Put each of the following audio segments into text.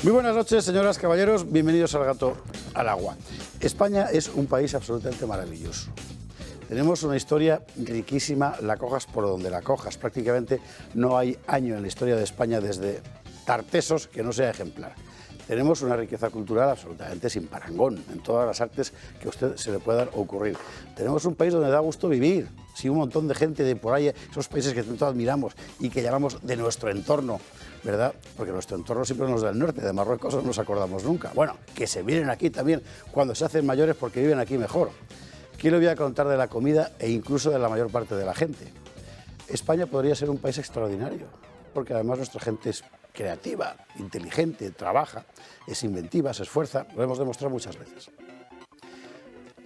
Muy buenas noches, señoras, caballeros, bienvenidos al Gato al Agua. España es un país absolutamente maravilloso. Tenemos una historia riquísima, la cojas por donde la cojas. Prácticamente no hay año en la historia de España desde Tartesos que no sea ejemplar. Tenemos una riqueza cultural absolutamente sin parangón en todas las artes que a usted se le puedan ocurrir. Tenemos un país donde da gusto vivir, sí, un montón de gente de por ahí, esos países que tanto admiramos y que llamamos de nuestro entorno, ¿verdad? Porque nuestro entorno siempre nos da el norte, de Marruecos no nos acordamos nunca. Bueno, que se vienen aquí también cuando se hacen mayores porque viven aquí mejor. ¿Qué le voy a contar de la comida e incluso de la mayor parte de la gente? España podría ser un país extraordinario, porque además nuestra gente es creativa, inteligente, trabaja, es inventiva, se esfuerza, lo hemos demostrado muchas veces.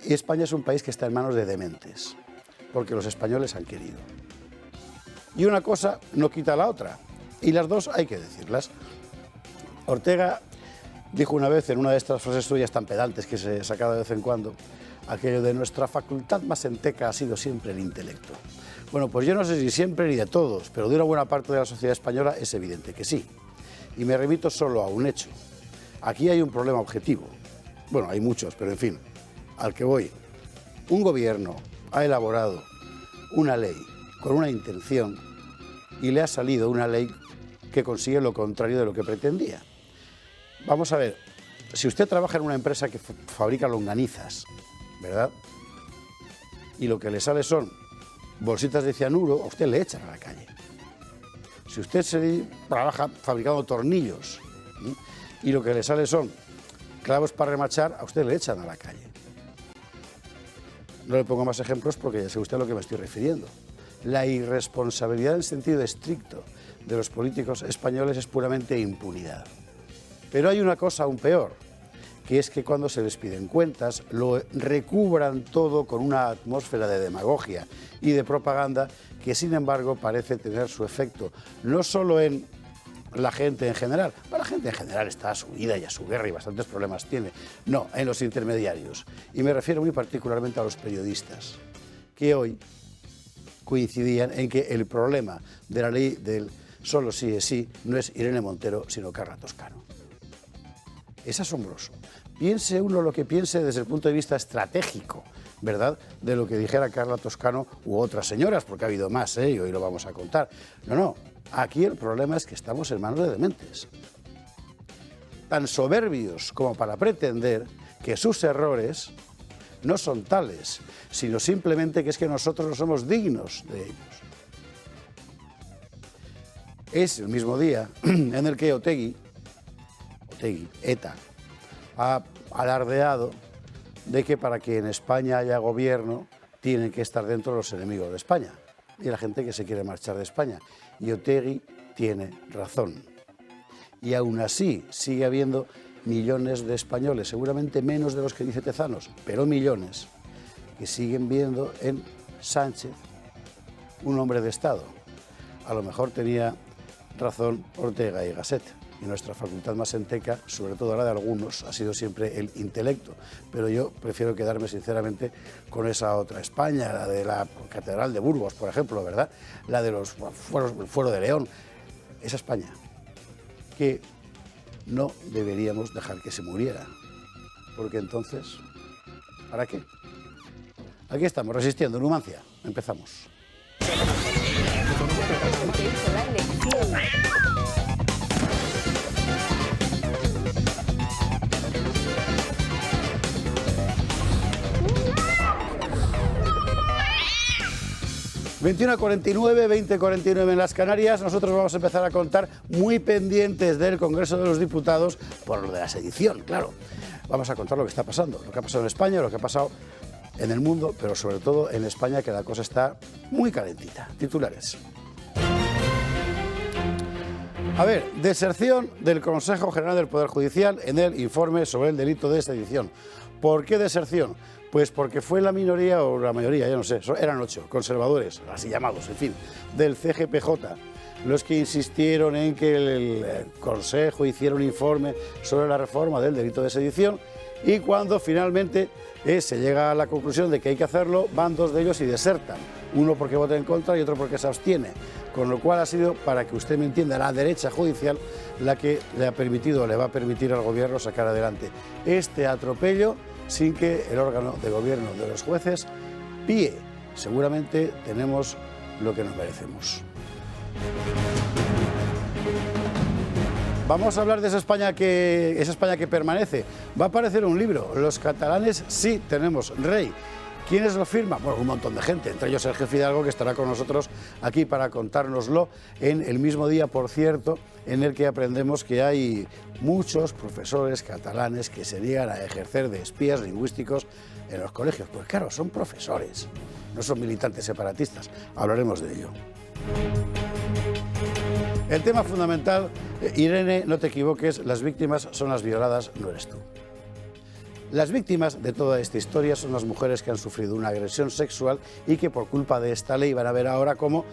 Y España es un país que está en manos de dementes, porque los españoles han querido. Y una cosa no quita la otra, y las dos hay que decirlas. Ortega dijo una vez en una de estas frases suyas tan pedantes que se saca de vez en cuando, aquello de nuestra facultad más enteca ha sido siempre el intelecto. Bueno, pues yo no sé si siempre ni de todos, pero de una buena parte de la sociedad española es evidente que sí. Y me remito solo a un hecho. Aquí hay un problema objetivo. Bueno, hay muchos, pero en fin, al que voy. Un gobierno ha elaborado una ley con una intención y le ha salido una ley que consigue lo contrario de lo que pretendía. Vamos a ver, si usted trabaja en una empresa que fabrica longanizas, ¿verdad? Y lo que le sale son bolsitas de cianuro, a usted le echan a la calle. Si usted se trabaja fabricando tornillos, ¿sí?, y lo que le sale son clavos para remachar, a usted le echan a la calle. No le pongo más ejemplos porque ya sabe usted a lo que me estoy refiriendo. La irresponsabilidad en sentido estricto de los políticos españoles es puramente impunidad. Pero hay una cosa aún peor, que es que cuando se les piden cuentas lo recubran todo con una atmósfera de demagogia y de propaganda que sin embargo parece tener su efecto no solo en la gente en general, para la gente en general está a su vida y a su guerra y bastantes problemas tiene, no, en los intermediarios. Y me refiero muy particularmente a los periodistas, que hoy coincidían en que el problema de la ley del solo sí es sí no es Irene Montero, sino Carla Toscano. Es asombroso. Piense uno lo que piense desde el punto de vista estratégico, ¿verdad?, de lo que dijera Carla Toscano u otras señoras, porque ha habido más, y hoy lo vamos a contar. No, aquí el problema es que estamos en manos de dementes, tan soberbios como para pretender que sus errores no son tales, sino simplemente que es que nosotros no somos dignos de ellos. Es el mismo día en el que Otegi, ETA, ha alardeado de que para que en España haya gobierno tienen que estar dentro los enemigos de España y la gente que se quiere marchar de España. Y Otegi tiene razón. Y aún así sigue habiendo millones de españoles, seguramente menos de los que dice Tezanos, pero millones, que siguen viendo en Sánchez un hombre de Estado. A lo mejor tenía razón Ortega y Gasset. Y nuestra facultad más enteca, sobre todo la de algunos, ha sido siempre el intelecto. Pero yo prefiero quedarme sinceramente con esa otra España, la de la Catedral de Burgos, por ejemplo, ¿verdad? La de los Fuero de León. Esa España que no deberíamos dejar que se muriera. Porque entonces, ¿para qué? Aquí estamos, resistiendo, Numancia. Empezamos. 21:49, 20:49 en las Canarias. Nosotros vamos a empezar a contar muy pendientes del Congreso de los Diputados por lo de la sedición, claro. Vamos a contar lo que está pasando, lo que ha pasado en España, lo que ha pasado en el mundo, pero sobre todo en España, que la cosa está muy calentita. Titulares. A ver, deserción del Consejo General del Poder Judicial en el informe sobre el delito de sedición. ¿Por qué deserción? Pues porque fue la minoría o la mayoría, ya no sé, eran 8 conservadores, así llamados, en fin, del CGPJ, los que insistieron en que el Consejo hiciera un informe sobre la reforma del delito de sedición, y cuando finalmente se llega a la conclusión de que hay que hacerlo, van 2 de ellos y desertan, uno porque vota en contra y otro porque se abstiene. con lo cual ha sido, para que usted me entienda, la derecha judicial la que le ha permitido, le va a permitir al gobierno sacar adelante este atropello sin que el órgano de gobierno de los jueces píe. Seguramente tenemos lo que nos merecemos. Vamos a hablar de esa España que permanece. Va a aparecer un libro, Los catalanes sí tenemos rey. ¿Quiénes lo firman? Bueno, un montón de gente, entre ellos el jefe Hidalgo, que estará con nosotros aquí para contárnoslo en el mismo día, por cierto, en el que aprendemos que hay muchos profesores catalanes que se niegan a ejercer de espías lingüísticos en los colegios. Pues claro, son profesores, no son militantes separatistas. Hablaremos de ello. El tema fundamental, Irene, no te equivoques, las víctimas son las violadas, no eres tú. Las víctimas de toda esta historia son las mujeres que han sufrido una agresión sexual y que por culpa de esta ley van a ver ahora cómo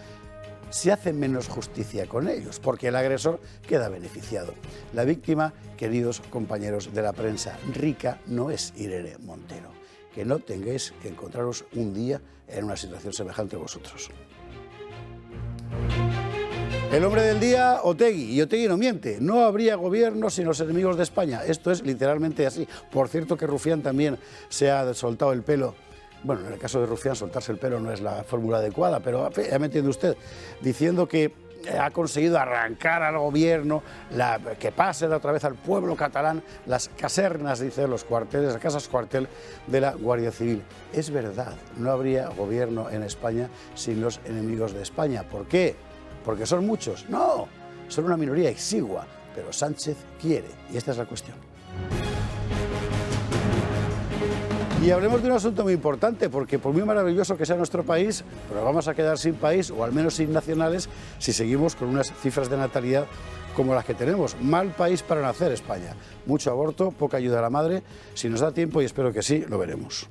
se hace menos justicia con ellos, porque el agresor queda beneficiado. La víctima, queridos compañeros de la prensa, rica no es Irene Montero. Que no tengáis que encontraros un día en una situación semejante a vosotros. El hombre del día, Otegi, y Otegi no miente, no habría gobierno sin los enemigos de España, esto es literalmente así. Por cierto que Rufián también se ha soltado el pelo, bueno, en el caso de Rufián soltarse el pelo no es la fórmula adecuada, pero ya me entiende usted, diciendo que ha conseguido arrancar al gobierno, que pase otra vez al pueblo catalán, las casernas, dice, los cuarteles, las casas cuartel de la Guardia Civil. Es verdad, no habría gobierno en España sin los enemigos de España. ¿Por qué? ¿Porque son muchos? No, son una minoría exigua, pero Sánchez quiere, y esta es la cuestión. Y hablemos de un asunto muy importante, porque por muy maravilloso que sea nuestro país, pero vamos a quedar sin país, o al menos sin nacionales, si seguimos con unas cifras de natalidad como las que tenemos. Mal país para nacer, España. Mucho aborto, poca ayuda a la madre. Si nos da tiempo, y espero que sí, lo veremos.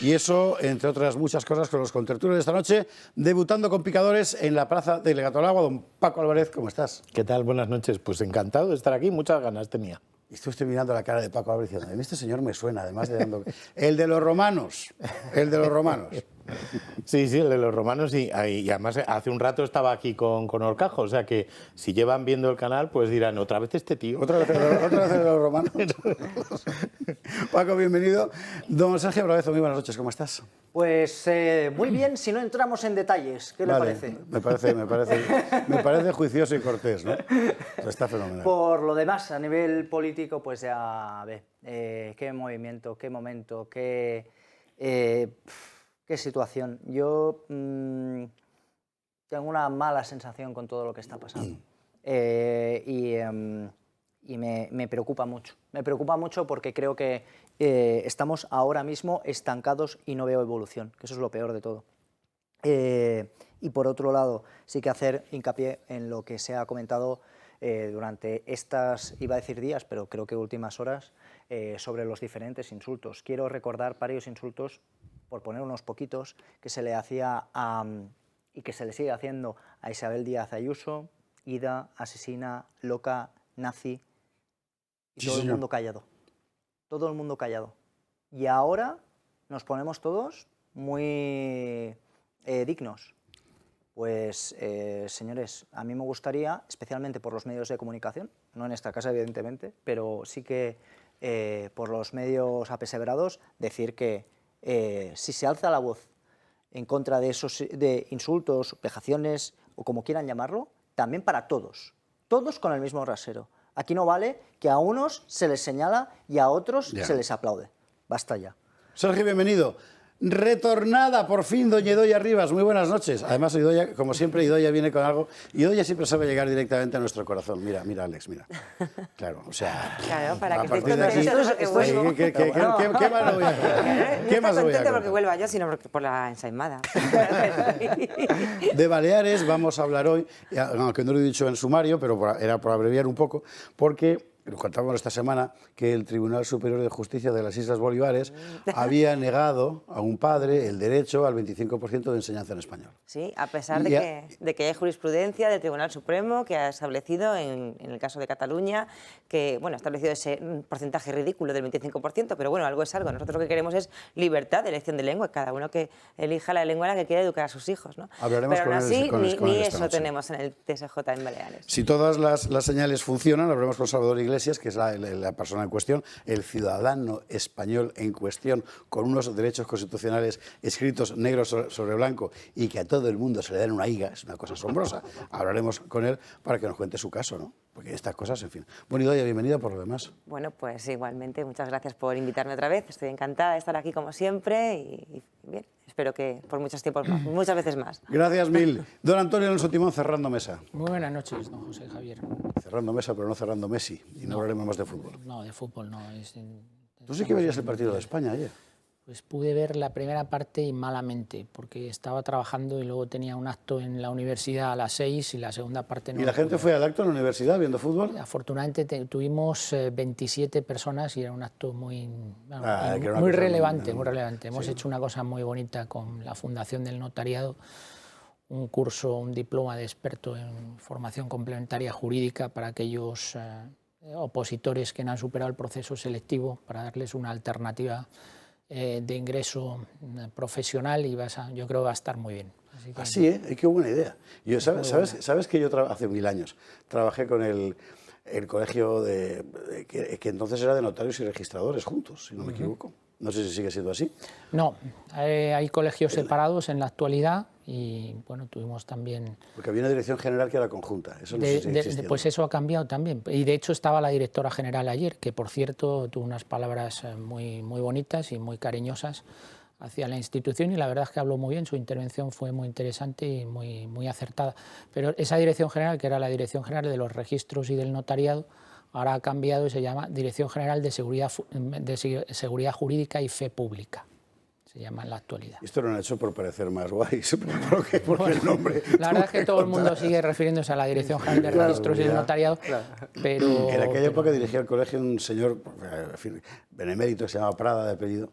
Y eso, entre otras muchas cosas, con los contertulios de esta noche, debutando con picadores en la plaza del Gato al Agua. Don Paco Álvarez, ¿cómo estás? ¿Qué tal? Buenas noches. Pues encantado de estar aquí, muchas ganas tenía. Y estoy mirando la cara de Paco Álvarez diciendo, a mí este señor me suena, además de dando... El de los romanos, el de los romanos. Sí, sí, el de los romanos, y además hace un rato estaba aquí con Horcajo, o sea que si llevan viendo el canal, pues dirán, otra vez este tío. Otra vez de los romanos. Paco, bienvenido. Don Sergio Brabezo, muy buenas noches, ¿cómo estás? Pues muy bien, si no entramos en detalles, ¿qué le parece? Me parece juicioso y cortés, ¿no? Está fenomenal. Por lo demás, a nivel político, pues ya ve, qué movimiento, qué momento, qué situación. Yo tengo una mala sensación con todo lo que está pasando. Y me preocupa mucho. Me preocupa mucho porque creo que estamos ahora mismo estancados y no veo evolución, que eso es lo peor de todo. Y por otro lado, sí que hacer hincapié en lo que se ha comentado durante estas, iba a decir días, pero creo que últimas horas, sobre los diferentes insultos. Quiero recordar varios insultos, por poner unos poquitos, que se le hacía y que se le sigue haciendo a Isabel Díaz Ayuso: ida, asesina, loca, nazi, y sí, todo el mundo callado. Todo el mundo callado. Y ahora nos ponemos todos muy dignos. Pues, señores, a mí me gustaría, especialmente por los medios de comunicación, no en esta casa evidentemente, pero sí que por los medios apeseverados, decir que si se alza la voz en contra de esos insultos, vejaciones o como quieran llamarlo, también para todos, todos con el mismo rasero. Aquí no vale que a unos se les señala y a otros se les aplaude. Basta ya. Sergio, bienvenido. Retornada por fin doña Idoia Rivas, muy buenas noches. Además, Idoia, como siempre, Idoia viene con algo. Idoia siempre sabe llegar directamente a nuestro corazón. Mira, mira, Alex, mira. Claro, o sea. Claro, para que esté contento ¿qué más le voy a hacer? ¿Qué más le voy a hacer? No porque vuelva yo, sino por la ensaimada. De Baleares vamos a hablar hoy, aunque no lo he dicho en sumario, pero era por abreviar un poco, porque nos contábamos esta semana que el Tribunal Superior de Justicia de las Islas Bolívares había negado a un padre el derecho al 25% de enseñanza en español. Sí, a pesar de que hay jurisprudencia del Tribunal Supremo que ha establecido, en el caso de Cataluña, que, bueno, ha establecido ese porcentaje ridículo del 25%, pero bueno, algo es algo. Nosotros lo que queremos es libertad de elección de lengua, cada uno que elija la lengua en la que quiera educar a sus hijos, ¿no? Hablaremos pero aún así, ni esta eso noche. tenemos en el TSJ en Baleares. Si todas las señales funcionan, hablaremos con Salvador Iglesias, que es la persona en cuestión, el ciudadano español en cuestión, con unos derechos constitucionales escritos negro sobre blanco y que a todo el mundo se le dan una higa, es una cosa asombrosa. Hablaremos con él para que nos cuente su caso, ¿no? Porque estas cosas, en fin. Bueno, Idoia, bienvenida por lo demás. Bueno, pues igualmente, muchas gracias por invitarme otra vez. Estoy encantada de estar aquí como siempre y bien, espero que por muchos tiempos más, muchas veces más. Gracias mil. Don Antonio Alonso Timón, cerrando mesa. Muy buenas noches, don José Javier. Cerrando mesa, pero no cerrando Messi. Y no hablaremos más de fútbol. No, de fútbol no. Tú sí que verías el partido de España ayer. Pues pude ver la primera parte y malamente, porque estaba trabajando y luego tenía un acto en la universidad a las 6 y la segunda parte no. ¿Y la gente fue al acto en la universidad viendo fútbol? Afortunadamente tuvimos 27 personas y era un acto muy, que era una muy cosa relevante, muy relevante. Hemos sí. hecho una cosa muy bonita con la Fundación del Notariado, un curso, un diploma de experto en formación complementaria jurídica para aquellos opositores que no han superado el proceso selectivo, para darles una alternativa de ingreso profesional y yo creo que va a estar muy bien. Así, qué buena idea. Yo, ¿sabes que yo hace 1000 años trabajé con el colegio que entonces era de notarios y registradores juntos, si no me equivoco? No sé si sigue siendo así. No, hay colegios separados en la actualidad y bueno, tuvimos también... Porque había una dirección general que era conjunta, eso no sé si existía. Pues eso ha cambiado también. Y de hecho estaba la directora general ayer, que por cierto tuvo unas palabras muy bonitas y muy cariñosas hacia la institución y la verdad es que habló muy bien, su intervención fue muy interesante y muy acertada. Pero esa dirección general, que era la dirección general de los registros y del notariado, ahora ha cambiado y se llama Dirección General de Seguridad Jurídica y Fe Pública. Se llama en la actualidad. Esto lo han hecho por parecer más guay, porque el nombre... La verdad es que todo el mundo sigue refiriéndose a la Dirección General de Registros y del Notariado, pero... En aquella época dirigía el colegio un señor benemérito que se llamaba Prada de apellido.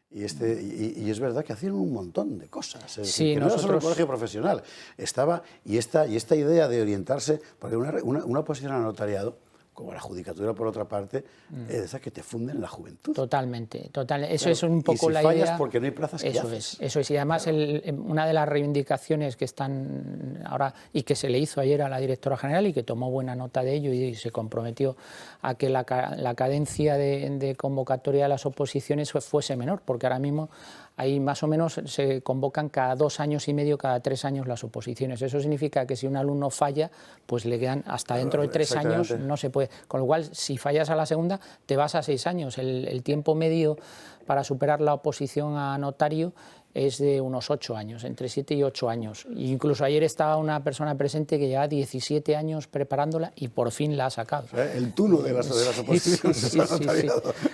Y es verdad que hacían un montón de cosas. Sí, que no era solo el colegio profesional. Estaba, y esta idea de orientarse, porque una posición al notariado, como la judicatura por otra parte, es esa que te funden en la juventud. Totalmente, total. Eso Claro, es un poco y si la fallas idea. porque no hay plazas, ¿qué haces? Eso es. Y además una de las reivindicaciones que están ahora y que se le hizo ayer a la directora general y que tomó buena nota de ello y se comprometió a que la cadencia de convocatoria de las oposiciones fuese menor, porque ahora mismo ahí más o menos se convocan cada 2 años y medio, cada 3 años las oposiciones. Eso significa que si un alumno falla, pues le quedan hasta dentro de 3 años, no se puede. Con lo cual, si fallas a la segunda, te vas a 6 años. El tiempo medio para superar la oposición a notario es de unos 8 años, entre 7 y 8 años. E incluso ayer estaba una persona presente que lleva 17 años preparándola y por fin la ha sacado. O sea, el tuno de las oposiciones. Sí.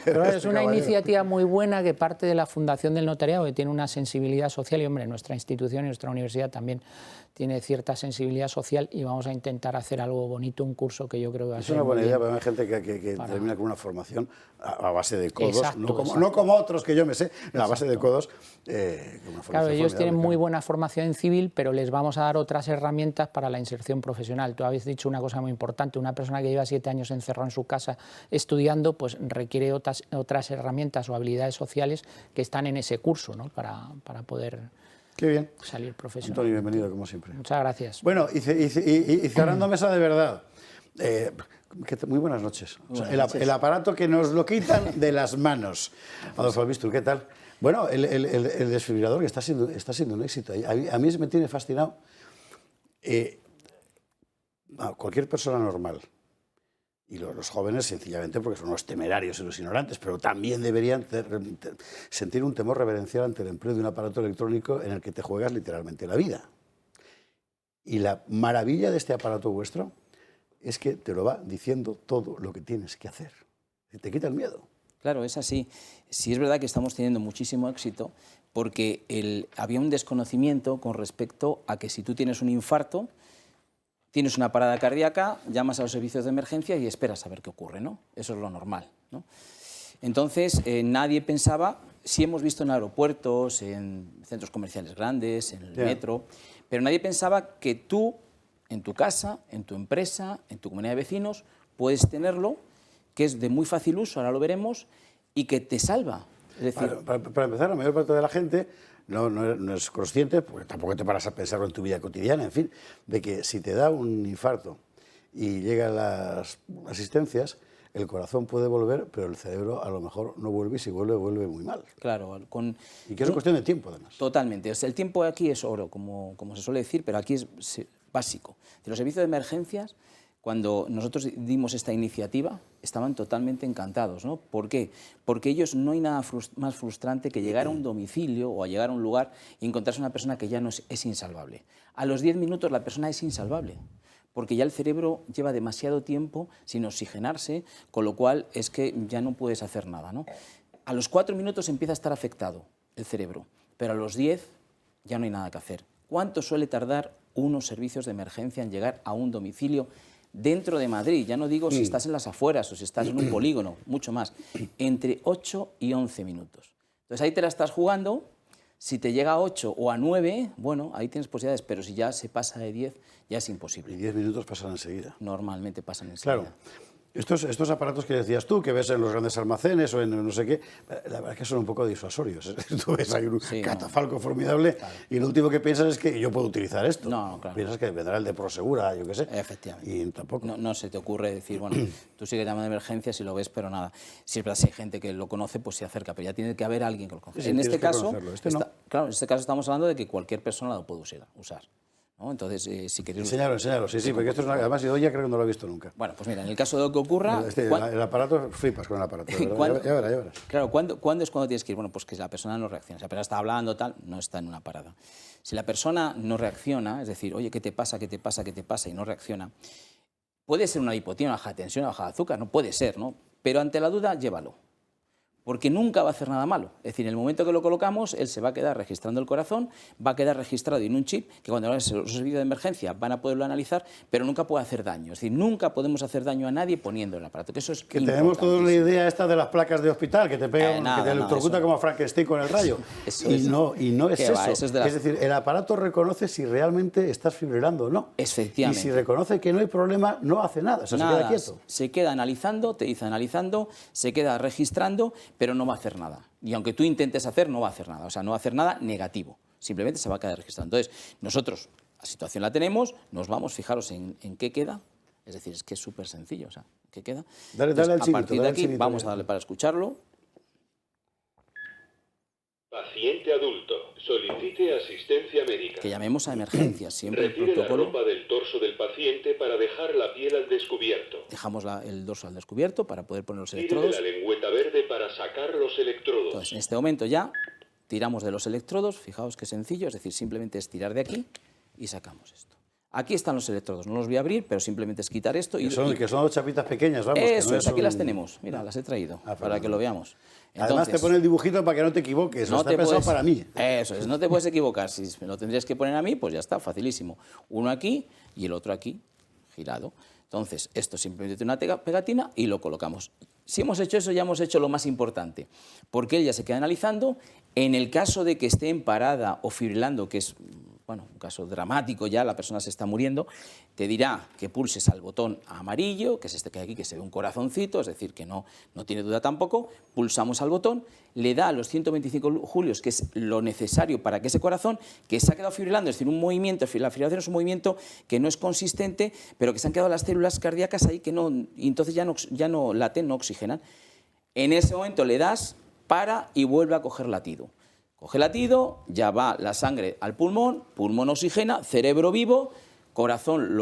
Pero es una iniciativa muy buena que parte de la Fundación del Notariado, que tiene una sensibilidad social y, hombre, nuestra institución y nuestra universidad también tiene cierta sensibilidad social y vamos a intentar hacer algo bonito, un curso que yo creo que va a ser una buena muy idea, bien. pero hay gente que termina con una formación a base de codos, Exacto, no como otros que yo me sé, a base de codos. Claro, ellos tienen muy buena formación en civil, pero les vamos a dar otras herramientas para la inserción profesional. Tú habéis dicho una cosa muy importante, una persona que lleva 7 años encerrada en su casa estudiando, pues requiere otras herramientas o habilidades sociales que están en ese curso, ¿no? para poder... Qué bien. Salir profesional. Antonio, bienvenido, como siempre. Muchas gracias. Bueno, y cerrando mesa de verdad. Muy buenas noches. O sea, el aparato que nos lo quitan de las manos. Adolfo Albistur, ¿qué tal? Bueno, el desfibrilador que está siendo un éxito. A mí me tiene fascinado. Cualquier persona normal, y los jóvenes sencillamente porque son los temerarios y los ignorantes, pero también deberían sentir un temor reverencial ante el empleo de un aparato electrónico en el que te juegas literalmente la vida. Y la maravilla de este aparato vuestro es que te lo va diciendo todo lo que tienes que hacer. Te quita el miedo. Claro, es así. Sí es verdad que estamos teniendo muchísimo éxito porque había un desconocimiento con respecto a que si tú tienes un infarto, tienes una parada cardíaca, llamas a los servicios de emergencia y esperas a ver qué ocurre, ¿no? Eso es lo normal, ¿no? Entonces, nadie pensaba, sí hemos visto en aeropuertos, en centros comerciales grandes, en el metro, pero nadie pensaba que tú, en tu casa, en tu empresa, en tu comunidad de vecinos, puedes tenerlo, que es de muy fácil uso, ahora lo veremos, y que te salva. Es decir, para empezar, la mayor parte de la gente no es consciente, porque tampoco te paras a pensarlo en tu vida cotidiana, en fin, de que si te da un infarto y llegan las asistencias, el corazón puede volver, pero el cerebro a lo mejor no vuelve, y si vuelve, vuelve muy mal. claro, Y que es cuestión de tiempo, además. Totalmente. O sea, el tiempo aquí es oro, como se suele decir, pero aquí es básico. Los servicios de emergencias, cuando nosotros dimos esta iniciativa, estaban totalmente encantados, ¿no? ¿Por qué? Porque ellos no hay nada más frustrante que llegar a un domicilio o a llegar a un lugar y encontrarse una persona que ya no es insalvable. A los 10 minutos la persona es insalvable, porque ya el cerebro lleva demasiado tiempo sin oxigenarse, con lo cual es que ya no puedes hacer nada, ¿no? A los 4 minutos empieza a estar afectado el cerebro, pero a los 10 ya no hay nada que hacer. ¿Cuánto suele tardar unos servicios de emergencia en llegar a un domicilio dentro de Madrid? Ya no digo si estás en las afueras o si estás en un polígono, mucho más. Entre 8 y 11 minutos. Entonces ahí te la estás jugando. Si te llega a 8 o a 9, bueno, ahí tienes posibilidades, pero si ya se pasa de 10, ya es imposible. Y 10 minutos pasan enseguida. Normalmente pasan enseguida. Claro. Estos aparatos que decías tú, que ves en los grandes almacenes o en no sé qué, la verdad es que son un poco disuasorios. Tú ves ahí un catafalco formidable y lo último que piensas es que yo puedo utilizar esto. No, claro. Piensas que vendrá el de Prosegura, yo qué sé. Efectivamente. Y tampoco. No se te ocurre decir, bueno, tú sigues llamando de emergencia si lo ves, pero nada. Si es verdad, si hay gente que lo conoce, pues se acerca, pero ya tiene que haber alguien que lo conozca. Sí, en este caso, no. claro, en este caso estamos hablando de que cualquier persona lo puede usar. ¿No? Entonces, si queréis... Enséñalo, sí, porque esto es además yo ya creo que no lo he visto nunca. Bueno, pues mira, en el caso de que ocurra... El aparato, flipas con el aparato, ya verás. Claro, ¿cuándo es cuando tienes que ir? Bueno, pues que la persona no reacciona. Si la persona está hablando, tal, no está en una parada. Si la persona no reacciona, es decir, oye, ¿qué te pasa? ¿Qué te pasa? ¿Qué te pasa? Y no reacciona, puede ser una hipotimia, una baja de tensión, una baja de azúcar, no puede ser, ¿no? Pero ante la duda, llévalo. Porque nunca va a hacer nada malo. Es decir, en el momento que lo colocamos, él se va a quedar registrando el corazón, va a quedar registrado en un chip que cuando los servicios de emergencia van a poderlo analizar, pero nunca puede hacer daño. Es decir, nunca podemos hacer daño a nadie poniendo el aparato. Que eso es que tenemos todos la idea esta de las placas de hospital, que te pegan, que te electrocuta como a Frankenstein con el rayo. Y no es eso. Es decir, el aparato reconoce si realmente estás fibrilando o no. Efectivamente. Y si reconoce que no hay problema, no hace nada. O sea, se queda quieto. Se queda analizando, te dice analizando, se queda registrando, pero no va a hacer nada. Y aunque tú intentes hacer, no va a hacer nada. O sea, no va a hacer nada negativo. Simplemente se va a quedar registrando. Entonces, nosotros la situación la tenemos, nos vamos, fijaros en qué queda. Es decir, es que es súper sencillo. O sea, ¿qué queda? Dale al a partir de aquí, vamos a darle para escucharlo. Paciente adulto, solicite asistencia médica. Que llamemos a emergencias, siempre el Retire protocolo. la ropa del torso del paciente para dejar la piel al descubierto. Dejamos el dorso al descubierto para poder poner los Tire electrodos. de la lengüeta verde para sacar los electrodos. Entonces, en este momento ya tiramos de los electrodos, fijaos qué sencillo, es decir, simplemente es tirar de aquí y sacamos esto. Aquí están los electrodos, no los voy a abrir, pero simplemente es quitar esto. Que son dos chapitas pequeñas, vamos. Eso que no es, aquí las tenemos, mira, las he traído para que lo veamos. Entonces, además te pone el dibujito para que no te equivoques, no está pensado para mí. Eso es, no te puedes equivocar, si me lo tendrías que poner a mí, pues ya está, facilísimo. Uno aquí y el otro aquí, girado. Entonces, esto simplemente tiene una pegatina y lo colocamos. Si hemos hecho eso, ya hemos hecho lo más importante, porque él ya se queda analizando. En el caso de que esté en parada o fibrilando, que es bueno, un caso dramático ya, la persona se está muriendo, te dirá que pulses al botón amarillo, que es este que hay aquí, que se ve un corazoncito, es decir, que no tiene duda tampoco, pulsamos al botón, le da a los 125 julios, que es lo necesario para que ese corazón, que se ha quedado fibrilando, es decir, un movimiento, la fibrilación es un movimiento que no es consistente, pero que se han quedado las células cardíacas ahí que no, y entonces ya no laten, no oxigenan. En ese momento le das, para y vuelve a coger latido. Coge latido, ya va la sangre al pulmón, pulmón oxigena, cerebro vivo, corazón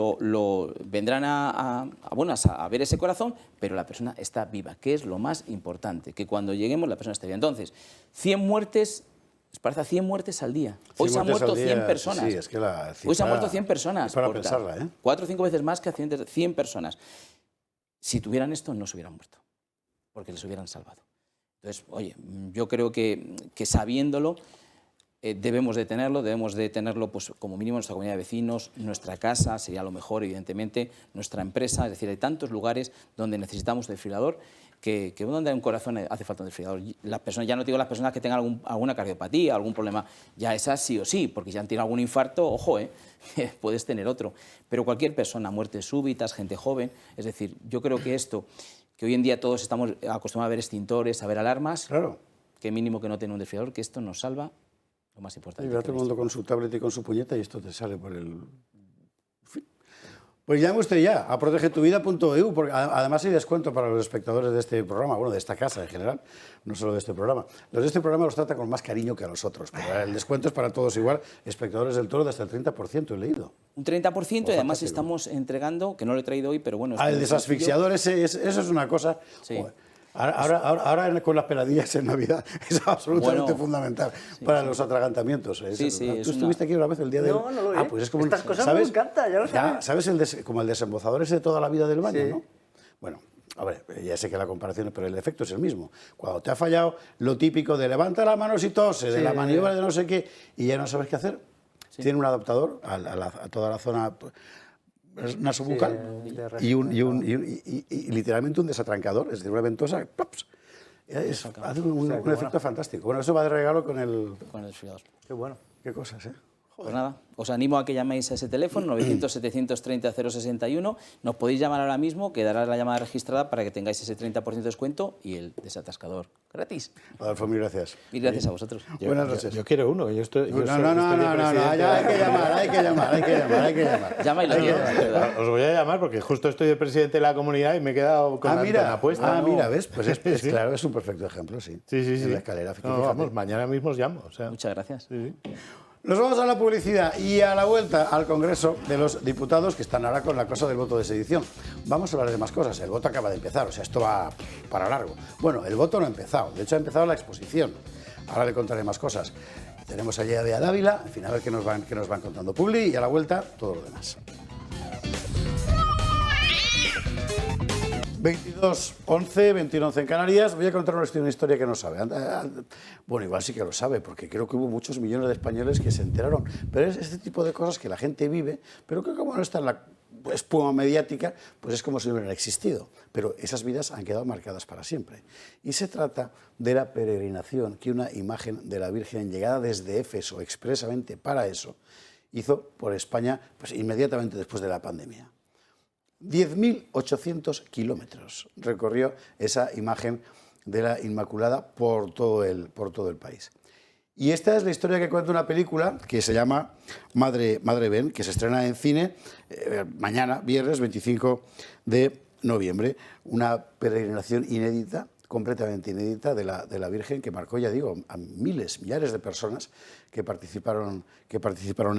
vendrán a ver ese corazón, pero la persona está viva, que es lo más importante, que cuando lleguemos la persona esté viva. Entonces, 100 muertes, ¿os parece a 100 muertes al día? Hoy se han muerto 100 personas. Sí, es que la cifra, hoy se han muerto 100 personas. Para pensarla, ¿eh? 4 o 5 veces más que accidentes, 100 personas. Si tuvieran esto, no se hubieran muerto, porque les hubieran salvado. Entonces, oye, yo creo que sabiéndolo, debemos de tenerlo pues, como mínimo en nuestra comunidad de vecinos, nuestra casa, sería lo mejor, evidentemente, nuestra empresa, es decir, hay tantos lugares donde necesitamos desfibrilador que donde hay un corazón hace falta un desfibrilador. Las personas, ya no digo las personas que tengan alguna cardiopatía, algún problema, ya esas sí o sí, porque si han tenido algún infarto, ojo, puedes tener otro. Pero cualquier persona, muertes súbitas, gente joven, es decir, yo creo que esto, que hoy en día todos estamos acostumbrados a ver extintores, a ver alarmas, Claro. que mínimo que no tenga un desfibrilador, que esto nos salva lo más importante. Y va todo el mundo con su tablet y con su puñeta y esto te sale por el... En fin. Pues llame usted ya a protegetuvida.eu, porque además hay descuento para los espectadores de este programa, bueno, de esta casa en general, no solo de este programa. Los de este programa los tratan con más cariño que a los otros, pero el descuento es para todos igual, espectadores del Toro de hasta el 30%, he leído. Un 30% y además fantástico. estamos entregando, que no lo he traído hoy, pero bueno... El desasfixiador, eso es una cosa... Sí. Joder. Ahora con las peladillas en Navidad es absolutamente fundamental para los atragantamientos. Sí, ¿Tú estuviste aquí una vez el día del...? No, no lo vi. Pues es como Estas cosas me encantan, ya lo sabes. ¿Sabes como el desembozador ese de toda la vida del baño, no? Bueno, a ver, ya sé que la comparación, pero el efecto es el mismo. Cuando te ha fallado lo típico de levanta las manos y tose, de la maniobra de no sé qué, y ya no sabes qué hacer, tiene un adaptador a toda la zona nasobucal y literalmente un desatrancador, es decir, una ventosa, ¡pops! Hace un efecto fantástico. Bueno, eso va de regalo con el desfibrilador. Qué bueno. Qué cosas, ¿eh? Pues nada, os animo a que llaméis a ese teléfono, 900-730-061. Nos podéis llamar ahora mismo, quedará la llamada registrada para que tengáis ese 30% de descuento y el desatascador gratis. Adolfo, mil gracias. Y gracias a vosotros. Buenas noches. Yo quiero uno. Yo estoy No, de ya hay que llamar. Llama y lo tienes, de verdad. Os voy a llamar porque justo estoy de presidente de la comunidad y me he quedado con la antena puesta. ¿no? Mira, ¿ves? Pues es claro, es un perfecto ejemplo, sí. Sí. En la escalera, No, vamos, mañana mismo os llamo. O sea, Muchas gracias. sí. Nos vamos a la publicidad y a la vuelta al Congreso de los Diputados, que están ahora con la cosa del voto de sedición. Vamos a hablar de más cosas. El voto acaba de empezar, o sea, esto va para largo. Bueno, el voto no ha empezado, de hecho ha empezado la exposición. Ahora le contaré más cosas. Tenemos allí a Bea Dávila, en fin, a ver qué nos van contando Publi, y a la vuelta todo lo demás. 22:11, 21:11 en Canarias. Voy a contar una historia que no sabe. Bueno, igual sí que lo sabe, porque creo que hubo muchos millones de españoles que se enteraron. Pero es este tipo de cosas que la gente vive, pero que como no está en la espuma mediática, pues es como si no hubieran existido. Pero esas vidas han quedado marcadas para siempre. Y se trata de la peregrinación que una imagen de la Virgen llegada desde Éfeso expresamente para eso hizo por España pues, inmediatamente después de la pandemia. 10.800 kilómetros recorrió esa imagen de la Inmaculada por todo el país. Y esta es la historia que cuenta una película que se llama Madre Ben, que se estrena en cine mañana, viernes 25 de noviembre. Una peregrinación inédita, completamente inédita, de la Virgen, que marcó, ya digo, a miles, millares de personas que participaron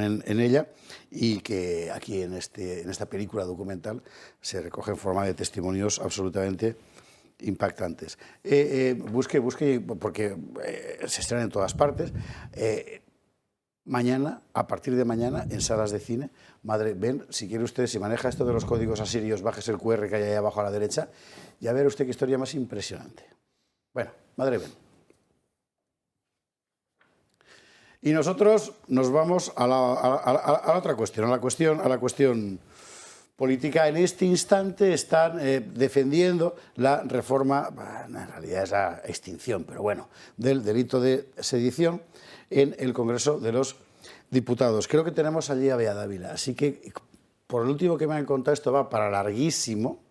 en ella, y que aquí en esta película documental se recoge en forma de testimonios absolutamente impactantes. Busque, porque se estrena en todas partes. Mañana, a partir de mañana, en salas de cine, Madre Ben, si quiere usted, si maneja esto de los códigos asirios, bájese el QR que hay ahí abajo a la derecha, ya verá usted qué historia más impresionante. Bueno, Madre Ben. Y nosotros nos vamos a la otra cuestión, a la cuestión política. En este instante están defendiendo la reforma, bueno, en realidad es la extinción, pero bueno, del delito de sedición en el Congreso de los Diputados. Creo que tenemos allí a Bea Dávila, así que por el último que me han contado esto va para larguísimo.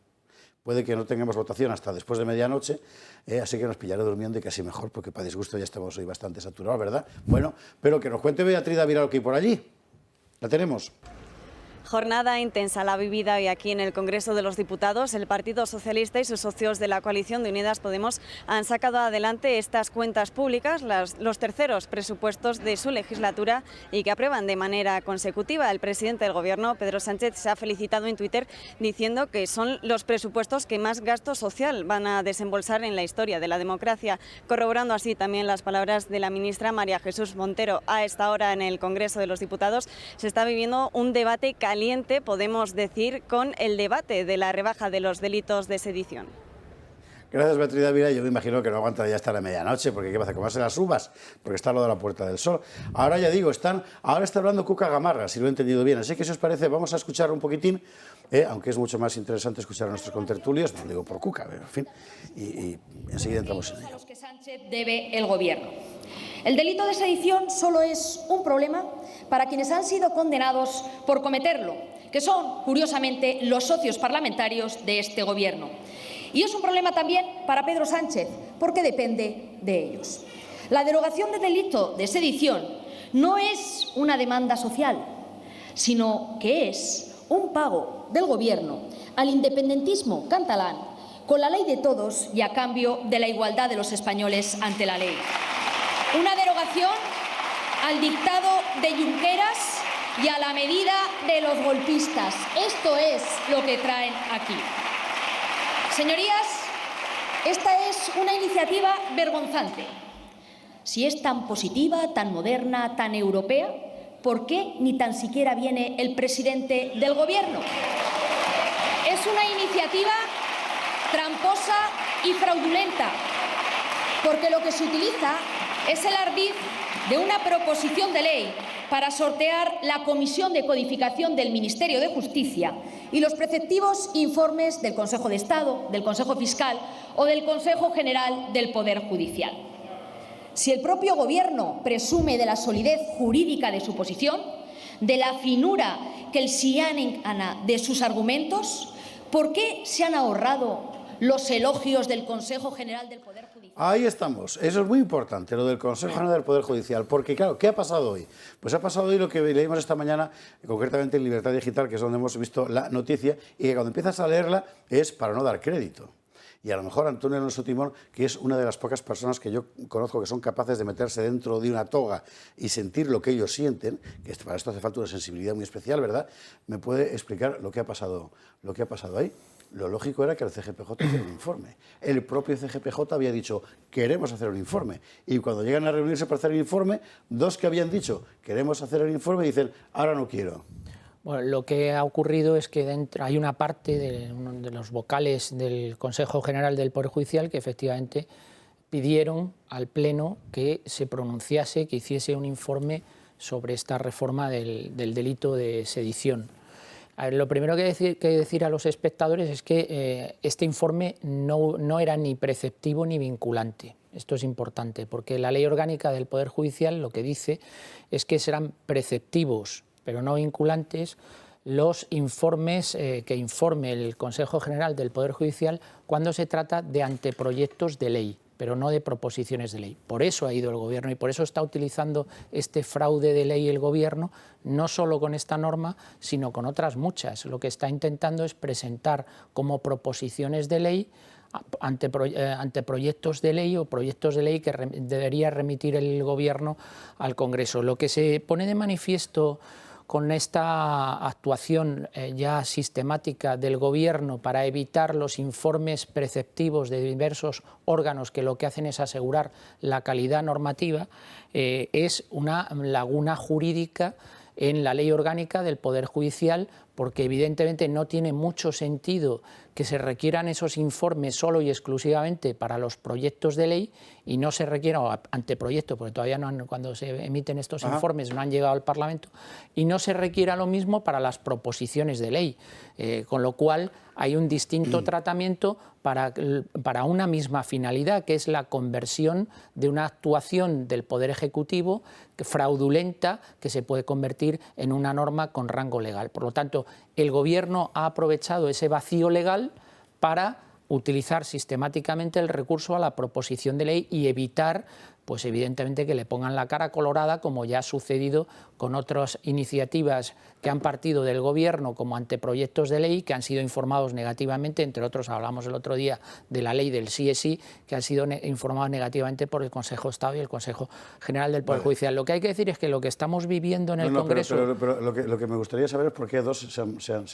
Puede que no tengamos votación hasta después de medianoche, así que nos pillaré durmiendo y casi mejor, porque para disgusto ya estamos hoy bastante saturados, ¿verdad? Bueno, pero que nos cuente Beatriz Dávila lo que hay por allí. ¿La tenemos? Jornada intensa la vivida hoy aquí en el Congreso de los Diputados. El Partido Socialista y sus socios de la coalición de Unidas Podemos han sacado adelante estas cuentas públicas, los terceros presupuestos de su legislatura, y que aprueban de manera consecutiva. El presidente del Gobierno, Pedro Sánchez, se ha felicitado en Twitter diciendo que son los presupuestos que más gasto social van a desembolsar en la historia de la democracia, corroborando así también las palabras de la ministra María Jesús Montero. A esta hora en el Congreso de los Diputados se está viviendo un debate caliente, podemos decir, con el debate de la rebaja de los delitos de sedición. Gracias, Beatriz Dávila. Yo me imagino que no aguanta ya hasta la medianoche, porque ¿qué va a hacer? ¿Comerse las uvas? Porque está lo de la Puerta del Sol. Ahora ya digo, ahora está hablando Cuca Gamarra, si lo he entendido bien. Así que si os parece, vamos a escuchar un poquitín, aunque es mucho más interesante escuchar a nuestros contertulios, no lo digo por Cuca, pero en fin, y enseguida entramos en ello. Los que Sánchez debe el Gobierno. El delito de sedición solo es un problema para quienes han sido condenados por cometerlo, que son, curiosamente, los socios parlamentarios de este Gobierno. Y es un problema también para Pedro Sánchez, porque depende de ellos. La derogación del delito de sedición no es una demanda social, sino que es un pago del Gobierno al independentismo catalán con la ley de todos y a cambio de la igualdad de los españoles ante la ley. Una derogación al dictado de Junqueras y a la medida de los golpistas. Esto es lo que traen aquí. Señorías, esta es una iniciativa vergonzante. Si es tan positiva, tan moderna, tan europea, ¿por qué ni tan siquiera viene el presidente del Gobierno? Es una iniciativa tramposa y fraudulenta, porque lo que se utiliza es el ardid de una proposición de ley para sortear la Comisión de Codificación del Ministerio de Justicia y los preceptivos informes del Consejo de Estado, del Consejo Fiscal o del Consejo General del Poder Judicial. Si el propio Gobierno presume de la solidez jurídica de su posición, de la finura que el sianen de sus argumentos, ¿por qué se han ahorrado los elogios del Consejo General del Poder Judicial? Ahí estamos. Eso es muy importante, lo del Consejo General del Poder Judicial. Porque, claro, ¿qué ha pasado hoy? Pues ha pasado hoy lo que leímos esta mañana, concretamente en Libertad Digital, que es donde hemos visto la noticia, y que cuando empiezas a leerla es para no dar crédito. Y a lo mejor Antonio Alonso Timón, que es una de las pocas personas que yo conozco que son capaces de meterse dentro de una toga y sentir lo que ellos sienten, que para esto hace falta una sensibilidad muy especial, ¿verdad?, me puede explicar lo que ha pasado ahí. Lo lógico era que el CGPJ hiciera un informe. El propio CGPJ había dicho, queremos hacer un informe. Y cuando llegan a reunirse para hacer el informe, dos que habían dicho, queremos hacer el informe, dicen, ahora no quiero. Bueno, lo que ha ocurrido es que hay una parte de los vocales del Consejo General del Poder Judicial que efectivamente pidieron al Pleno que se pronunciase, que hiciese un informe sobre esta reforma del delito de sedición. A ver, lo primero que decir a los espectadores es que este informe no era ni preceptivo ni vinculante. Esto es importante, porque la Ley Orgánica del Poder Judicial lo que dice es que serán preceptivos, pero no vinculantes, los informes que informe el Consejo General del Poder Judicial cuando se trata de anteproyectos de ley, pero no de proposiciones de ley. Por eso ha ido el Gobierno y por eso está utilizando este fraude de ley el Gobierno, no solo con esta norma, sino con otras muchas. Lo que está intentando es presentar como proposiciones de ley anteproyectos de ley o proyectos de ley que debería remitir el Gobierno al Congreso. Lo que se pone de manifiesto con esta actuación ya sistemática del Gobierno para evitar los informes preceptivos de diversos órganos que lo que hacen es asegurar la calidad normativa, es una laguna jurídica en la Ley Orgánica del Poder Judicial, porque evidentemente no tiene mucho sentido que se requieran esos informes solo y exclusivamente para los proyectos de ley y no se requieran, o anteproyectos, porque todavía no cuando se emiten estos informes no han llegado al Parlamento, y no se requiera lo mismo para las proposiciones de ley, con lo cual hay un distinto tratamiento para una misma finalidad, que es la conversión de una actuación del Poder Ejecutivo fraudulenta que se puede convertir en una norma con rango legal. Por lo tanto, el Gobierno ha aprovechado ese vacío legal para utilizar sistemáticamente el recurso a la proposición de ley y evitar, pues evidentemente, que le pongan la cara colorada, como ya ha sucedido con otras iniciativas que han partido del Gobierno como anteproyectos de ley, que han sido informados negativamente, entre otros hablamos el otro día de la ley del sí es sí, que han sido informados negativamente por el Consejo de Estado y el Consejo General del Poder Judicial. Lo que hay que decir es que lo que estamos viviendo en el Congreso... Pero lo que me gustaría saber es por qué dos se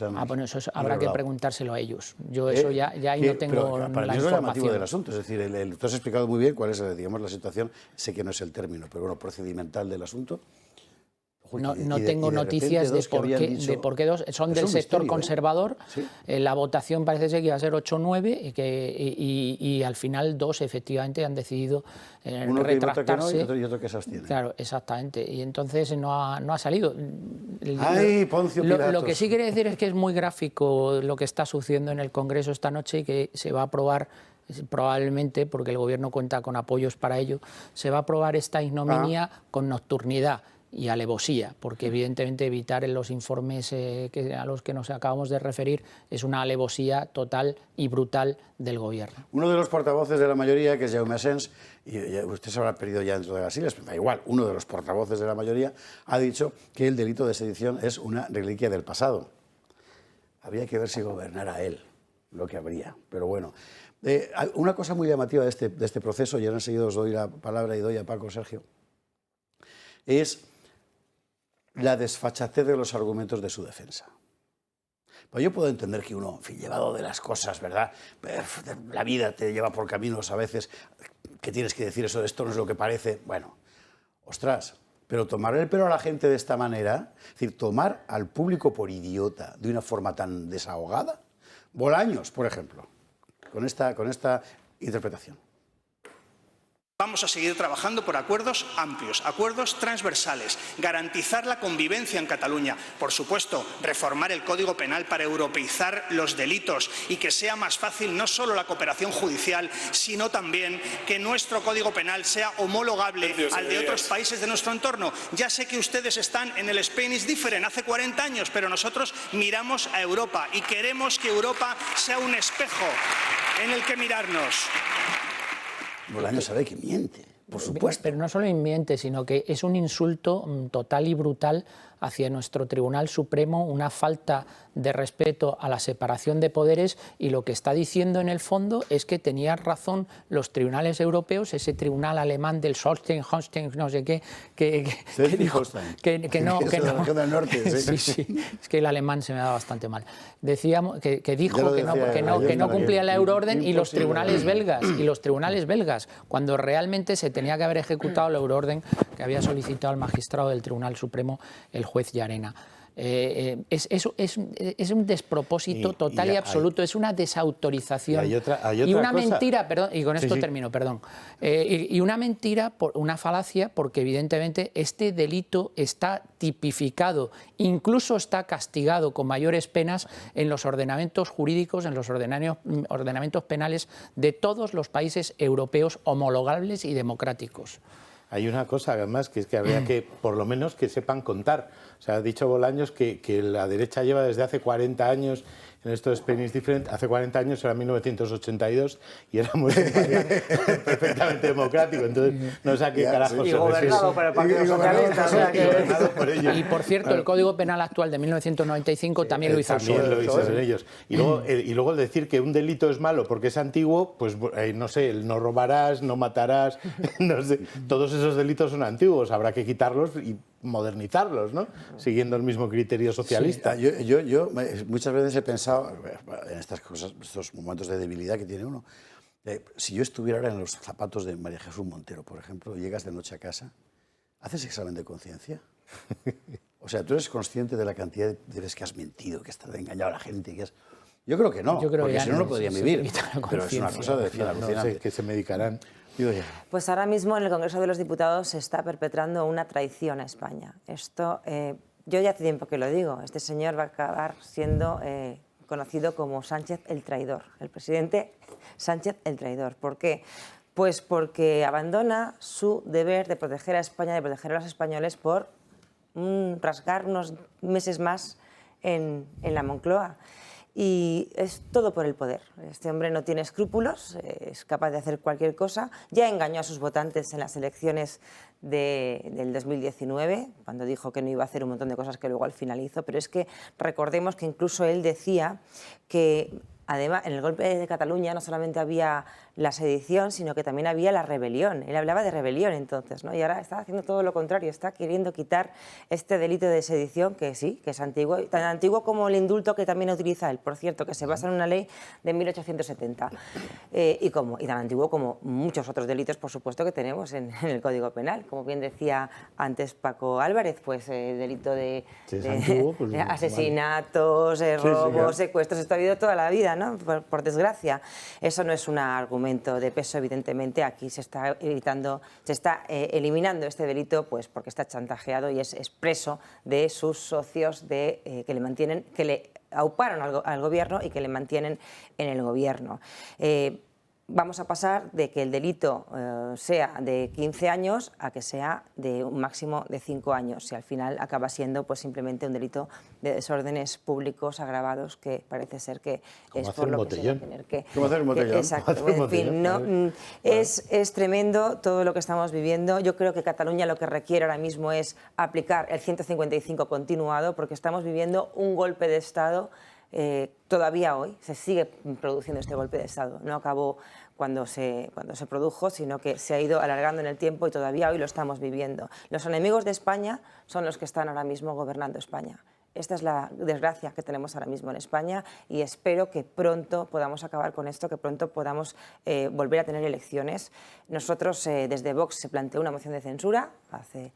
han bueno, eso habrá que preguntárselo a ellos. Yo eso ya ahí no tengo la información. Para mí es lo llamativo del asunto, es decir, tú has explicado muy bien cuál es, digamos, la situación, sé que no es el término, pero bueno, procedimental del asunto. No tengo noticias de por qué dos. Son del sector conservador. Sí. La votación parece ser que iba a ser 8-9 y al final dos efectivamente han decidido Uno que vota retractarse. que no y otro que se abstiene. Claro, exactamente. Y entonces no ha salido. ¡Ay, Poncio Pilatos! Lo que sí quiere decir es que es muy gráfico lo que está sucediendo en el Congreso esta noche y que se va a aprobar probablemente, porque el Gobierno cuenta con apoyos para ello, se va a aprobar esta ignominia con nocturnidad y alevosía, porque evidentemente evitar en los informes a los que nos acabamos de referir es una alevosía total y brutal del Gobierno. Uno de los portavoces de la mayoría, que es Jaume Asens, y usted se habrá perdido ya dentro de las siglas, pero da igual, uno de los portavoces de la mayoría ha dicho que el delito de sedición es una reliquia del pasado. Habría que ver si gobernara él, lo que habría, pero bueno. Una cosa muy llamativa de este proceso, y ahora enseguida os doy la palabra y doy a Paco Sergio, es la desfachatez de los argumentos de su defensa. Pues yo puedo entender que uno, en fin, llevado de las cosas, ¿verdad? La vida te lleva por caminos a veces que tienes que decir eso, esto no es lo que parece. Bueno, ostras, pero tomar el pelo a la gente de esta manera, es decir, tomar al público por idiota de una forma tan desahogada. Bolaños, por ejemplo, con esta interpretación. Vamos a seguir trabajando por acuerdos amplios, acuerdos transversales, garantizar la convivencia en Cataluña, por supuesto, reformar el Código Penal para europeizar los delitos y que sea más fácil no solo la cooperación judicial, sino también que nuestro Código Penal sea homologable al de otros países de nuestro entorno. Ya sé que ustedes están en el Spain is different hace 40 años, pero nosotros miramos a Europa y queremos que Europa sea un espejo en el que mirarnos. Bolaños sabe que miente, por supuesto. Pero no solo miente, sino que es un insulto total y brutal hacia nuestro Tribunal Supremo, una falta de respeto a la separación de poderes, y lo que está diciendo en el fondo es que tenían razón los tribunales europeos, ese tribunal alemán del Holstein, no sé qué, que dijo que no... del norte, sí, sí, es que el alemán se me da bastante mal. Decíamos que dijo que no cumplía la euroorden, y los tribunales belgas, cuando realmente se tenía que haber ejecutado la euroorden que había solicitado el magistrado del Tribunal Supremo, el juez Llarena. Es un despropósito total y absoluto, es una desautorización hay otra y una cosa. Mentira, perdón, y con esto termino, perdón, y una mentira, una falacia, porque evidentemente este delito está tipificado, incluso está castigado con mayores penas en los ordenamientos jurídicos, en los ordenamientos penales de todos los países europeos homologables y democráticos. Hay una cosa, además, que es que habría que, por lo menos, que sepan contar. O sea, ha dicho Bolaños que la derecha lleva desde hace 40 años en esto de Spain is different. Hace 40 años era 1982 y era muy perfectamente democrático. Entonces, no sé a qué carajo y gobernado por el Partido Socialista. O sea que... Y, por cierto, el Código Penal actual de 1995 también lo hizo el PSOE. También lo hizo ellos. Y luego el decir que un delito es malo porque es antiguo, pues no sé, el no robarás, no matarás, no sé, todos esos delitos son antiguos, habrá que quitarlos y modernizarlos, ¿no? Siguiendo el mismo criterio socialista. Sí, yo muchas veces he pensado en estas cosas, estos momentos de debilidad que tiene uno. Si yo estuviera ahora en los zapatos de María Jesús Montero, por ejemplo, llegas de noche a casa, ¿haces examen de conciencia? O sea, ¿tú eres consciente de la cantidad de veces que has mentido, que has engañado a la gente? Yo creo que no, porque si no, no podrían vivir. Pero es una cosa de alucinante. No sé, que se medicarán. Pues ahora mismo en el Congreso de los Diputados se está perpetrando una traición a España. Esto, yo ya hace tiempo que lo digo, este señor va a acabar siendo conocido como Sánchez el traidor, el presidente Sánchez el traidor. ¿Por qué? Pues porque abandona su deber de proteger a España, de proteger a los españoles por rasgar unos meses más en la Moncloa. Y es todo por el poder. Este hombre no tiene escrúpulos, es capaz de hacer cualquier cosa. Ya engañó a sus votantes en las elecciones del 2019, cuando dijo que no iba a hacer un montón de cosas que luego al final hizo. Pero es que recordemos que incluso él decía que además, en el golpe de Cataluña no solamente había la sedición, sino que también había la rebelión. Él hablaba de rebelión entonces, ¿no? Y ahora está haciendo todo lo contrario, está queriendo quitar este delito de sedición, que sí, que es antiguo, tan antiguo como el indulto que también utiliza él, por cierto, que se basa en una ley de 1870, y tan antiguo como muchos otros delitos, por supuesto, que tenemos en el Código Penal. Como bien decía antes Paco Álvarez, pues delito de antiguo, pues, asesinatos, robos, secuestros, esto ha habido toda la vida, ¿no? Por desgracia. Eso no es un argumento de peso, evidentemente. Aquí se está eliminando este delito, pues porque está chantajeado y es expreso de sus socios que le mantienen, que le auparon al gobierno y que le mantienen en el gobierno. Vamos a pasar de que el delito sea de 15 años a que sea de un máximo de 5 años, y al final acaba siendo pues simplemente un delito de desórdenes públicos agravados, que parece ser que es por lo que se va a tener que... ¿Cómo hacer un botellón? Exacto. En fin, no, es tremendo todo lo que estamos viviendo. Yo creo que Cataluña lo que requiere ahora mismo es aplicar el 155 continuado, porque estamos viviendo un golpe de Estado. Todavía hoy se sigue produciendo este golpe de Estado. No acabó cuando se produjo, sino que se ha ido alargando en el tiempo y todavía hoy lo estamos viviendo. Los enemigos de España son los que están ahora mismo gobernando España. Esta es la desgracia que tenemos ahora mismo en España, y espero que pronto podamos acabar con esto, que pronto podamos volver a tener elecciones. Nosotros, desde Vox, se planteó una moción de censura hace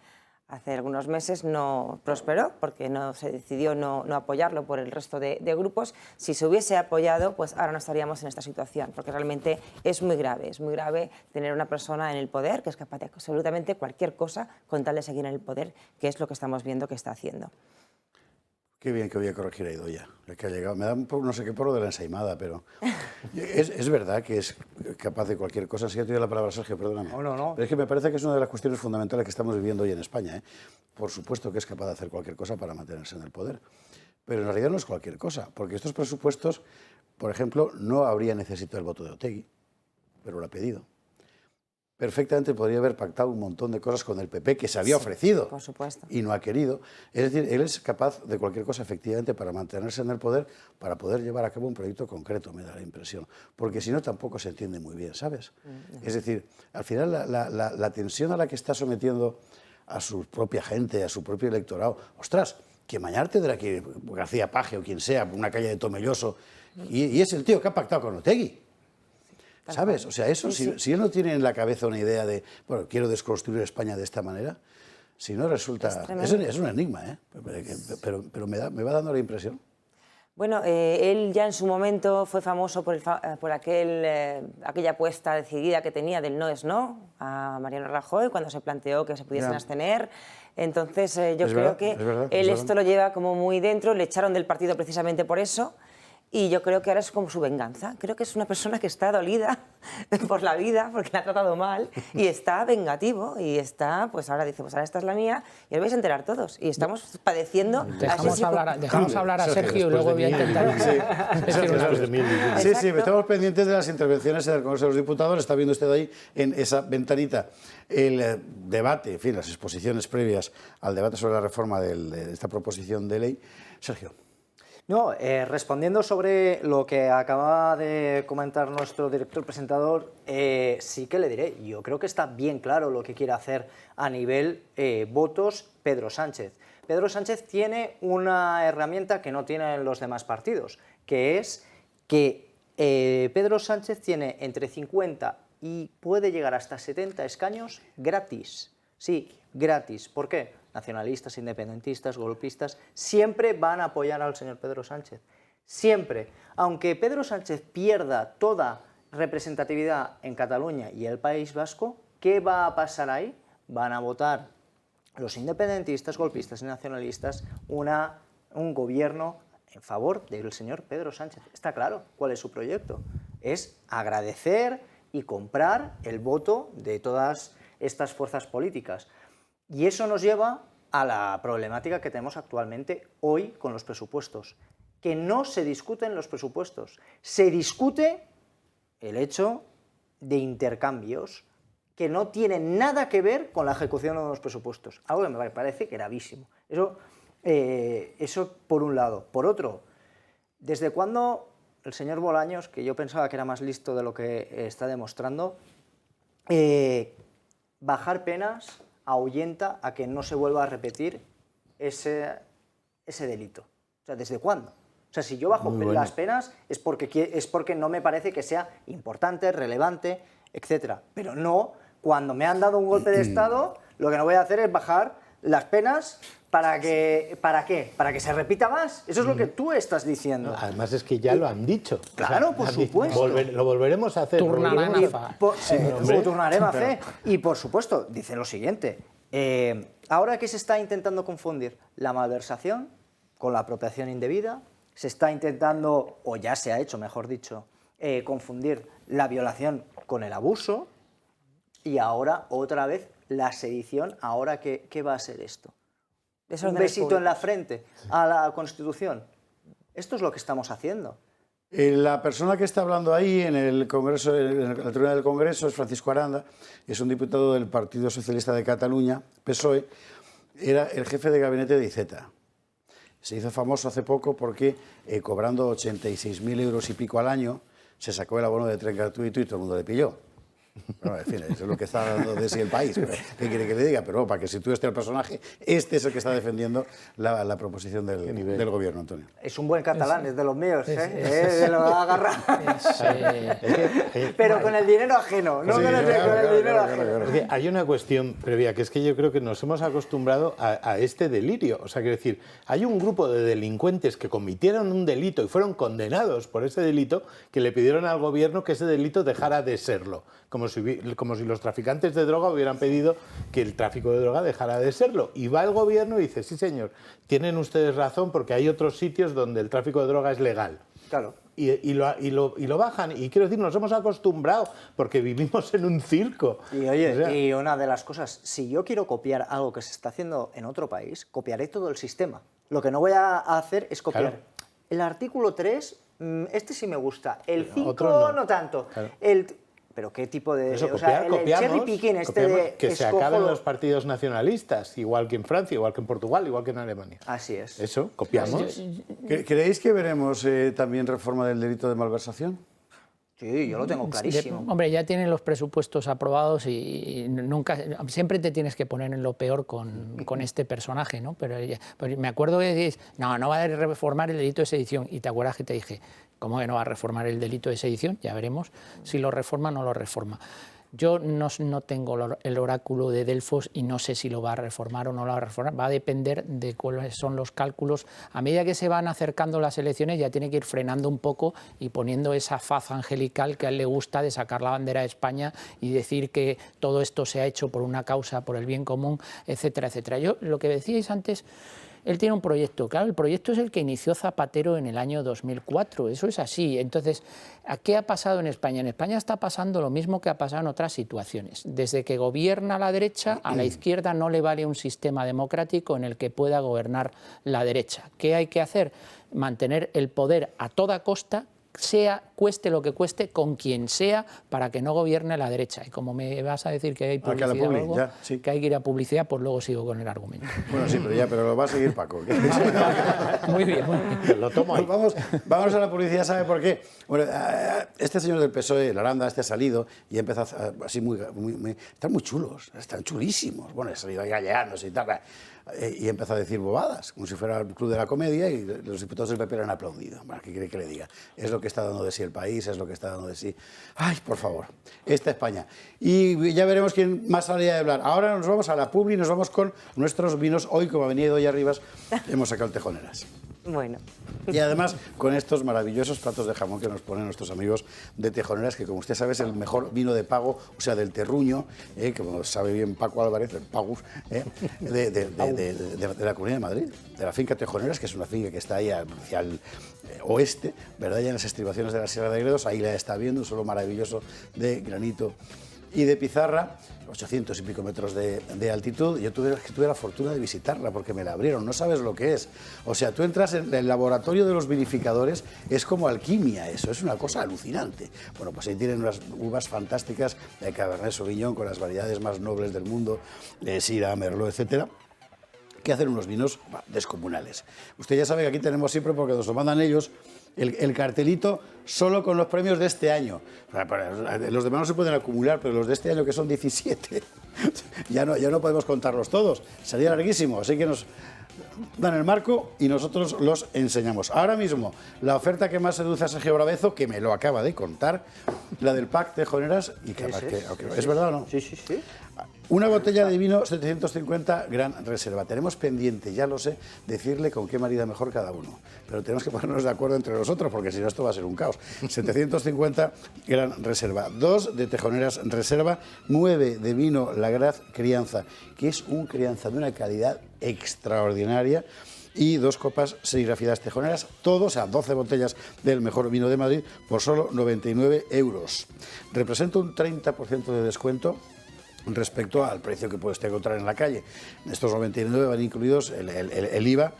algunos meses, no prosperó porque se decidió no apoyarlo por el resto de grupos. Si se hubiese apoyado, pues ahora no estaríamos en esta situación, porque realmente es muy grave tener una persona en el poder que es capaz de absolutamente cualquier cosa con tal de seguir en el poder, que es lo que estamos viendo que está haciendo. Qué bien que voy a corregir a Idoia, que ha llegado. Me da un poco, no sé qué porro de la ensaimada, pero es verdad que es capaz de cualquier cosa. Si ya te doy la palabra, Sergio, perdóname. No. Pero es que me parece que es una de las cuestiones fundamentales que estamos viviendo hoy en España, ¿eh? Por supuesto que es capaz de hacer cualquier cosa para mantenerse en el poder, pero en realidad no es cualquier cosa, porque estos presupuestos, por ejemplo, no habría necesitado el voto de Otegi, pero lo ha pedido. Perfectamente podría haber pactado un montón de cosas con el PP que se había ofrecido, por supuesto, y no ha querido. Es decir, él es capaz de cualquier cosa, efectivamente, para mantenerse en el poder, para poder llevar a cabo un proyecto concreto, me da la impresión. Porque si no, tampoco se entiende muy bien, ¿sabes? Es decir, al final la tensión a la que está sometiendo a su propia gente, a su propio electorado, ostras, que mañana tendrá que ir García Paje o quien sea, por una calle de Tomelloso, y es el tío que ha pactado con Otegi. ¿Sabes? O sea, eso, si él no tiene en la cabeza una idea de, bueno, quiero desconstruir España de esta manera, si no resulta... Es un enigma, ¿eh? Pero me va dando la impresión. Bueno, él ya en su momento fue famoso por aquella apuesta decidida que tenía del no es no a Mariano Rajoy cuando se planteó que se pudiesen abstener. Entonces yo creo que él esto lo lleva como muy dentro, le echaron del partido precisamente por eso. Y yo creo que ahora es como su venganza. Creo que es una persona que está dolida por la vida, porque la ha tratado mal, y está vengativo, y está, pues ahora dice, pues ahora esta es la mía, y os vais a enterar todos. Y estamos padeciendo... Dejamos hablar a Sergio y luego voy a intentar... Sí, estamos pendientes de las intervenciones en el Congreso de los Diputados. Está viendo usted ahí, en esa ventanita, el debate, en fin, las exposiciones previas al debate sobre la reforma de esta proposición de ley. Sergio. No, respondiendo sobre lo que acaba de comentar nuestro director presentador, sí que le diré, yo creo que está bien claro lo que quiere hacer a nivel votos Pedro Sánchez. Pedro Sánchez tiene una herramienta que no tienen los demás partidos, que es que Pedro Sánchez tiene entre 50 y puede llegar hasta 70 escaños gratis. Sí, gratis. ¿Por qué? Nacionalistas, independentistas, golpistas, siempre van a apoyar al señor Pedro Sánchez. Siempre. Aunque Pedro Sánchez pierda toda representatividad en Cataluña y el País Vasco, ¿qué va a pasar ahí? Van a votar los independentistas, golpistas y nacionalistas un gobierno en favor del señor Pedro Sánchez. Está claro cuál es su proyecto. Es agradecer y comprar el voto de todas estas fuerzas políticas. Y eso nos lleva a la problemática que tenemos actualmente hoy con los presupuestos, que no se discuten los presupuestos, se discute el hecho de intercambios que no tienen nada que ver con la ejecución de los presupuestos, algo que me parece gravísimo. Eso por un lado. Por otro, ¿desde cuándo el señor Bolaños, que yo pensaba que era más listo de lo que está demostrando, bajar penas ahuyenta a que no se vuelva a repetir ese delito. O sea, ¿desde cuándo? O sea, si yo bajo las penas es porque no me parece que sea importante, relevante, etcétera. Pero no, cuando me han dado un golpe de Estado, lo que no voy a hacer es bajar las penas ¿para qué? ¿Para que se repita más? Eso es lo que tú estás diciendo. No, además es que ya lo han dicho. Claro, por supuesto. Lo volveremos a hacer. Turnarán a fa. Turnarem a fe. Y por supuesto, dice lo siguiente. Ahora que se está intentando confundir la malversación con la apropiación indebida, se está intentando, o ya se ha hecho, mejor dicho, confundir la violación con el abuso, y ahora otra vez la sedición. ¿Ahora qué va a ser esto? ¿Un besito en la frente a la Constitución? Esto es lo que estamos haciendo. La persona que está hablando ahí en el Congreso, en la tribuna del Congreso, es Francisco Aranda, es un diputado del Partido Socialista de Cataluña, PSOE, era el jefe de gabinete de Iceta. Se hizo famoso hace poco porque, cobrando 86.000 euros y pico al año, se sacó el abono de tren gratuito y todo el mundo le pilló. Bueno, en fin, eso es lo que está dando de sí el país. ¿Qué quiere que le diga? Pero para que sitúe el personaje, este es el que está defendiendo la proposición del gobierno, Antonio. Es un buen catalán, es de los míos, de los agarra. Pero con el dinero ajeno, no con el dinero ajeno. Hay una cuestión previa, que es que yo creo que nos hemos acostumbrado a este delirio. O sea, quiero decir, hay un grupo de delincuentes que cometieron un delito y fueron condenados por ese delito, que le pidieron al gobierno que ese delito dejara de serlo. Como si los traficantes de droga hubieran pedido que el tráfico de droga dejara de serlo. Y va el gobierno y dice, sí señor, tienen ustedes razón porque hay otros sitios donde el tráfico de droga es legal. Claro. Y lo bajan. Y quiero decir, nos hemos acostumbrado porque vivimos en un circo. Y oye, o sea, y una de las cosas, si yo quiero copiar algo que se está haciendo en otro país, copiaré todo el sistema. Lo que no voy a hacer es copiar. Claro. El artículo 3, este sí me gusta. El 5 no tanto. Claro. Pero qué tipo de... Eso, o sea, el cherry picking que se acaben los partidos nacionalistas, igual que en Francia, igual que en Portugal, igual que en Alemania. Así es. Eso, copiamos. ¿Creéis que veremos también reforma del delito de malversación? Sí, yo lo tengo clarísimo. Hombre, ya tienen los presupuestos aprobados y nunca, siempre te tienes que poner en lo peor con este personaje, ¿no? Pero me acuerdo que dices, no va a reformar el delito de sedición. Y te acuerdas que te dije, ¿cómo que no va a reformar el delito de sedición? Ya veremos si lo reforma o no lo reforma. Yo no tengo el oráculo de Delfos y no sé si lo va a reformar o no lo va a reformar. Va a depender de cuáles son los cálculos. A medida que se van acercando las elecciones ya tiene que ir frenando un poco y poniendo esa faz angelical que a él le gusta de sacar la bandera de España y decir que todo esto se ha hecho por una causa, por el bien común, etcétera, etcétera. Yo, lo que decíais antes... Él tiene un proyecto, claro, el proyecto es el que inició Zapatero en el año 2004, eso es así. Entonces, ¿qué ha pasado en España? En España está pasando lo mismo que ha pasado en otras situaciones. Desde que gobierna la derecha, a la izquierda no le vale un sistema democrático en el que pueda gobernar la derecha. ¿Qué hay que hacer? Mantener el poder a toda costa, cueste lo que cueste, con quien sea, para que no gobierne la derecha. Y como me vas a decir que hay publicidad que hay que ir a publicidad, pues luego sigo con el argumento. Bueno, sí, pero lo va a seguir Paco. Muy bien, muy bien. Lo tomo ahí. Vamos a la publicidad, ¿sabe por qué? Bueno, este señor del PSOE, el Aranda, ha salido y ha empezado así están muy chulos, están chulísimos. Bueno, ha salido ahí galleándose y tal. Y empezó a decir bobadas, como si fuera el club de la comedia, y los diputados del PP le han aplaudido. Bueno, ¿qué quiere que le diga? Es lo que está dando de sí el país, es lo que está dando de sí... ¡Ay, por favor! Esta España. Y ya veremos quién más sale a hablar. Ahora nos vamos a la publi, nos vamos con nuestros vinos. Hoy, como ha venido hoy Arribas, hemos sacado el Tejoneras. Bueno. Y además con estos maravillosos platos de jamón que nos ponen nuestros amigos de Tejoneras, que como usted sabe es el mejor vino de pago, o sea, del terruño, que como sabe bien Paco Álvarez, el Pagus, de la Comunidad de Madrid, de la finca Tejoneras, que es una finca que está ahí hacia el oeste, ¿verdad? Ya en las estribaciones de la Sierra de Gredos, ahí la está viendo, un suelo maravilloso de granito y de pizarra, 800 y pico metros de altitud. Yo tuve la fortuna de visitarla porque me la abrieron, no sabes lo que es. O sea, tú entras en el laboratorio de los vinificadores, es como alquimia eso, es una cosa alucinante. Bueno, pues ahí tienen unas uvas fantásticas de Cabernet Sauvignon con las variedades más nobles del mundo, Syrah, Merlot, etcétera. que hacen unos vinos descomunales. Usted ya sabe que aquí tenemos siempre, porque nos lo mandan ellos, el cartelito solo con los premios de este año. Los demás no se pueden acumular, pero los de este año, que son 17, ya no podemos contarlos todos. Sería larguísimo, así que nos dan el marco y nosotros los enseñamos. Ahora mismo, la oferta que más seduce a Sergio Brabezo, que me lo acaba de contar, la del pack Tejoneras, y que ¿es verdad o no? Sí, sí, sí. Una botella de vino 750 Gran Reserva. Tenemos pendiente, ya lo sé, decirle con qué marida mejor cada uno. Pero tenemos que ponernos de acuerdo entre nosotros, porque si no esto va a ser un caos. 750 Gran Reserva. 2 de Tejoneras Reserva. 9 de vino Lagraz Crianza, que es un crianza de una calidad extraordinaria. Y 2 copas serigrafiadas Tejoneras, todos, o sea, 12 botellas del mejor vino de Madrid por solo 99 euros. Representa un 30% de descuento respecto al precio que puedes encontrar en la calle. Estos 99 van incluidos el IVA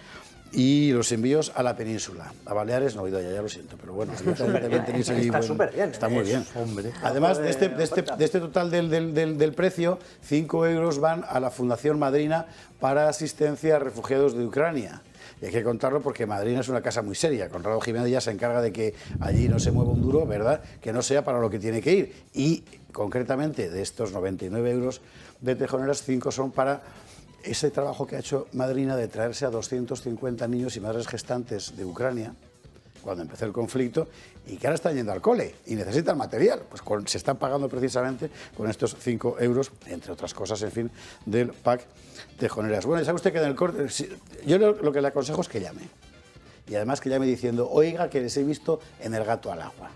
y los envíos a la península. A Baleares no he ido allá, ya lo siento, pero bueno, también tenéis allí. Está súper bien. Está muy bien. Hombre. Además, de este total del precio, 5 euros van a la Fundación Madrina para asistencia a refugiados de Ucrania. Y hay que contarlo porque Madrina es una casa muy seria. Conrado Jiménez ya se encarga de que allí no se mueva un duro, ¿verdad? Que no sea para lo que tiene que ir. Y concretamente, de estos 99 euros de Tejoneras, 5 son para ese trabajo que ha hecho Madrina de traerse a 250 niños y madres gestantes de Ucrania cuando empezó el conflicto, y que ahora están yendo al cole y necesitan material. Pues se están pagando precisamente con estos 5 euros, entre otras cosas, en fin, del pack Tejoneras. Bueno, ya sabe usted que en el corte, yo lo que le aconsejo es que llame. Y además que llame diciendo, oiga, que les he visto en El Gato al Agua.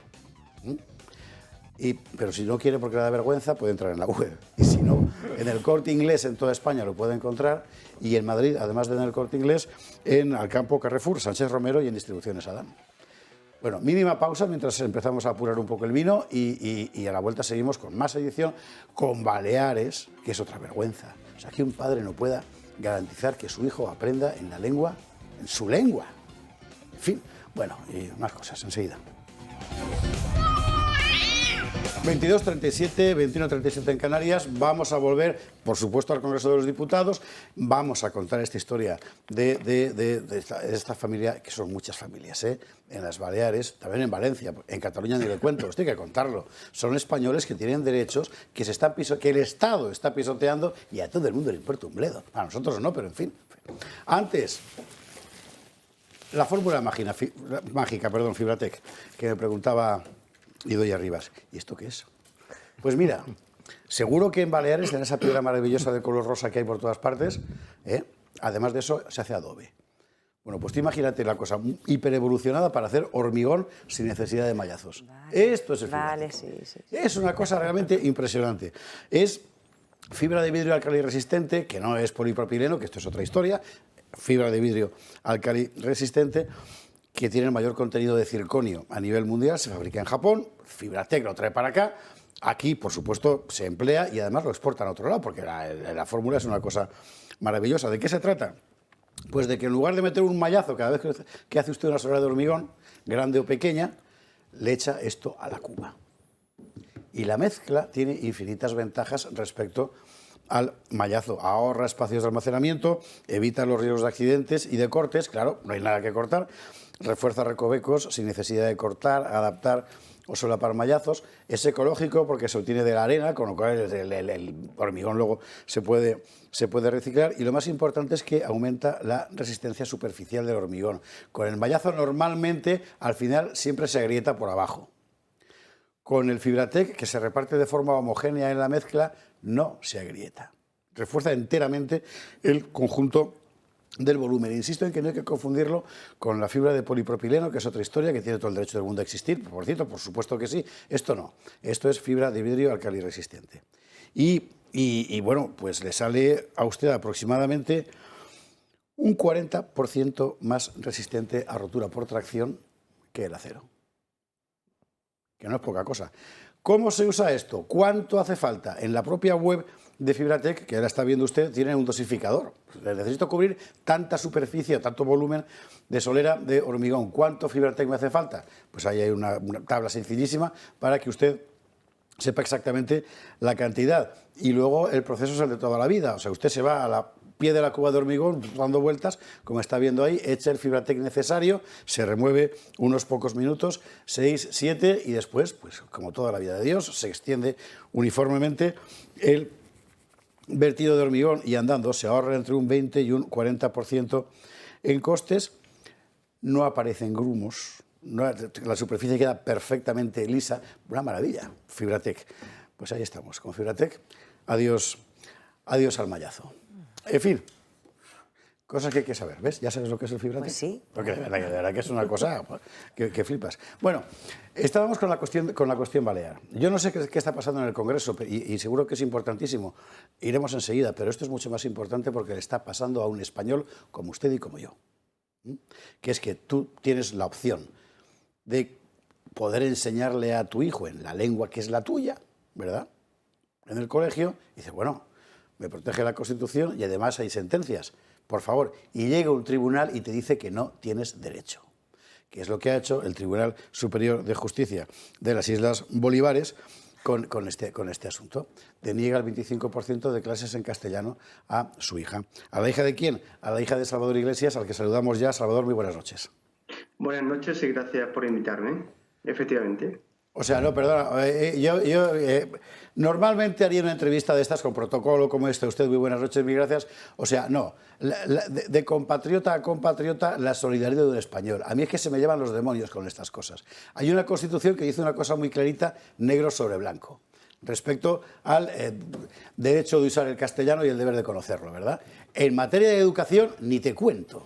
Pero si no quiere porque le da vergüenza, puede entrar en la web. Y si no, en el Corte Inglés en toda España lo puede encontrar. Y en Madrid, además de en el Corte Inglés, en Alcampo Carrefour, Sánchez Romero y en Distribuciones Adán. Bueno, mínima pausa mientras empezamos a apurar un poco el vino y a la vuelta seguimos con más edición, con Baleares, que es otra vergüenza. O sea, que un padre no pueda garantizar que su hijo aprenda en la lengua, en su lengua. En fin, bueno, y más cosas enseguida. 22:37, 21:37 en Canarias. Vamos a volver, por supuesto, al Congreso de los Diputados. Vamos a contar esta historia de esta familia, que son muchas familias, en las Baleares, también en Valencia, en Cataluña ni le cuento, esto hay que contarlo. Son españoles que tienen derechos, que el Estado está pisoteando y a todo el mundo le importa un bledo. A nosotros no, pero en fin. Antes, la fórmula mágica, Fibratec, que me preguntaba Idoia Rivas, ¿y esto qué es? Pues mira, seguro que en Baleares, en esa piedra maravillosa de color rosa que hay por todas partes, además de eso, se hace adobe. Bueno, pues tú imagínate la cosa hiperevolucionada para hacer hormigón sin necesidad de mallazos. Vale, esto es el Fibratec. Sí. Es una cosa realmente impresionante. Es fibra de vidrio álcali resistente, que no es polipropileno, que esto es otra historia, fibra de vidrio álcali resistente, que tiene el mayor contenido de circonio a nivel mundial, se fabrica en Japón, Fibratec lo trae para acá, aquí por supuesto se emplea y además lo exportan a otro lado, porque la fórmula es una cosa maravillosa. ¿De qué se trata? Pues de que en lugar de meter un mallazo cada vez que hace usted una sola de hormigón, grande o pequeña, le echa esto a la cuba. Y la mezcla tiene infinitas ventajas respecto al mallazo. Ahorra espacios de almacenamiento, evita los riesgos de accidentes y de cortes, claro, no hay nada que cortar, refuerza recovecos sin necesidad de cortar, adaptar o solapar mallazos, es ecológico porque se obtiene de la arena, con lo cual el hormigón luego se puede reciclar, y lo más importante es que aumenta la resistencia superficial del hormigón. Con el mallazo normalmente al final siempre se agrieta por abajo. Con el Fibratec, que se reparte de forma homogénea en la mezcla, no se agrieta. Refuerza enteramente el conjunto del volumen. Insisto en que no hay que confundirlo con la fibra de polipropileno, que es otra historia, que tiene todo el derecho del mundo a existir, por cierto, por supuesto que sí. Esto no. Esto es fibra de vidrio álcali resistente. Y bueno, pues le sale a usted aproximadamente un 40% más resistente a rotura por tracción que el acero. Que no es poca cosa. ¿Cómo se usa esto? ¿Cuánto hace falta? En la propia web de Fibratec, que ahora está viendo usted, tiene un dosificador. Necesito cubrir tanta superficie, tanto volumen de solera de hormigón. ¿Cuánto Fibratec me hace falta? Pues ahí hay una tabla sencillísima para que usted sepa exactamente la cantidad. Y luego el proceso es el de toda la vida. O sea, usted se va a la pie de la cuba de hormigón dando vueltas, como está viendo ahí, echa el Fibratec necesario, se remueve unos pocos minutos, 6, 7 y después, pues como toda la vida de Dios, se extiende uniformemente el vertido de hormigón y andando se ahorra entre un 20 y un 40% en costes, no aparecen grumos, la superficie queda perfectamente lisa, una maravilla, Fibratec. Pues ahí estamos, con Fibratec, adiós al mallazo. En fin, cosas que hay que saber, ¿ves? ¿Ya sabes lo que es el Fibratec? Pues sí. Porque de verdad que es una cosa que flipas. Bueno, estábamos con la cuestión balear. Yo no sé qué está pasando en el Congreso y seguro que es importantísimo. Iremos enseguida, pero esto es mucho más importante porque le está pasando a un español como usted y como yo. Que es que tú tienes la opción de poder enseñarle a tu hijo en la lengua que es la tuya, ¿verdad? En el colegio, y dice, bueno, me protege la Constitución y además hay sentencias, por favor. Y llega un tribunal y te dice que no tienes derecho. Que es lo que ha hecho el Tribunal Superior de Justicia de las Islas Bolívares con este asunto. Deniega el 25% de clases en castellano a su hija. ¿A la hija de quién? A la hija de Salvador Iglesias, al que saludamos ya. Salvador, muy buenas noches. Buenas noches y gracias por invitarme, efectivamente. O sea, no, perdona, yo normalmente haría una entrevista de estas con protocolo como este. Usted, muy buenas noches, mil gracias. O sea, no, de compatriota a compatriota, la solidaridad de un español. A mí es que se me llevan los demonios con estas cosas. Hay una Constitución que dice una cosa muy clarita, negro sobre blanco, respecto al derecho de usar el castellano y el deber de conocerlo, ¿verdad? En materia de educación, ni te cuento.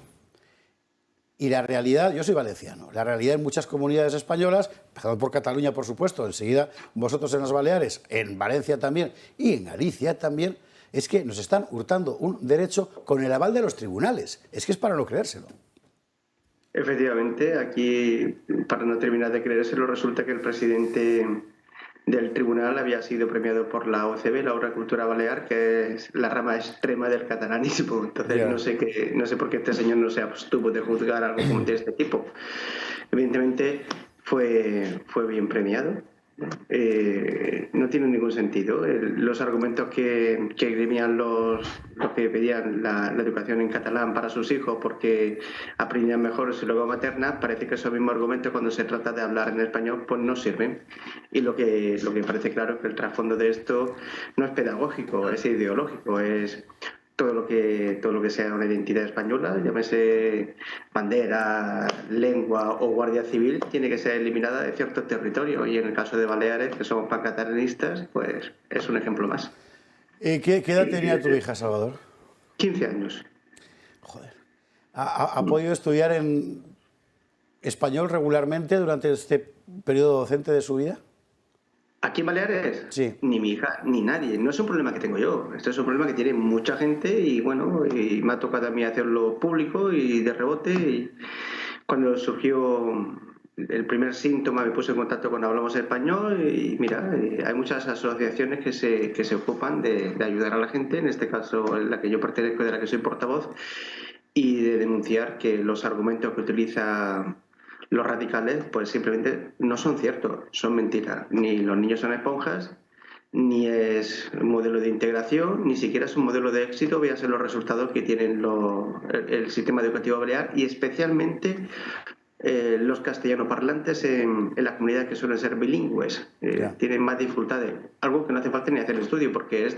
Y la realidad, yo soy valenciano, la realidad en muchas comunidades españolas, empezando por Cataluña, por supuesto, enseguida vosotros en las Baleares, en Valencia también y en Galicia también, es que nos están hurtando un derecho con el aval de los tribunales. Es que es para no creérselo. Efectivamente, aquí, para no terminar de creérselo, resulta que el presidente del tribunal había sido premiado por la OCB, la Obra Cultura Balear, que es la rama extrema del catalanismo. Entonces no sé por qué este señor no se abstuvo de juzgar algo como de este tipo. Evidentemente fue bien premiado. No tiene ningún sentido. Los argumentos que esgrimían los que pedían la educación en catalán para sus hijos porque aprendían mejor su lengua materna, parece que esos mismos argumentos cuando se trata de hablar en español pues no sirven. Y lo que parece claro es que el trasfondo de esto no es pedagógico, es ideológico, es todo lo que sea una identidad española, llámese bandera, lengua o guardia civil, tiene que ser eliminada de ciertos territorios. Y en el caso de Baleares, que somos pancatalanistas, pues es un ejemplo más. ¿Qué edad tenía tu hija, Salvador? 15 años. Joder. ¿Ha podido estudiar en español regularmente durante este periodo docente de su vida? ¿Aquí en Baleares? Sí. Ni mi hija, ni nadie. No es un problema que tengo yo. Esto es un problema que tiene mucha gente y bueno, y me ha tocado a mí hacerlo público y de rebote. Y cuando surgió el primer síntoma me puse en contacto con Hablamos Español y mira, hay muchas asociaciones que se ocupan de ayudar a la gente, en este caso en la que yo pertenezco y de la que soy portavoz, y de denunciar que los argumentos que utiliza los radicales pues simplemente no son ciertos, son mentiras. Ni los niños son esponjas, ni es un modelo de integración, ni siquiera es un modelo de éxito. Véase los resultados que tienen el sistema educativo balear y especialmente los castellanoparlantes en las comunidades que suelen ser bilingües. Tienen más dificultades, algo que no hace falta ni hacer estudio porque es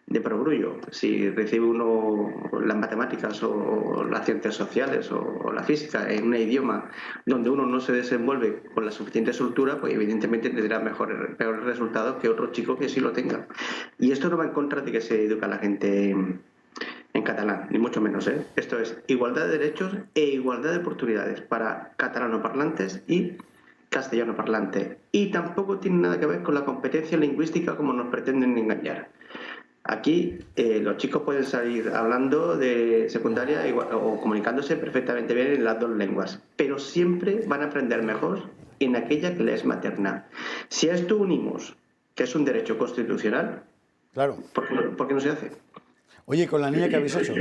de perogrullo. Si recibe uno las matemáticas o las ciencias sociales o la física en un idioma donde uno no se desenvuelve con la suficiente soltura, pues evidentemente tendrá peores resultados que otro chico que sí lo tenga. Y esto no va en contra de que se educa a la gente en catalán, ni mucho menos, ¿eh? Esto es igualdad de derechos e igualdad de oportunidades para catalanoparlantes y castellanoparlantes. Y tampoco tiene nada que ver con la competencia lingüística como nos pretenden engañar. Aquí los chicos pueden salir hablando de secundaria o comunicándose perfectamente bien en las dos lenguas, pero siempre van a aprender mejor en aquella que les es materna. Si a esto unimos que es un derecho constitucional, claro, ¿por qué no se hace? Oye, ¿con la niña qué habéis hecho?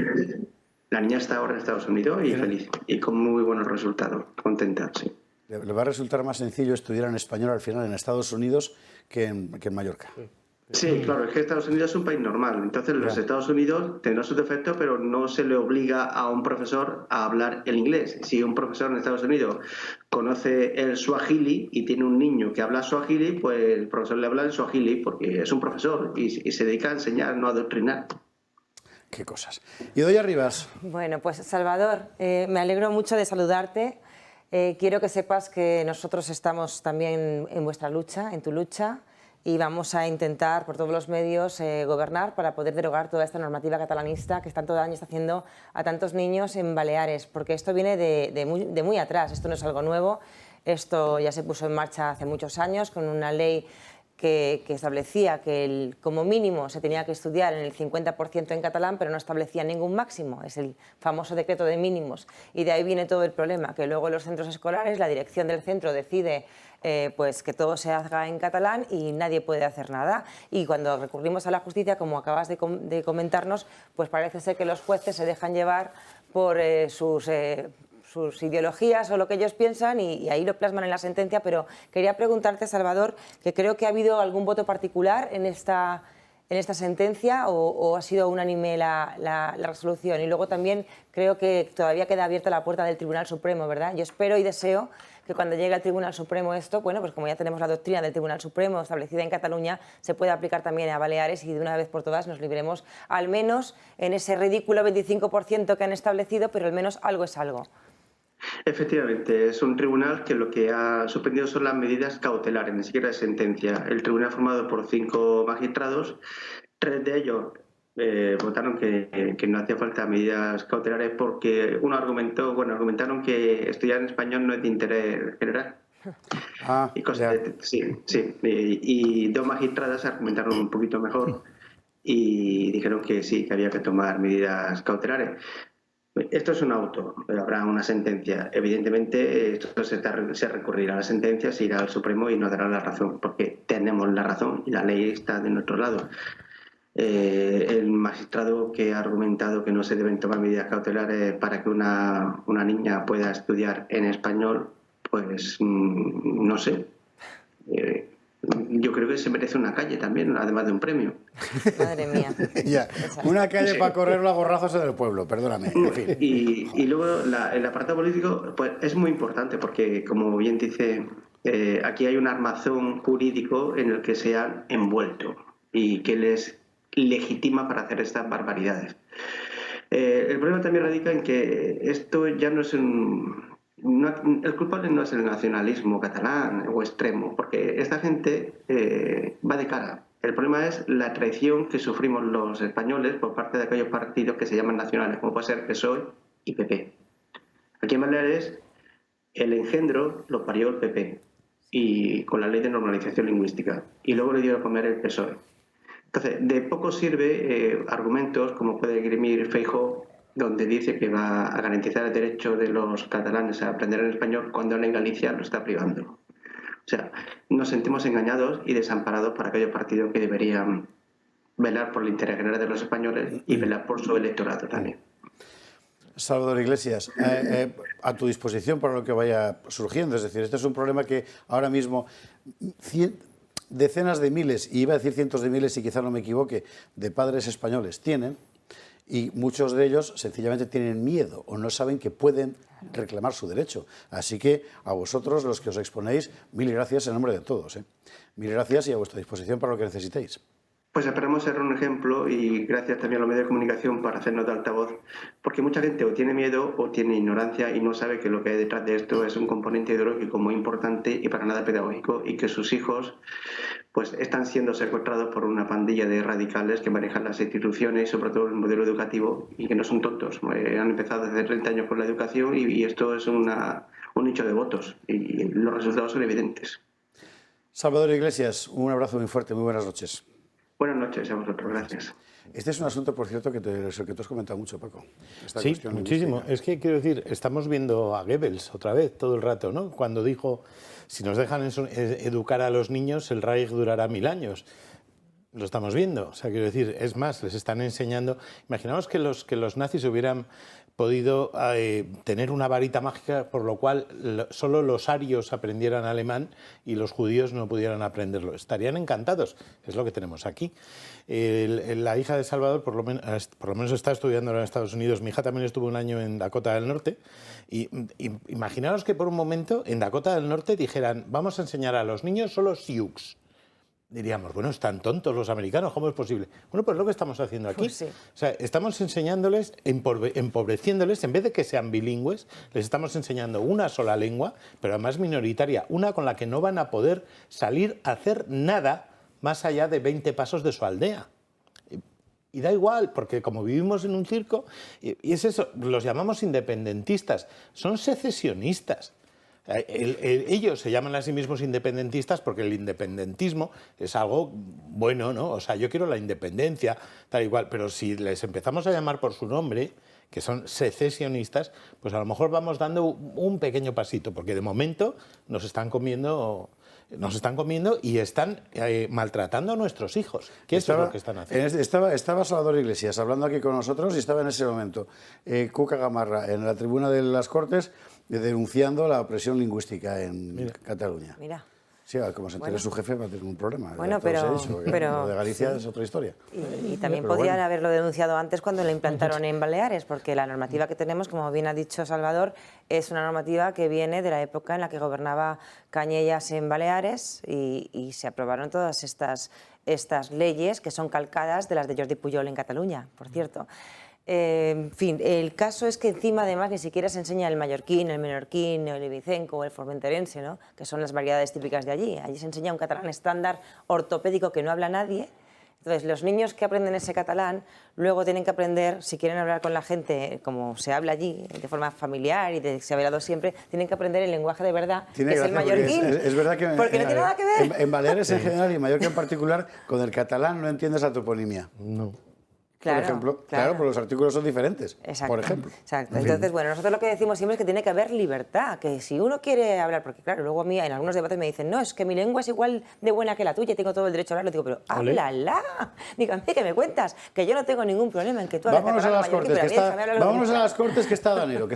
La niña está ahora en Estados Unidos y feliz, y con muy buenos resultados, contenta, sí. Le va a resultar más sencillo estudiar en español al final en Estados Unidos que en Mallorca. Sí, claro, es que Estados Unidos es un país normal. Entonces, los Estados Unidos tendrán sus defectos, pero no se le obliga a un profesor a hablar el inglés. Si un profesor en Estados Unidos conoce el suajili y tiene un niño que habla suajili, pues el profesor le habla el suajili porque es un profesor y se dedica a enseñar, no a adoctrinar. Qué cosas. Y Idoia Rivas. Bueno, pues Salvador, me alegro mucho de saludarte. Quiero que sepas que nosotros estamos también en vuestra lucha, en tu lucha, y vamos a intentar por todos los medios gobernar para poder derogar toda esta normativa catalanista que tanto daño está haciendo a tantos niños en Baleares, porque esto viene de muy atrás, esto no es algo nuevo, esto ya se puso en marcha hace muchos años con una ley que establecía que como mínimo se tenía que estudiar en el 50% en catalán, pero no establecía ningún máximo. Es el famoso decreto de mínimos. Y de ahí viene todo el problema, que luego en los centros escolares la dirección del centro decide pues que todo se haga en catalán y nadie puede hacer nada. Y cuando recurrimos a la justicia, como acabas de comentarnos, pues parece ser que los jueces se dejan llevar por sus ideologías o lo que ellos piensan y ahí lo plasman en la sentencia, pero quería preguntarte, Salvador, que creo que ha habido algún voto particular en esta sentencia o ha sido unánime la resolución. Y luego también creo que todavía queda abierta la puerta del Tribunal Supremo, ¿verdad? Yo espero y deseo que cuando llegue al Tribunal Supremo esto, bueno, pues como ya tenemos la doctrina del Tribunal Supremo establecida en Cataluña, se pueda aplicar también a Baleares y de una vez por todas nos libremos, al menos en ese ridículo 25% que han establecido, pero al menos algo es algo. Efectivamente, es un tribunal que lo que ha suspendido son las medidas cautelares, ni siquiera es sentencia. El tribunal formado por 5 magistrados, 3 de ellos votaron que no hacía falta medidas cautelares porque argumentaron que estudiar en español no es de interés general. Y 2 magistradas argumentaron un poquito mejor y dijeron que sí, que había que tomar medidas cautelares. Esto es un auto, habrá una sentencia. Evidentemente, esto se recurrirá a la sentencia, se irá al Supremo y nos dará la razón, porque tenemos la razón y la ley está de nuestro lado. El magistrado que ha argumentado que no se deben tomar medidas cautelares para que una niña pueda estudiar en español, pues no sé. Yo creo que se merece una calle también, además de un premio. Madre mía. Ya, una calle para correr los gorrazos en el pueblo, perdóname. En fin. Y luego el apartado político pues es muy importante porque, como bien dice, aquí hay un armazón jurídico en el que se han envuelto y que les legitima para hacer estas barbaridades. El problema también radica en que esto ya no es el culpable no es el nacionalismo catalán o extremo, porque esta gente va de cara. El problema es la traición que sufrimos los españoles por parte de aquellos partidos que se llaman nacionales, como puede ser PSOE y PP. Aquí en Baleares el engendro lo parió el PP y con la ley de normalización lingüística y luego le dio a comer el PSOE. Entonces, de poco sirve argumentos como puede esgrimir Feijóo, donde dice que va a garantizar el derecho de los catalanes a aprender en español cuando en Galicia lo está privando. O sea, nos sentimos engañados y desamparados por aquellos partidos que deberían velar por el interés general de los españoles y velar por su electorado también. Salvador Iglesias, a tu disposición para lo que vaya surgiendo. Es decir, este es un problema que ahora mismo decenas de miles, y iba a decir cientos de miles y quizá no me equivoque, de padres españoles tienen. Y muchos de ellos sencillamente tienen miedo o no saben que pueden reclamar su derecho. Así que a vosotros, los que os exponéis, mil gracias en nombre de todos. Mil gracias y a vuestra disposición para lo que necesitéis. Pues esperamos ser un ejemplo y gracias también a los medios de comunicación para hacernos de altavoz, porque mucha gente o tiene miedo o tiene ignorancia y no sabe que lo que hay detrás de esto es un componente ideológico muy importante y para nada pedagógico y que sus hijos pues están siendo secuestrados por una pandilla de radicales que manejan las instituciones y sobre todo el modelo educativo y que no son tontos. Han empezado desde 30 años con la educación y esto es un nicho de votos y los resultados son evidentes. Salvador Iglesias, un abrazo muy fuerte, muy buenas noches. Buenas noches a vosotros, gracias. Este es un asunto, por cierto, que tú has comentado mucho, Paco. Sí, muchísimo. Es que, quiero decir, estamos viendo a Goebbels otra vez, todo el rato, ¿no? Cuando dijo, si nos dejan educar a los niños, el Reich durará 1000 años. Lo estamos viendo. O sea, quiero decir, es más, les están enseñando... Imaginaos que los nazis hubieran podido tener una varita mágica por lo cual solo los arios aprendieran alemán y los judíos no pudieran aprenderlo. Estarían encantados, es lo que tenemos aquí. La hija de Salvador por lo menos está estudiando en Estados Unidos. Mi hija también estuvo un año en Dakota del Norte y imaginaros que por un momento en Dakota del Norte dijeran vamos a enseñar a los niños solo Sioux. Diríamos, bueno, están tontos los americanos, ¿cómo es posible? Bueno, pues lo que estamos haciendo aquí. Pues sí. O sea, estamos enseñándoles, empobreciéndoles, en vez de que sean bilingües, les estamos enseñando una sola lengua, pero además minoritaria, una con la que no van a poder salir a hacer nada más allá de 20 pasos de su aldea. Y da igual, porque como vivimos en un circo, y es eso, los llamamos independentistas, son secesionistas. Ellos se llaman a sí mismos independentistas porque el independentismo es algo bueno, ¿no? O sea, yo quiero la independencia, tal y cual, pero si les empezamos a llamar por su nombre, que son secesionistas, pues a lo mejor vamos dando un pequeño pasito, porque de momento nos están comiendo y están maltratando a nuestros hijos. ¿Qué es lo que están haciendo? Estaba Salvador Iglesias hablando aquí con nosotros y estaba en ese momento Cuca Gamarra en la tribuna de las Cortes denunciando la opresión lingüística en Cataluña. Mira. Sí, como se entere su jefe va a tener un problema. Bueno, pero pero lo de Galicia es otra historia. Y también podrían haberlo denunciado antes cuando lo implantaron en Baleares, porque la normativa que tenemos, como bien ha dicho Salvador, es una normativa que viene de la época en la que gobernaba Cañellas en Baleares y se aprobaron todas estas leyes que son calcadas de las de Jordi Pujol en Cataluña, por cierto. En fin, el caso es que encima además ni siquiera se enseña el mallorquín, el menorquín, el ibicenco o el formenterense, ¿no? Que son las variedades típicas de allí. Allí se enseña un catalán estándar ortopédico que no habla nadie. Entonces, los niños que aprenden ese catalán luego tienen que aprender, si quieren hablar con la gente como se habla allí, de forma familiar y se ha hablado siempre, tienen que aprender el lenguaje de verdad, que es el mallorquín. Es verdad que porque no tiene nada que ver. En Baleares en general y en Mallorca en particular, con el catalán no entiendes la toponimia. No. Claro, por ejemplo, claro, porque los artículos son diferentes, exacto, por ejemplo. Exacto. Entonces, bueno, nosotros lo que decimos siempre es que tiene que haber libertad, que si uno quiere hablar, porque claro, luego a mí en algunos debates me dicen, no, es que mi lengua es igual de buena que la tuya, tengo todo el derecho a hablarlo, digo, pero háblala, dígame que me cuentas, que yo no tengo ningún problema en que tú hables Vámonos a las Cortes, vámonos a las Cortes, que está Danero,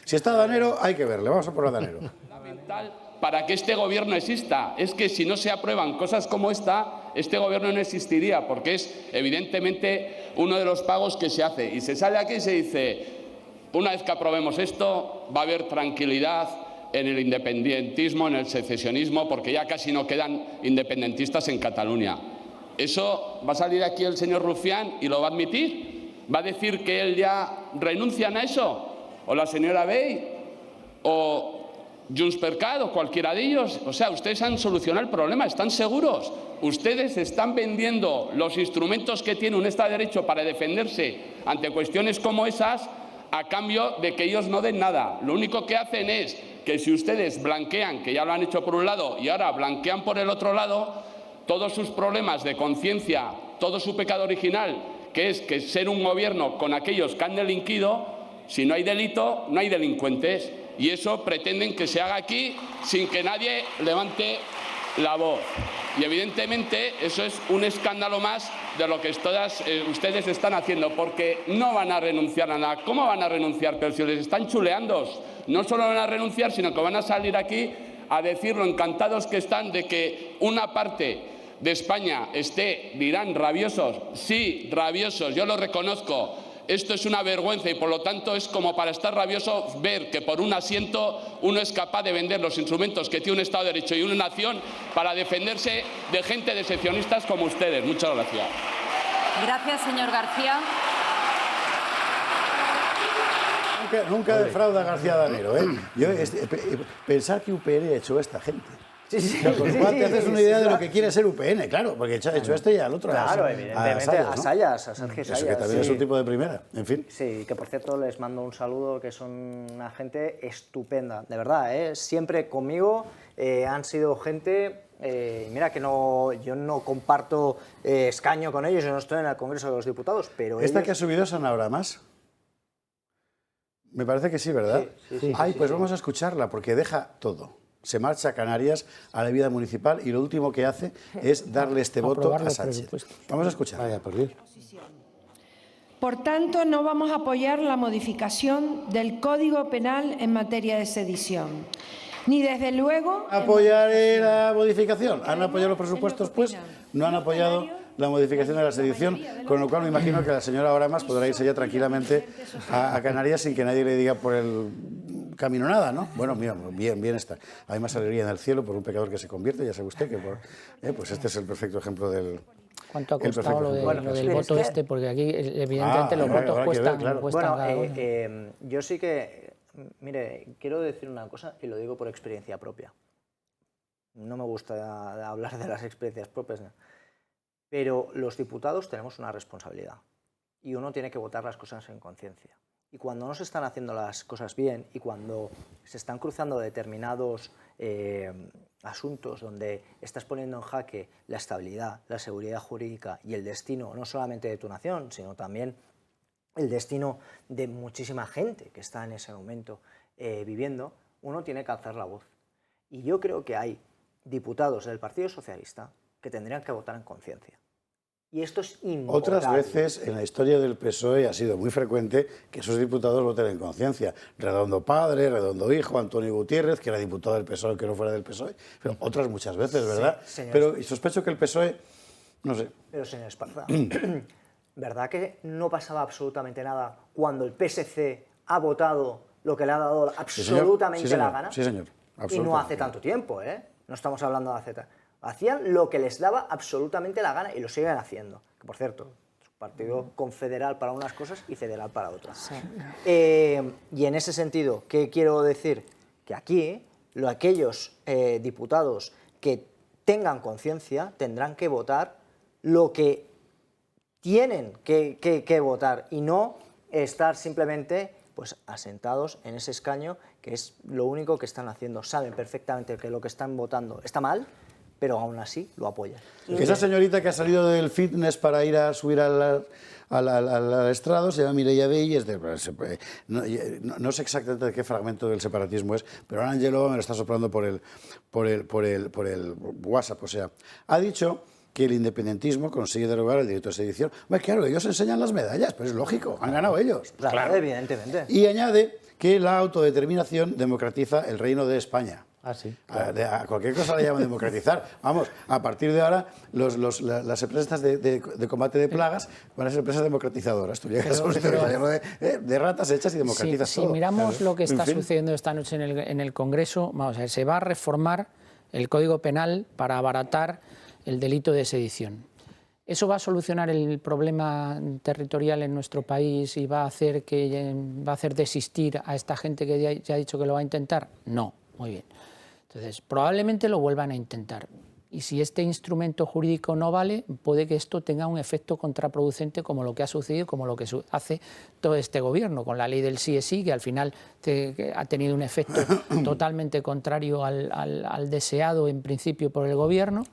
Si está Danero, hay que verle, vamos a por a Danero. Para que este gobierno exista. Es que si no se aprueban cosas como esta, este gobierno no existiría, porque es evidentemente uno de los pagos que se hace. Y se sale aquí y se dice, una vez que aprobemos esto, va a haber tranquilidad en el independentismo, en el secesionismo, porque ya casi no quedan independentistas en Cataluña. Eso va a salir aquí el señor Rufián y lo va a admitir. Va a decir que él ya renuncian a eso. O la señora Bey, o Junts per Cat o cualquiera de ellos. O sea, ustedes han solucionado el problema, ¿están seguros? Ustedes están vendiendo los instrumentos que tiene un Estado de Derecho para defenderse ante cuestiones como esas a cambio de que ellos no den nada. Lo único que hacen es que si ustedes blanquean, que ya lo han hecho por un lado y ahora blanquean por el otro lado, todos sus problemas de conciencia, todo su pecado original, que es que ser un gobierno con aquellos que han delinquido, si no hay delito, no hay delincuentes. Y eso pretenden que se haga aquí sin que nadie levante la voz. Y evidentemente eso es un escándalo más de lo que todas ustedes están haciendo, porque no van a renunciar a nada. ¿Cómo van a renunciar? Pero si les están chuleando, no solo van a renunciar, sino que van a salir aquí a decir lo encantados que están de que una parte de España esté, dirán, rabiosos. Sí, rabiosos, yo lo reconozco. Esto es una vergüenza y por lo tanto es como para estar rabioso ver que por un asiento uno es capaz de vender los instrumentos que tiene un Estado de Derecho y una nación para defenderse de gente de secesionistas como ustedes. Muchas gracias. Gracias, señor García. Nunca defrauda García Danero, ¿eh? Pensar que UPN ha hecho a esta gente. Por lo cual te haces una idea de lo que quiere ser UPN, claro, porque ha hecho este y al otro. Claro, evidentemente, a Sayas, a Sergio Sayas. Eso que también es un tipo de primera, en fin. Sí, que por cierto les mando un saludo, que son una gente estupenda, de verdad, siempre conmigo han sido gente... mira que yo no comparto escaño con ellos, yo no estoy en el Congreso de los Diputados, pero ¿Esta ellos... que ha subido es Ana Más? Me parece que sí, ¿verdad? Sí, pues vamos a escucharla, porque deja todo. Se marcha a Canarias, a la vida municipal, y lo último que hace es darle este voto a Sánchez. Vamos a escuchar. Vaya, por Dios. Por tanto, no vamos a apoyar la modificación del Código Penal en materia de sedición. Ni desde luego... Apoyaré la modificación. ¿Han apoyado los presupuestos? Pues no han apoyado la modificación de la sedición, con lo cual me imagino que la señora ahora más podrá irse ya tranquilamente a Canarias sin que nadie le diga por el camino nada, ¿no? Bueno, mira, bien está. Hay más alegría en el cielo por un pecador que se convierte, ya sabe usted que pues este es el perfecto ejemplo del... ¿Cuánto ha costado lo del voto este? Porque aquí evidentemente los votos cuestan cada uno. Yo sí que, mire, quiero decir una cosa y lo digo por experiencia propia. No me gusta hablar de las experiencias propias, ¿no? Pero los diputados tenemos una responsabilidad y uno tiene que votar las cosas en conciencia. Y cuando no se están haciendo las cosas bien y cuando se están cruzando determinados asuntos donde estás poniendo en jaque la estabilidad, la seguridad jurídica y el destino no solamente de tu nación, sino también el destino de muchísima gente que está en ese momento viviendo, uno tiene que alzar la voz. Y yo creo que hay diputados del Partido Socialista que tendrían que votar en conciencia. Y esto es invotable. Otras veces en la historia del PSOE ha sido muy frecuente que esos diputados voten en conciencia. Redondo padre, Redondo hijo, Antonio Gutiérrez, que era diputado del PSOE, que no fuera del PSOE, pero otras muchas veces, ¿verdad? Sí, pero sospecho que el PSOE, no sé. Pero señor Esparza, ¿verdad que no pasaba absolutamente nada cuando el PSC ha votado lo que le ha dado absolutamente la gana? Sí, señor. Y no hace tanto tiempo, ¿eh? No estamos hablando de hace tanto. Hacían lo que les daba absolutamente la gana y lo siguen haciendo. Que, por cierto, es un partido confederal para unas cosas y federal para otras. Sí. Y en ese sentido, ¿qué quiero decir? Que aquí, aquellos diputados que tengan conciencia tendrán que votar lo que tienen que votar y no estar simplemente pues asentados en ese escaño, que es lo único que están haciendo. Saben perfectamente que lo que están votando está mal, pero aún así lo apoyan. Esa señorita que ha salido del fitness para ir a subir al estrado se llama Mireia Vey, no sé exactamente de qué fragmento del separatismo es, pero ahora Angelo me lo está soplando por el WhatsApp. O sea, ha dicho que el independentismo consigue derogar el delito de sedición. Bueno, claro, ellos enseñan las medallas, pero es lógico, han ganado ellos. Claro, evidentemente. Y añade que la autodeterminación democratiza el reino de España. Ah, sí. A cualquier cosa le llaman democratizar. Vamos, a partir de ahora, las empresas de combate de plagas van a ser empresas democratizadoras. Tú llegas a un de ratas hechas y democratizas todo. Si miramos lo que está sucediendo esta noche en el Congreso, vamos a ver, se va a reformar el Código Penal para abaratar el delito de sedición. ¿Eso va a solucionar el problema territorial en nuestro país y va a hacer desistir a esta gente que ya ha dicho que lo va a intentar? No, muy bien. Entonces, probablemente lo vuelvan a intentar. Y si este instrumento jurídico no vale, puede que esto tenga un efecto contraproducente como lo que ha sucedido, como lo que hace todo este gobierno, con la ley del sí es sí, que al final ha tenido un efecto totalmente contrario al deseado en principio por el gobierno.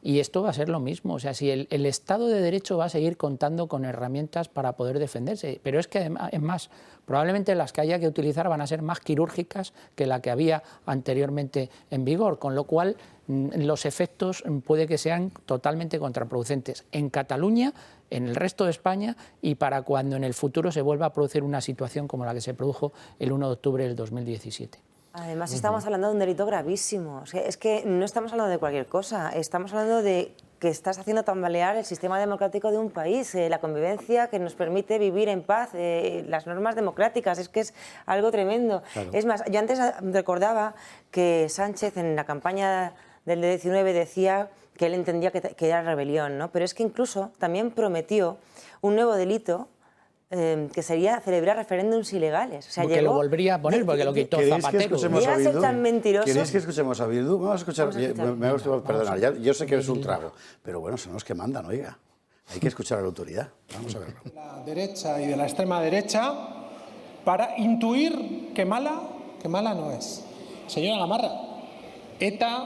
Y esto va a ser lo mismo, o sea, si el Estado de Derecho va a seguir contando con herramientas para poder defenderse, pero es que además, es más, probablemente las que haya que utilizar van a ser más quirúrgicas que la que había anteriormente en vigor, con lo cual los efectos puede que sean totalmente contraproducentes en Cataluña, en el resto de España y para cuando en el futuro se vuelva a producir una situación como la que se produjo el 1 de octubre del 2017. Además, estamos hablando de un delito gravísimo. O sea, es que no estamos hablando de cualquier cosa, estamos hablando de que estás haciendo tambalear el sistema democrático de un país, la convivencia que nos permite vivir en paz, las normas democráticas, es que es algo tremendo. Claro. Es más, yo antes recordaba que Sánchez en la campaña del 19 decía que él entendía que era rebelión, ¿no? Pero es que incluso también prometió un nuevo delito que sería celebrar referéndums ilegales. O sea, porque lo volvería a poner, porque lo quitó Zapatero. Llega a ser tan mentiroso. ¿Queréis que escuchemos a Bildu? Vamos a escuchar. Me gusta, perdonar, yo sé que es un trago, pero bueno, son los que mandan, oiga. Hay que escuchar a la autoridad. Vamos a verlo. La derecha y de la extrema derecha para intuir que mala no es. Señora Gamarra, ETA,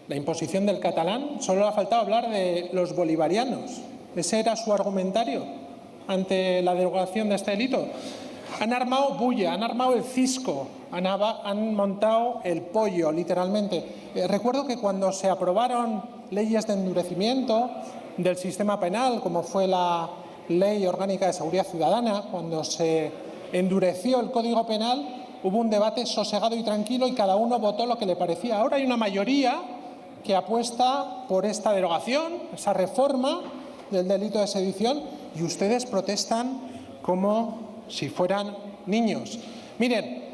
la imposición del catalán, solo le ha faltado hablar de los bolivarianos. Ese era su argumentario ante la derogación de este delito. Han armado bulla, han armado el cisco, han montado el pollo, literalmente. Recuerdo que cuando se aprobaron leyes de endurecimiento del sistema penal, como fue la Ley Orgánica de Seguridad Ciudadana, cuando se endureció el Código Penal, hubo un debate sosegado y tranquilo y cada uno votó lo que le parecía. Ahora hay una mayoría que apuesta por esta derogación, esa reforma del delito de sedición, y ustedes protestan como si fueran niños. Miren,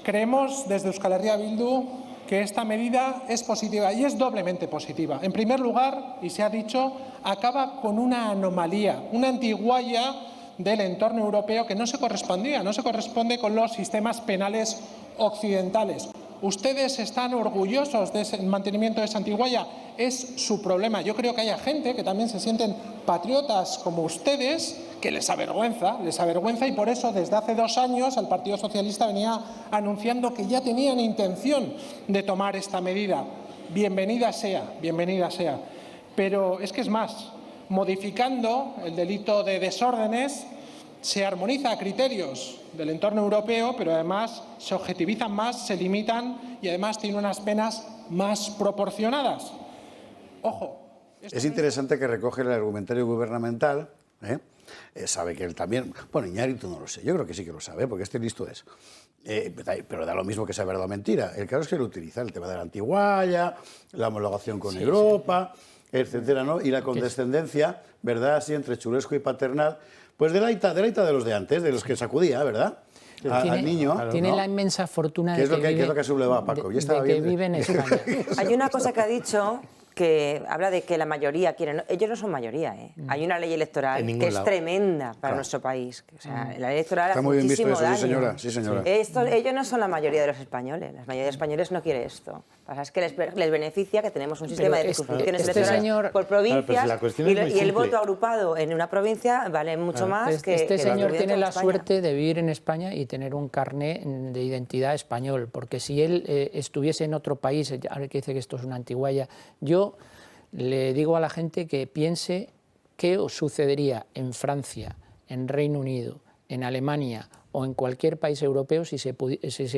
creemos desde Euskal Herria Bildu que esta medida es positiva y es doblemente positiva. En primer lugar, y se ha dicho, acaba con una anomalía, una antigualla del entorno europeo que no se corresponde con los sistemas penales occidentales. Ustedes están orgullosos del mantenimiento de esa antigualla, es su problema. Yo creo que hay gente que también se sienten patriotas como ustedes, que les avergüenza y por eso desde hace 2 años el Partido Socialista venía anunciando que ya tenían intención de tomar esta medida. Bienvenida sea. Pero es que es más, modificando el delito de desórdenes se armoniza criterios del entorno europeo, pero además se objetivizan más, se limitan y además tiene unas penas más proporcionadas. Ojo. Es interesante que recoge el argumentario gubernamental, sabe que él también, bueno, Iñárritu no lo sé, yo creo que sí que lo sabe, porque este listo es, pero da lo mismo que sea verdad o mentira. El caso es que lo utiliza, el tema de la antigualla, la homologación con Europa, etcétera, ¿no? Y la condescendencia, ¿verdad?, así entre chulesco y paternal, pues de la ita de los de antes, de los que sacudía, ¿verdad?, al niño. Tiene, ¿no?, la inmensa fortuna de que es lo que subleva Paco. que vive en España. Hay una cosa que ha dicho que habla de que la mayoría quiere. No, ellos no son mayoría, ¿eh? Hay una ley electoral que es tremenda para nuestro país. O sea, la ley electoral está hace muy bien visto muchísimo eso, daño. sí, señora. Ellos no son la mayoría de los españoles. La mayoría de los españoles no quiere esto. Lo que pasa es que les beneficia que tenemos un sistema de circunscripciones electorales por provincias, y el voto agrupado en una provincia vale mucho más que este señor tiene la España. suerte de vivir en España y tener un carné de identidad español, porque si él estuviese en otro país, ahora que dice que esto es una antigualla, yo le digo a la gente que piense qué sucedería en Francia, en Reino Unido, en Alemania o en cualquier país europeo si se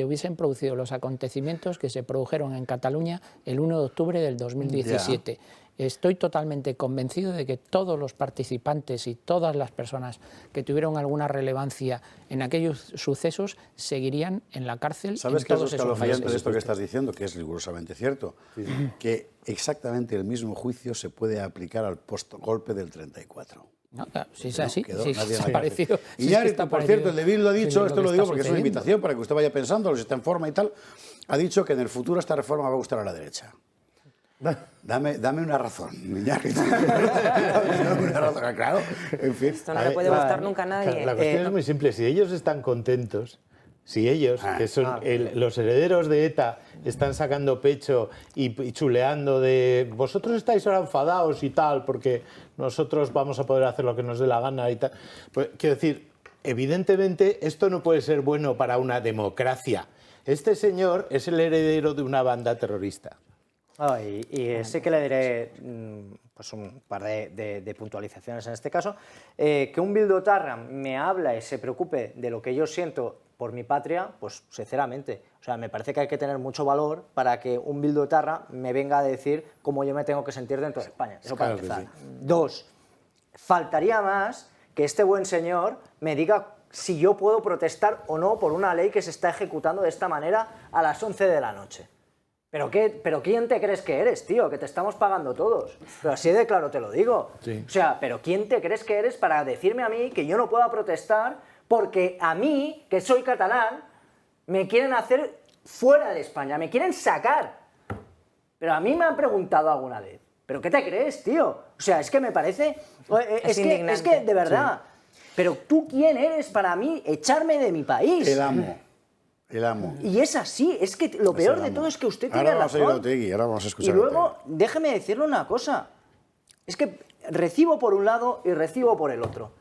hubiesen producido los acontecimientos que se produjeron en Cataluña el 1 de octubre del 2017. Estoy totalmente convencido de que todos los participantes y todas las personas que tuvieron alguna relevancia en aquellos sucesos seguirían en la cárcel. ¿Sabes en qué es todos lo esos escalofriante países? de esto que estás diciendo? Que es rigurosamente cierto. Que exactamente el mismo juicio se puede aplicar al postgolpe del 34. No, claro, si es así, quedó si nadie está en la parecido. Iñárritu, por cierto, el de Bildu ha dicho, esto lo digo porque es una invitación para que usted vaya pensando, si está en forma y tal, ha dicho que en el futuro esta reforma va a gustar a la derecha. Dame una razón, Iñárritu. Dame una razón, claro. En fin. Esto no le puede gustar nunca a nadie. La cuestión es muy simple. Si ellos están contentos, si ellos, que son los herederos de ETA, están sacando pecho y chuleando de vosotros estáis ahora enfadados y tal, porque nosotros vamos a poder hacer lo que nos dé la gana y tal. Pues, quiero decir, evidentemente esto no puede ser bueno para una democracia. Este señor es el heredero de una banda terrorista. Y sí que le diré pues un par de puntualizaciones en este caso. Que un bildotarra me habla y se preocupe de lo que yo siento por mi patria, pues sinceramente, o sea, me parece que hay que tener mucho valor para que un bildotarra me venga a decir cómo yo me tengo que sentir dentro de España. Eso para empezar. Sí. 2, faltaría más que este buen señor me diga si yo puedo protestar o no por una ley que se está ejecutando de esta manera a las 11 de la noche. ¿Pero quién te crees que eres, tío? Que te estamos pagando todos. Pero así de claro te lo digo. Sí. O sea, ¿pero quién te crees que eres para decirme a mí que yo no pueda protestar porque a mí, que soy catalán, me quieren hacer fuera de España, me quieren sacar? Pero a mí me han preguntado alguna vez, ¿pero qué te crees, tío? O sea, es que me parece... Es que de verdad... Sí. ¿Pero tú quién eres para mí echarme de mi país? El amo. El amo. Y es así, es que lo peor de todo es que usted tiene razón. Ahora vamos a escuchar. Y luego, déjeme decirle una cosa. Es que recibo por un lado y recibo por el otro.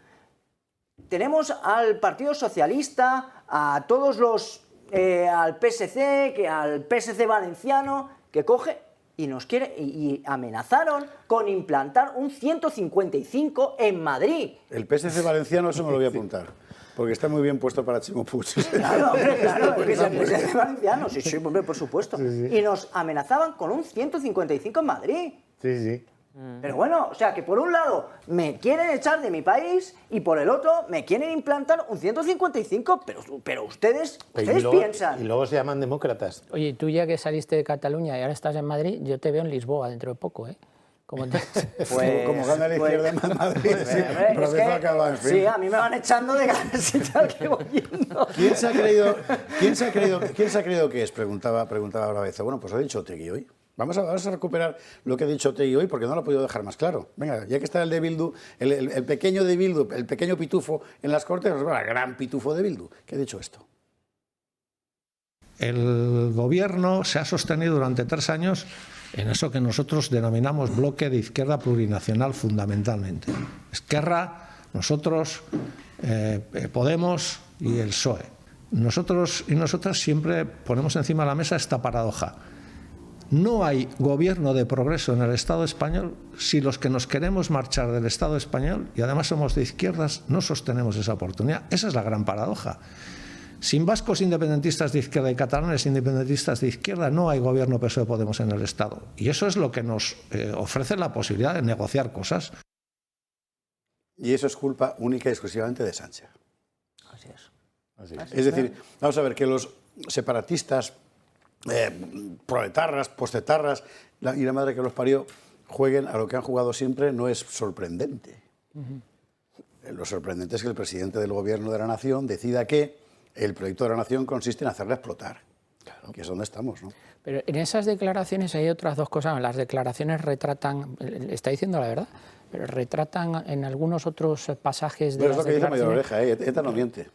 Tenemos al Partido Socialista, a todos los... al PSC, al PSC valenciano, que coge y nos quiere... Y amenazaron con implantar un 155 en Madrid. El PSC valenciano, eso me lo voy a apuntar. Porque está muy bien puesto para Chimo Puig. Claro, hombre, claro, es el PSC valenciano, sí, hombre, por supuesto. Sí. Y nos amenazaban con un 155 en Madrid. Sí, sí. Pero bueno, o sea, que por un lado me quieren echar de mi país y por el otro me quieren implantar un 155, pero ustedes piensan... Y luego se llaman demócratas. Oye, tú ya que saliste de Cataluña y ahora estás en Madrid, yo te veo en Lisboa dentro de poco, ¿eh? Como gana la izquierda en Madrid, sí, a mí me van echando de cada sitio que voy yendo. ¿Quién se ha creído que es? Preguntaba Braveza. Bueno, pues ha dicho Otegi hoy. Vamos a recuperar lo que ha dicho Otegi hoy porque no lo ha podido dejar más claro. Venga, ya que está el de Bildu, el pequeño de Bildu, el pequeño pitufo en las Cortes, el gran pitufo de Bildu. ¿Qué ha dicho esto? El gobierno se ha sostenido durante 3 años en eso que nosotros denominamos bloque de izquierda plurinacional fundamentalmente. Esquerra, nosotros, Podemos y el PSOE. Nosotros y nosotras siempre ponemos encima de la mesa esta paradoja. No hay gobierno de progreso en el Estado español si los que nos queremos marchar del Estado español, y además somos de izquierdas, no sostenemos esa oportunidad. Esa es la gran paradoja. Sin vascos independentistas de izquierda y catalanes independentistas de izquierda no hay gobierno PSOE-Podemos en el Estado. Y eso es lo que nos ofrece la posibilidad de negociar cosas. Y eso es culpa única y exclusivamente de Sánchez. Así es. Es decir, vamos a ver, que los separatistas, proletarras, postetarras y la madre que los parió jueguen a lo que han jugado siempre no es sorprendente. Lo sorprendente es que el presidente del gobierno de la nación decida que el proyecto de la nación consiste en hacerla explotar, claro, que es donde estamos, ¿no? Pero en esas declaraciones hay otras dos cosas. Las declaraciones retratan, está diciendo la verdad, pero retratan en algunos otros pasajes de las declaraciones... Pero es lo que dice Mayor Oreja, ETA no miente.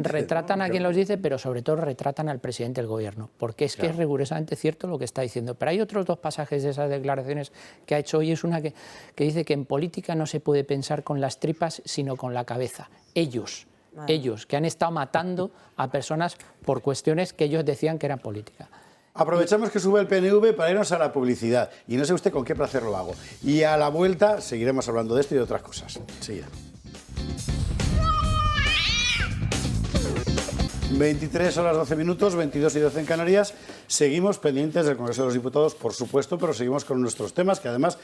Retratan a quien los dice, pero sobre todo retratan al presidente del gobierno, porque es que es rigurosamente cierto lo que está diciendo. Pero hay otros dos pasajes de esas declaraciones que ha hecho hoy. Es una que dice que en política no se puede pensar con las tripas, sino con la cabeza. Ellos, que han estado matando a personas por cuestiones que ellos decían que eran políticas. Aprovechamos que sube el PNV para irnos a la publicidad. Y no sé usted con qué placer lo hago. Y a la vuelta seguiremos hablando de esto y de otras cosas. Enseguida. 23 horas 12 minutos, 22 y 12 en Canarias. Seguimos pendientes del Congreso de los Diputados, por supuesto, pero seguimos con nuestros temas que además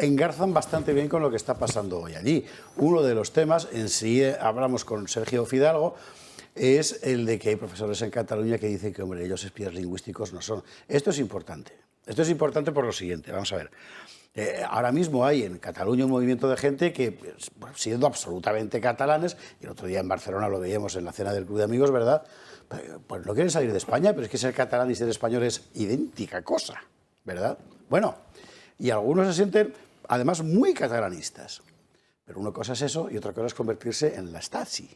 engarzan bastante bien con lo que está pasando hoy allí. Uno de los temas, en sí hablamos con Sergio Fidalgo, es el de que hay profesores en Cataluña que dicen que, hombre, ellos espías lingüísticos no son. Esto es importante. Esto es importante por lo siguiente. Vamos a ver. Ahora mismo hay en Cataluña un movimiento de gente que, siendo absolutamente catalanes, y el otro día en Barcelona lo veíamos en la cena del Club de Amigos, ¿verdad? Pues no quieren salir de España, pero es que ser catalán y ser español es idéntica cosa, ¿verdad? Bueno, y algunos se sienten, además, muy catalanistas. Pero una cosa es eso y otra cosa es convertirse en la Stasi.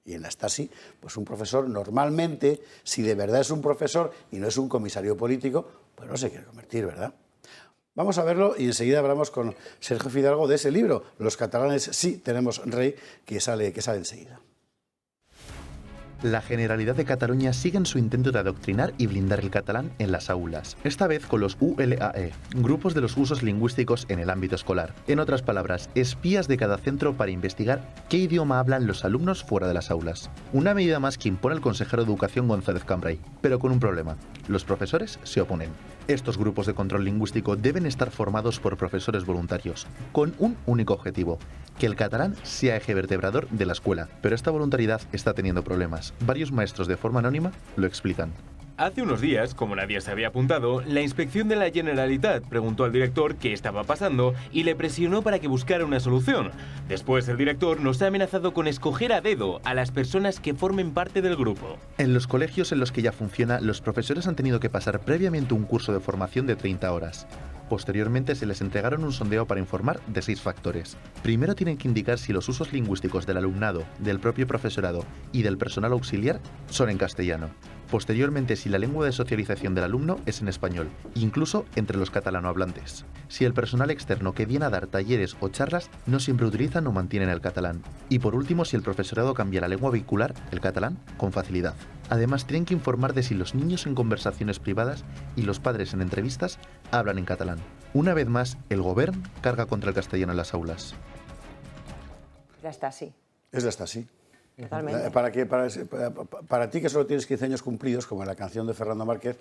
Y en la Stasi, pues un profesor normalmente, si de verdad es un profesor y no es un comisario político, pues no se quiere convertir, ¿verdad? Vamos a verlo y enseguida hablamos con Sergio Fidalgo de ese libro, Los catalanes sí tenemos rey, que sale enseguida. La Generalidad de Cataluña sigue en su intento de adoctrinar y blindar el catalán en las aulas, esta vez con los ULAE, grupos de los usos lingüísticos en el ámbito escolar. En otras palabras, espías de cada centro para investigar qué idioma hablan los alumnos fuera de las aulas. Una medida más que impone el consejero de Educación González Cambray, pero con un problema. Los profesores se oponen. Estos grupos de control lingüístico deben estar formados por profesores voluntarios, con un único objetivo: que el catalán sea eje vertebrador de la escuela. Pero esta voluntariedad está teniendo problemas. Varios maestros de forma anónima lo explican. Hace unos días, como nadie se había apuntado, la inspección de la Generalitat preguntó al director qué estaba pasando y le presionó para que buscara una solución. Después, el director nos ha amenazado con escoger a dedo a las personas que formen parte del grupo. En los colegios en los que ya funciona, los profesores han tenido que pasar previamente un curso de formación de 30 horas. Posteriormente se les entregaron un sondeo para informar de 6 factores. Primero tienen que indicar si los usos lingüísticos del alumnado, del propio profesorado y del personal auxiliar son en castellano. Posteriormente, si la lengua de socialización del alumno es en español, incluso entre los catalanohablantes. Si el personal externo que viene a dar talleres o charlas no siempre utilizan o mantienen el catalán. Y por último, si el profesorado cambia la lengua vehicular, el catalán, con facilidad. Además, tienen que informar de si los niños en conversaciones privadas y los padres en entrevistas hablan en catalán. Una vez más, el Govern carga contra el castellano en las aulas. La Stasi. Es la Stasi. Totalmente. Para ti, que solo tienes 15 años cumplidos, como en la canción de Fernando Márquez,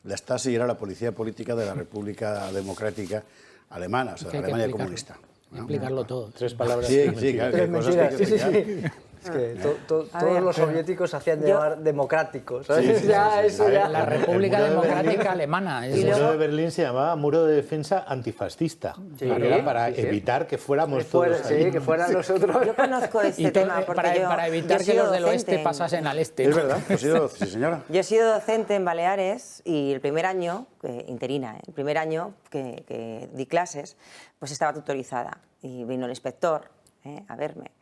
la Stasi era la policía política de la República Democrática alemana, o sea, de Alemania comunista. ¿no? Explicarlo todo. 3 palabras. Sí, claro, Tres cosas que hay que mentiras, sí, explicar. Es que todos los soviéticos se hacían llamar democráticos. ¿sabes? La República Democrática Alemana. El muro de Berlín se llamaba Muro de Defensa Antifascista. Era para evitar que fuéramos todos ahí. Sí, que fueran nosotros. Yo conozco este tema porque para evitar que los del oeste pasasen al este. Es verdad, sí, señora. Yo he sido docente en Baleares y el primer año, interina, el primer año que di clases, pues estaba tutorizada y vino el inspector a verme.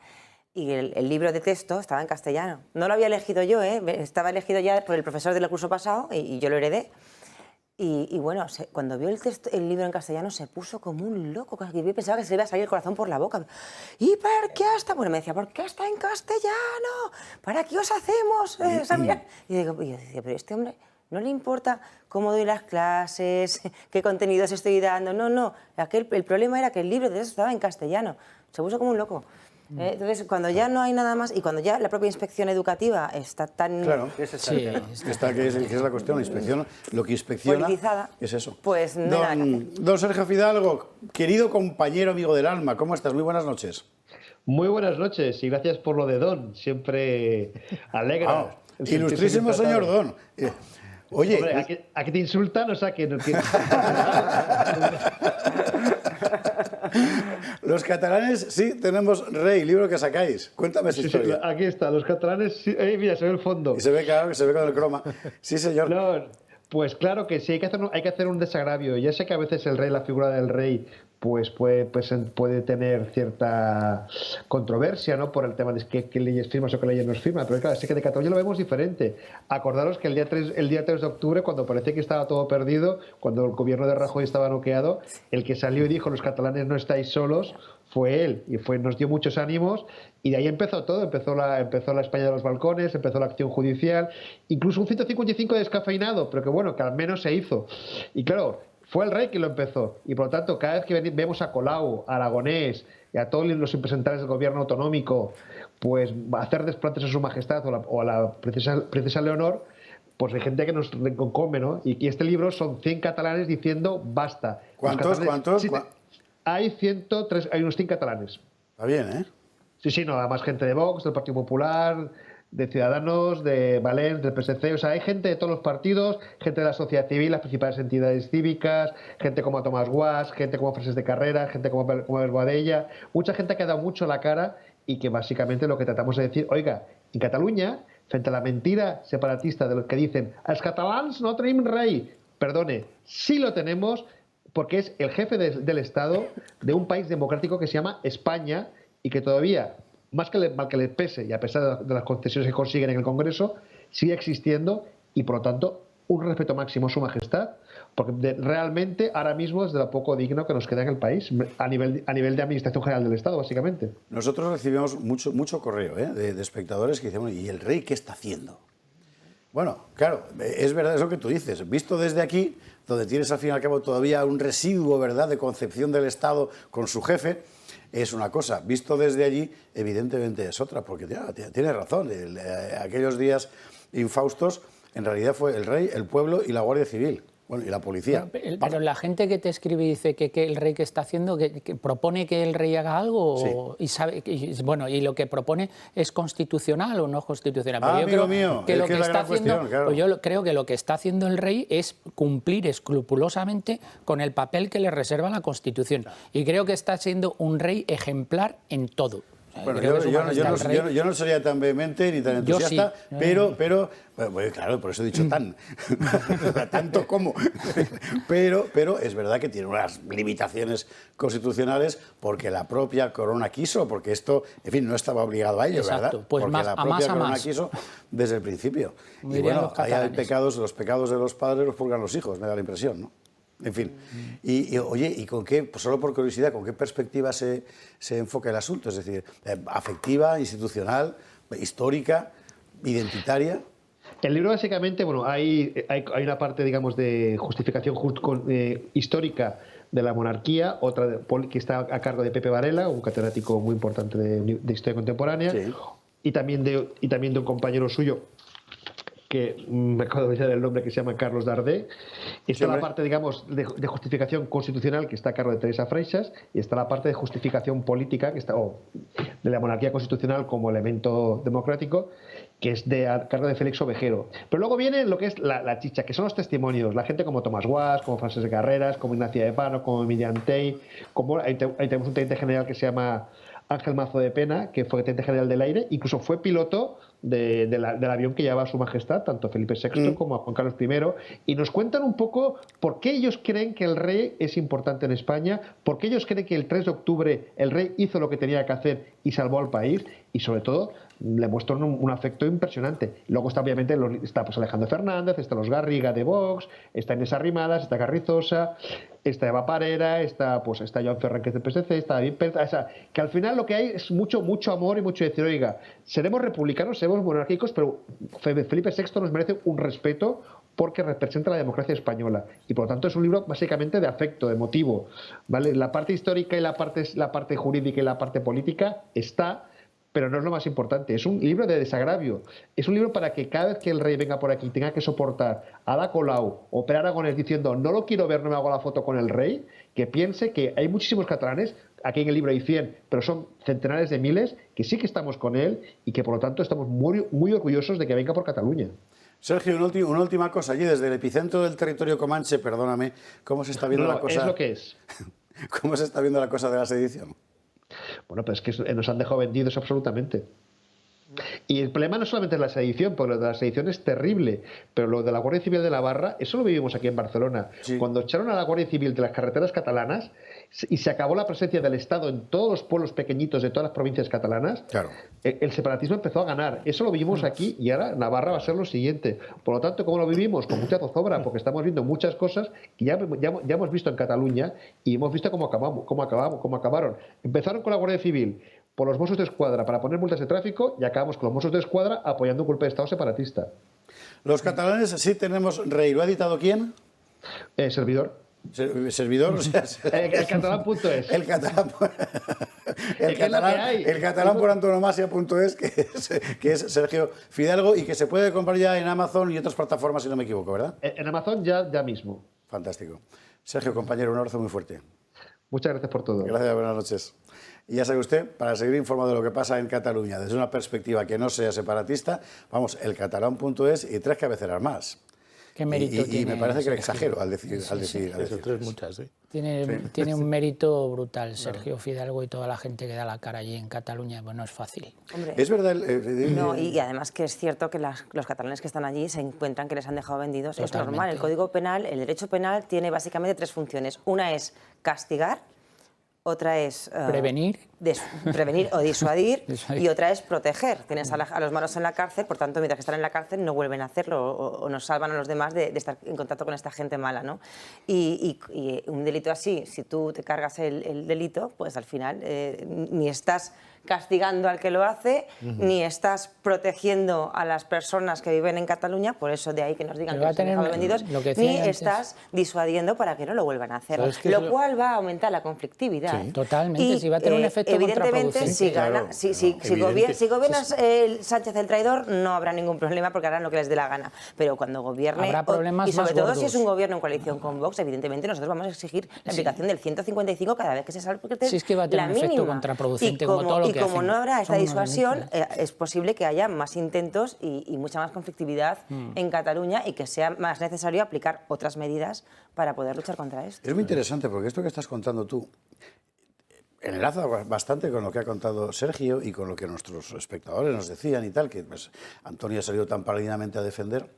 Y el libro de texto estaba en castellano. No lo había elegido yo, estaba elegido ya por el profesor del curso pasado y yo lo heredé. Y bueno, cuando vio el libro en castellano se puso como un loco. Yo pensaba que se le iba a salir el corazón por la boca. ¿Y por qué está? Bueno, me decía, ¿por qué está en castellano? ¿Para qué os hacemos? Y yo decía, pero este hombre no le importa cómo doy las clases, qué contenidos estoy dando. No. El problema era que el libro de texto estaba en castellano. Se puso como un loco. Entonces, cuando ya no hay nada más y cuando ya la propia inspección educativa está tan... Claro, que es la cuestión, la inspección, lo que inspecciona politizada, es eso. Pues no hay nada que hacer. Don Sergio Fidalgo, querido compañero, amigo del alma, ¿cómo estás? Muy buenas noches. Muy buenas noches y gracias por lo de Don, siempre alegra. Ilustrísimo señor Don. Oye... Hombre, ¿a qué te insultan? O sea, que no Los catalanes sí tenemos rey, libro que sacáis. Cuéntame esa historia. Aquí está, los catalanes, sí, mira, se ve el fondo. Y se ve, claro, que se ve con el croma. Sí, señor. No, pues claro que sí, hay que hacer un desagravio. Ya sé que a veces el rey, la figura del rey, pues puede tener cierta controversia, ¿no? Por el tema de qué leyes firmas o qué leyes no firmas, pero claro, sé que de Cataluña lo vemos diferente. Acordaros que el día 3 de octubre, cuando parecía que estaba todo perdido, cuando el gobierno de Rajoy estaba noqueado, el que salió y dijo los catalanes no estáis solos fue él, y nos dio muchos ánimos, y de ahí empezó todo, empezó la España de los balcones, empezó la acción judicial, incluso un 155 descafeinado, pero que bueno, que al menos se hizo. Y claro, fue el rey quien lo empezó, y por lo tanto, cada vez que vemos a Colau, a Aragonés y a todos los representantes del gobierno autonómico, pues hacer desplantes a su majestad o a la princesa Leonor, pues hay gente que nos come, ¿no? Y este libro son 100 catalanes diciendo basta. ¿Cuántos? Sí, hay 103, hay unos 100 catalanes. Está bien, ¿eh? Sí, no, además gente de Vox, del Partido Popular, de Ciudadanos, de Valens, del PSC, o sea, hay gente de todos los partidos, gente de la sociedad civil, las principales entidades cívicas, gente como Tomás Guas, gente como Frases de Carrera, gente como Boadella, mucha gente que ha dado mucho la cara y que básicamente lo que tratamos de decir, oiga, en Cataluña, frente a la mentira separatista de los que dicen, els catalans no tenim rei, perdone, sí lo tenemos, porque es el jefe del Estado de un país democrático que se llama España y que todavía, mal que le pese y a pesar de las concesiones que consiguen en el Congreso, sigue existiendo y por lo tanto un respeto máximo a su majestad, porque realmente ahora mismo es de lo poco digno que nos queda en el país a nivel de Administración General del Estado, básicamente. Nosotros recibimos mucho correo de espectadores que dicen, bueno, ¿y el rey qué está haciendo? Bueno, claro, es verdad eso que tú dices. Visto desde aquí, donde tienes al fin y al cabo todavía un residuo, ¿verdad?, de concepción del Estado con su jefe, es una cosa. Visto desde allí, evidentemente es otra, porque tienes razón. Aquellos días infaustos, en realidad fue el rey, el pueblo y la Guardia Civil. Bueno, y la policía. Pero la gente que te escribe y dice que el rey que está haciendo, que propone que el rey haga algo, sí. Y sabe, bueno, y lo que propone es constitucional o no es constitucional. Pero yo amigo creo mío, que lo que está haciendo, cuestión, claro. pues yo creo que lo que está haciendo el rey es cumplir escrupulosamente con el papel que le reserva la Constitución. Claro. Y creo que está siendo un rey ejemplar en todo. Bueno, yo no sería tan vehemente ni tan entusiasta, sí. pero bueno, claro, por eso he dicho tanto como. pero es verdad que tiene unas limitaciones constitucionales porque la propia corona quiso, porque esto, en fin, no estaba obligado a ello, exacto, ¿verdad? Pues porque más, la propia corona más. quiso desde el principio. Y bueno, hay los pecados de los padres los purgan los hijos, me da la impresión, ¿no? En fin, oye, ¿y con qué, pues solo por curiosidad, con qué perspectiva se enfoca el asunto? Es decir, afectiva, institucional, histórica, identitaria. El libro básicamente, bueno, hay una parte, digamos, de justificación histórica de la monarquía, otra que está a cargo de Pepe Varela, un catedrático muy importante de historia contemporánea, sí. y también de un compañero suyo, que me acabo de olvidar el nombre, que se llama Carlos Dardé. Está la parte, digamos, de justificación constitucional, que está a cargo de Teresa Freixas, y está la parte de justificación política, que está de la monarquía constitucional como elemento democrático, que es a cargo de Félix Ovejero. Pero luego viene lo que es la chicha, que son los testimonios, la gente como Tomás Guas, como Francesc Carreras, como Ignacia de Pano, como Miriam Tey, como ahí tenemos un teniente general que se llama Ángel Mazo de Pena, que fue teniente general del aire, incluso fue piloto del avión que llevaba a su majestad, tanto Felipe VI como a Juan Carlos I, y nos cuentan un poco por qué ellos creen que el rey es importante en España, por qué ellos creen que el 3 de octubre el rey hizo lo que tenía que hacer y salvó al país, y sobre todo le muestran un afecto impresionante. Luego está obviamente está pues Alejandro Fernández, está los Garriga de Vox, está Inés Arrimadas, está Carrizosa, está Eva Parera, está Joan Ferran, que es del PSC, está David Pérez, o sea, que al final lo que hay es mucho amor y mucho decir, oiga, seremos republicanos, seremos monárquicos, pero Felipe VI nos merece un respeto porque representa la democracia española, y por lo tanto es un libro básicamente de afecto, de motivo, ¿vale? La parte histórica y la parte jurídica y la parte política está, pero no es lo más importante. Es un libro de desagravio. Es un libro para que cada vez que el rey venga por aquí tenga que soportar a Ada Colau o Pere Aragonés diciendo no lo quiero ver, no me hago la foto con el rey, que piense que hay muchísimos catalanes, aquí en el libro hay 100, pero son centenares de miles, que sí que estamos con él y que por lo tanto estamos muy orgullosos de que venga por Cataluña. Sergio, una última cosa. Allí, desde el epicentro del territorio comanche, perdóname, ¿cómo se está viendo la cosa? Es lo que es. ¿Cómo se está viendo la cosa de la sedición? Bueno, pues es que nos han dejado vendidos absolutamente. Y el problema no solamente es la sedición, porque lo de la sedición es terrible, pero lo de la Guardia Civil de Navarra, eso lo vivimos aquí en Barcelona. Sí. Cuando echaron a la Guardia Civil de las carreteras catalanas y se acabó la presencia del Estado en todos los pueblos pequeñitos de todas las provincias catalanas, claro, el separatismo empezó a ganar. Eso lo vivimos aquí y ahora Navarra va a ser lo siguiente. Por lo tanto, ¿cómo lo vivimos? Con mucha zozobra, porque estamos viendo muchas cosas que ya hemos visto en Cataluña y hemos visto cómo acabaron. Empezaron con la Guardia Civil, por los Mossos d'Esquadra para poner multas de tráfico, y acabamos con los Mossos d'Esquadra apoyando un golpe de Estado separatista. Los catalanes sí tenemos rey. ¿Lo ha editado quién? Servidor. Servidor, o sea, el catalán.es. El catalán por antonomasia.es, que es Sergio Fidalgo, y que se puede comprar ya en Amazon y otras plataformas, si no me equivoco, ¿verdad? En Amazon ya mismo. Fantástico. Sergio, compañero, un abrazo muy fuerte. Muchas gracias por todo. Gracias, buenas noches. Y ya sabe usted, para seguir informado de lo que pasa en Cataluña desde una perspectiva que no sea separatista, vamos, elcatalán.es y 3 cabeceras más. ¿Qué mérito tiene? Y me parece que le exagero al decir. Muchas, ¿sí? Tiene un mérito brutal Sergio Fidalgo y toda la gente que da la cara allí en Cataluña. Pues no es fácil. Hombre, es verdad. No, y además que es cierto que los catalanes que están allí se encuentran que les han dejado vendidos. Totalmente. Es normal. El Código Penal, el derecho penal, tiene básicamente 3 funciones. Una es castigar, otra es prevenir o disuadir, y otra es proteger. Tienes a los malos en la cárcel, por tanto, mientras que están en la cárcel no vuelven a hacerlo o nos salvan a los demás de estar en contacto con esta gente mala, ¿no? Y un delito así, si tú te cargas el delito, pues al final ni estás castigando al que lo hace, ni estás protegiendo a las personas que viven en Cataluña, por eso de ahí que nos digan que los han dejado vendidos, ni estás disuadiendo para que no lo vuelvan a hacer, lo cual va a aumentar la conflictividad. Sí, totalmente, si va a tener un efecto evidentemente, si gobiernas Sánchez el traidor, no habrá ningún problema porque harán lo que les dé la gana, pero cuando gobierne, y sobre todo si es un gobierno en coalición con Vox, evidentemente nosotros vamos a exigir la aplicación del 155 cada vez que se salga, porque es que va a tener un efecto contraproducente, como todo lo que como no habrá esta disuasión, es posible que haya más intentos y mucha más conflictividad en Cataluña, y que sea más necesario aplicar otras medidas para poder luchar contra esto. Es muy interesante porque esto que estás contando tú enlaza bastante con lo que ha contado Sergio y con lo que nuestros espectadores nos decían y tal, que pues, Antonio ha salido tan paladinamente a defender,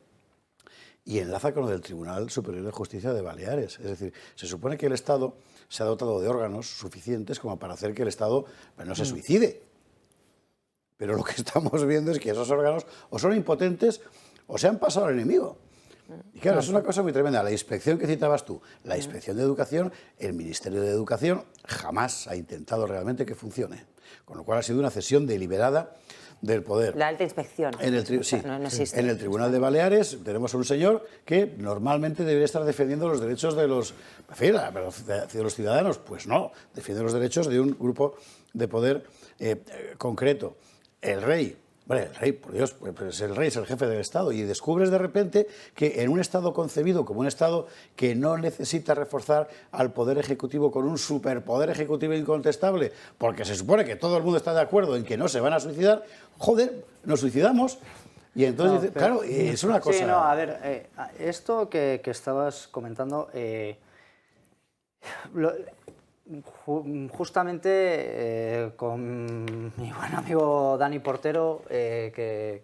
y enlaza con lo del Tribunal Superior de Justicia de Baleares. Es decir, se supone que el Estado se ha dotado de órganos suficientes como para hacer que el Estado no se suicide. Pero lo que estamos viendo es que esos órganos o son impotentes o se han pasado al enemigo. Y claro, es una cosa muy tremenda. La inspección que citabas tú, la inspección de educación, el Ministerio de Educación jamás ha intentado realmente que funcione. Con lo cual ha sido una cesión deliberada del poder. La alta inspección. No existe. En el Tribunal de Baleares tenemos a un señor que normalmente debería estar defendiendo los derechos de los ciudadanos. Pues no, defiende los derechos de un grupo de poder concreto. El rey Bueno, el rey, por Dios, pues el rey es el jefe del Estado y descubres de repente que en un Estado concebido como un Estado que no necesita reforzar al Poder Ejecutivo con un superpoder ejecutivo incontestable, porque se supone que todo el mundo está de acuerdo en que no se van a suicidar, joder, nos suicidamos. Y entonces, claro, es una cosa... Sí, no, a ver, esto que estabas comentando... Justamente con mi buen amigo Dani Portero, que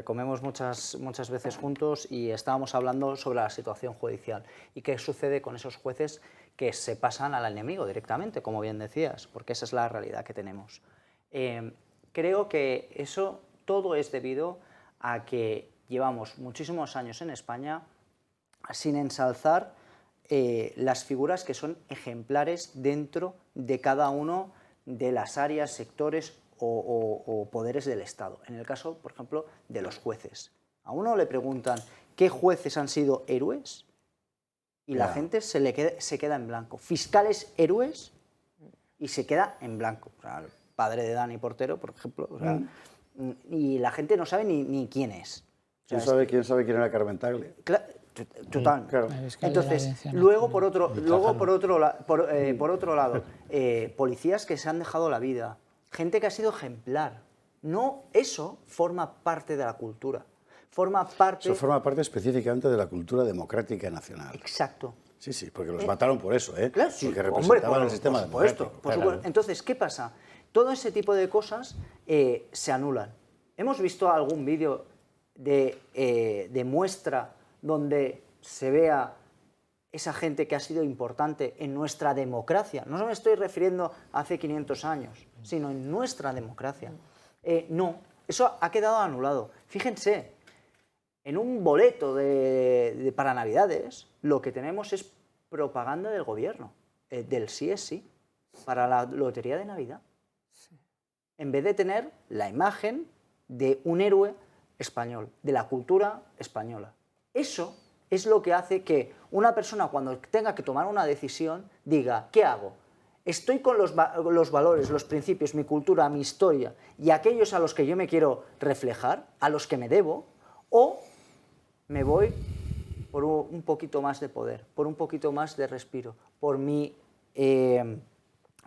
comemos muchas veces juntos, y estábamos hablando sobre la situación judicial y qué sucede con esos jueces que se pasan al enemigo directamente, como bien decías, porque esa es la realidad que tenemos. Creo que eso todo es debido a que llevamos muchísimos años en España sin ensalzar las figuras que son ejemplares dentro de cada uno de las áreas, sectores o poderes del Estado. En el caso, por ejemplo, de los jueces. A uno le preguntan qué jueces han sido héroes y la gente se queda en blanco. Fiscales héroes y se queda en blanco. O sea, el padre de Dani Portero, por ejemplo. O sea, y la gente no sabe ni quién es. O sea, ¿Quién sabe quién era Carmen Tagle? Total. Claro. Entonces, luego por otro lado, policías que se han dejado la vida, gente que ha sido ejemplar. No, eso forma parte de la cultura. Eso forma parte específicamente de la cultura democrática nacional. Exacto. Sí, sí, porque los mataron por eso, ¿eh? Claro, sí, porque representaban el sistema democrático. Por supuesto. Entonces, ¿qué pasa? Todo ese tipo de cosas se anulan. ¿Hemos visto algún vídeo de muestra donde se vea esa gente que ha sido importante en nuestra democracia? No me estoy refiriendo a hace 500 años, sino en nuestra democracia. No, eso ha quedado anulado. Fíjense, en un boleto para Navidades lo que tenemos es propaganda del gobierno, del sí es sí, para la lotería de Navidad. En vez de tener la imagen de un héroe español, de la cultura española. Eso es lo que hace que una persona, cuando tenga que tomar una decisión, diga, ¿qué hago? ¿Estoy con los valores, los principios, mi cultura, mi historia y aquellos a los que yo me quiero reflejar, a los que me debo, o me voy por un poquito más de poder, por un poquito más de respiro, por mi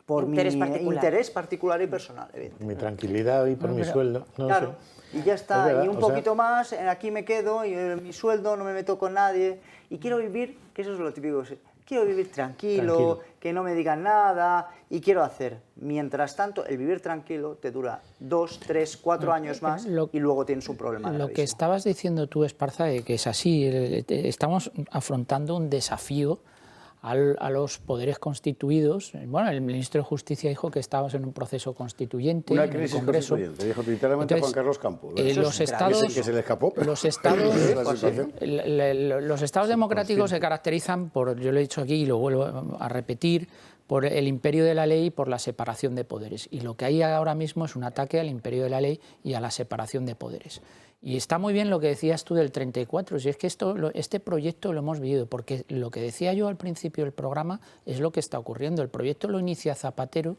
interés particular y personal, evidentemente. Mi tranquilidad y por mi sueldo. No claro. sé. Y ya está, y un poquito más, aquí me quedo, y mi sueldo, no me meto con nadie, y quiero vivir, que eso es lo típico, quiero vivir tranquilo, que no me digan nada, y quiero hacer. Mientras tanto, el vivir tranquilo te dura 2, 3, 4 años más, y luego tienes un problema gravísimo. Lo que estabas diciendo tú, Esparza, que es así, estamos afrontando un desafío a los poderes constituidos. Bueno, el ministro de Justicia dijo que estábamos en un proceso constituyente. Una crisis constituyente, dijo literalmente Juan Carlos Campos. Los estados, que se le escapó, pero los estados democráticos se caracterizan por, yo lo he dicho aquí y lo vuelvo a repetir, por el imperio de la ley y por la separación de poderes. Y lo que hay ahora mismo es un ataque al imperio de la ley y a la separación de poderes. Y está muy bien lo que decías tú del 34, si es que este proyecto lo hemos vivido, porque lo que decía yo al principio del programa es lo que está ocurriendo. El proyecto lo inicia Zapatero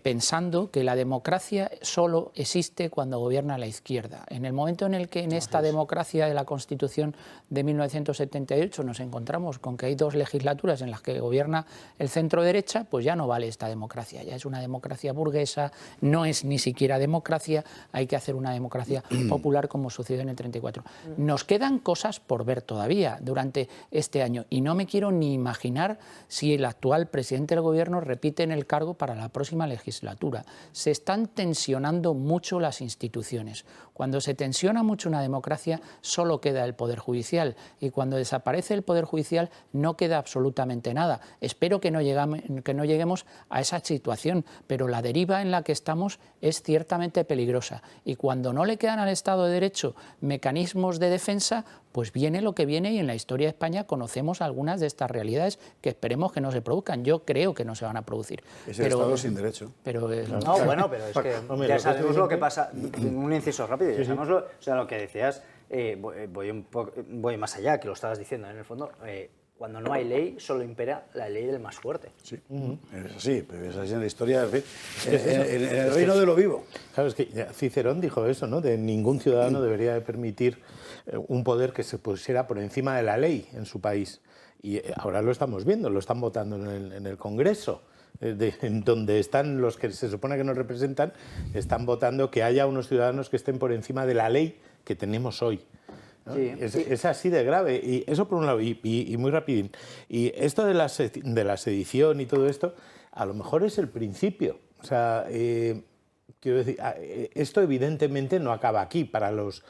pensando que la democracia solo existe cuando gobierna la izquierda. En el momento en el que en esta democracia de la Constitución de 1978 nos encontramos con que hay 2 legislaturas en las que gobierna el centro-derecha, pues ya no vale esta democracia, ya es una democracia burguesa, no es ni siquiera democracia, hay que hacer una democracia popular como sucedió en el 34. Nos quedan cosas por ver todavía durante este año y no me quiero ni imaginar si el actual presidente del gobierno repite en el cargo para la próxima legislatura. Se están tensionando mucho las instituciones. Cuando se tensiona mucho una democracia, solo queda el Poder Judicial, y cuando desaparece el Poder Judicial no queda absolutamente nada. Espero que no lleguemos a esa situación, pero la deriva en la que estamos es ciertamente peligrosa, y cuando no le quedan al Estado de Derecho mecanismos de defensa, pues viene lo que viene, y en la historia de España conocemos algunas de estas realidades que esperemos que no se produzcan. Yo creo que no se van a producir. Es el Estado sin derecho. Pero, no, bueno, pero es que ya sabemos lo que pasa. Un inciso rápido, ya sabemos lo que decías, voy más allá, que lo estabas diciendo en el fondo. Cuando no hay ley, solo impera la ley del más fuerte. Sí, es así, pero es así en la historia, en el reino de lo vivo. Claro, es que Cicerón dijo eso, ¿no? De ningún ciudadano debería de permitir un poder que se pusiera por encima de la ley en su país. Y ahora lo estamos viendo, lo están votando en el Congreso, en donde están los que se supone que nos representan, están votando que haya unos ciudadanos que estén por encima de la ley que tenemos hoy. ¿no? Sí, es así de grave, y eso por un lado, y muy rapidín. Y esto de la sedición y todo esto, a lo mejor es el principio. O sea, quiero decir, esto evidentemente no acaba aquí, para los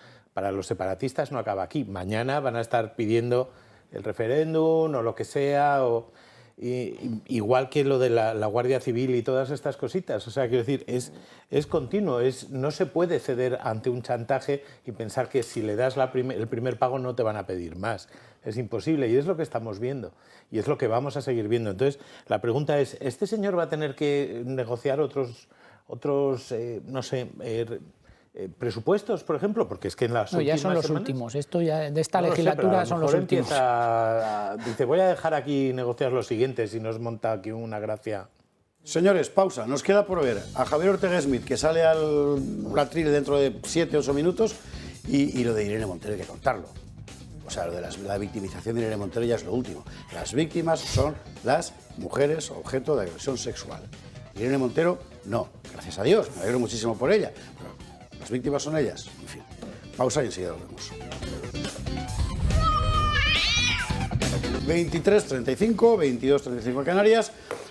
separatistas no acaba aquí. Mañana van a estar pidiendo el referéndum o lo que sea, igual que lo de la Guardia Civil y todas estas cositas. O sea, quiero decir, es continuo, no se puede ceder ante un chantaje y pensar que si le das el primer pago no te van a pedir más. Es imposible, y es lo que estamos viendo, y es lo que vamos a seguir viendo. Entonces, la pregunta es, ¿este señor va a tener que negociar otros no sé, presupuestos, por ejemplo? Porque es que en las últimas ya son los semanas, últimos. Esto ya de esta legislatura son los últimos. Dice, voy a dejar aquí negociar los siguientes y nos monta aquí una gracia. Señores, pausa. Nos queda por ver a Javier Ortega Smith, que sale al atril dentro de 7 o 8 minutos, y lo de Irene Montero hay que contarlo. O sea, lo de la victimización de Irene Montero ya es lo último. Las víctimas son las mujeres objeto de agresión sexual. Irene Montero, no. Gracias a Dios, me alegro muchísimo por ella. Pero las víctimas son ellas. En fin, pausa y enseguida volvemos. 23:35, 22:35 en Canarias.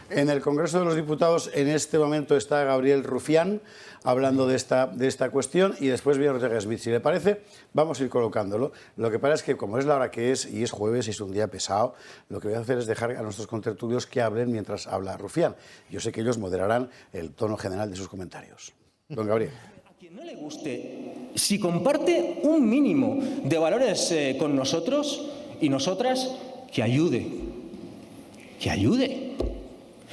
En el Congreso de los Diputados en este momento está Gabriel Rufián hablando de esta cuestión, y después viene Ortega Smith. Si le parece, vamos a ir colocándolo. Lo que pasa es que, como es la hora que es, y es jueves y es un día pesado, lo que voy a hacer es dejar a nuestros contertulios que hablen mientras habla Rufián. Yo sé que ellos moderarán el tono general de sus comentarios. Don Gabriel. A quien no le guste, si comparte un mínimo de valores con nosotros y nosotras, que ayude. Que ayude.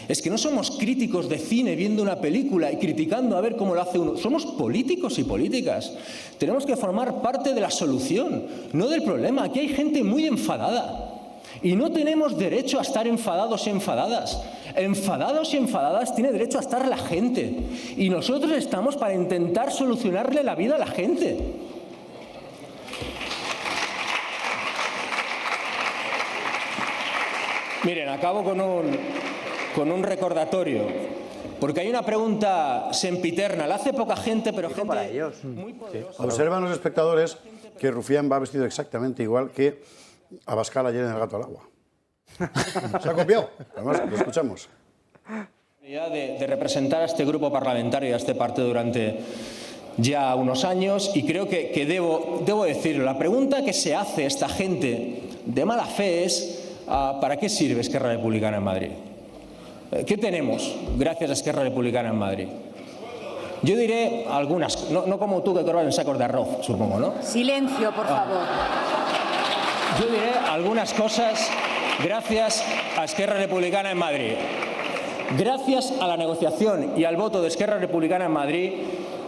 Es que no somos críticos de cine viendo una película y criticando a ver cómo lo hace uno. Somos políticos y políticas. Tenemos que formar parte de la solución, no del problema. Aquí hay gente muy enfadada. Y no tenemos derecho a estar enfadados y enfadadas. Enfadados y enfadadas tiene derecho a estar la gente. Y nosotros estamos para intentar solucionarle la vida a la gente. Miren, acabo con un recordatorio, porque hay una pregunta sempiterna, la hace poca gente, pero gente para ellos. Muy poderosa. Observan los espectadores que Rufián va vestido exactamente igual que Abascal ayer en El Gato al Agua. Se ha copiado. Además, lo escuchamos. De representar a este grupo parlamentario y a este partido durante ya unos años, y creo que debo decirlo. La pregunta que se hace esta gente de mala fe es: ¿para qué sirve Esquerra Republicana en Madrid? ¿Qué tenemos gracias a Esquerra Republicana en Madrid? Yo diré algunas, no como tú que corres en sacos de arroz, supongo, ¿no? Silencio, por favor. Yo diré algunas cosas gracias a Esquerra Republicana en Madrid. Gracias a la negociación y al voto de Esquerra Republicana en Madrid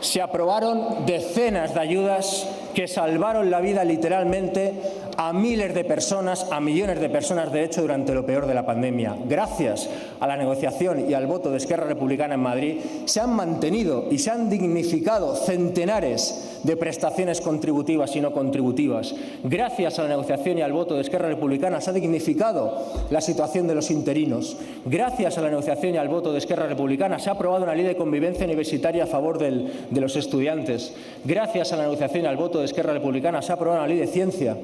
se aprobaron decenas de ayudas que salvaron la vida literalmente a miles de personas, a millones de personas, de hecho, durante lo peor de la pandemia. Gracias a la negociación y al voto de Esquerra Republicana en Madrid se han mantenido y se han dignificado centenares de prestaciones contributivas y no contributivas. Gracias a la negociación y al voto de Esquerra Republicana se ha dignificado la situación de los interinos. Gracias a la negociación y al voto de Esquerra Republicana se ha aprobado una ley de convivencia universitaria a favor de los estudiantes. Gracias a la negociación y al voto de Esquerra Republicana se ha aprobado una ley de ciencia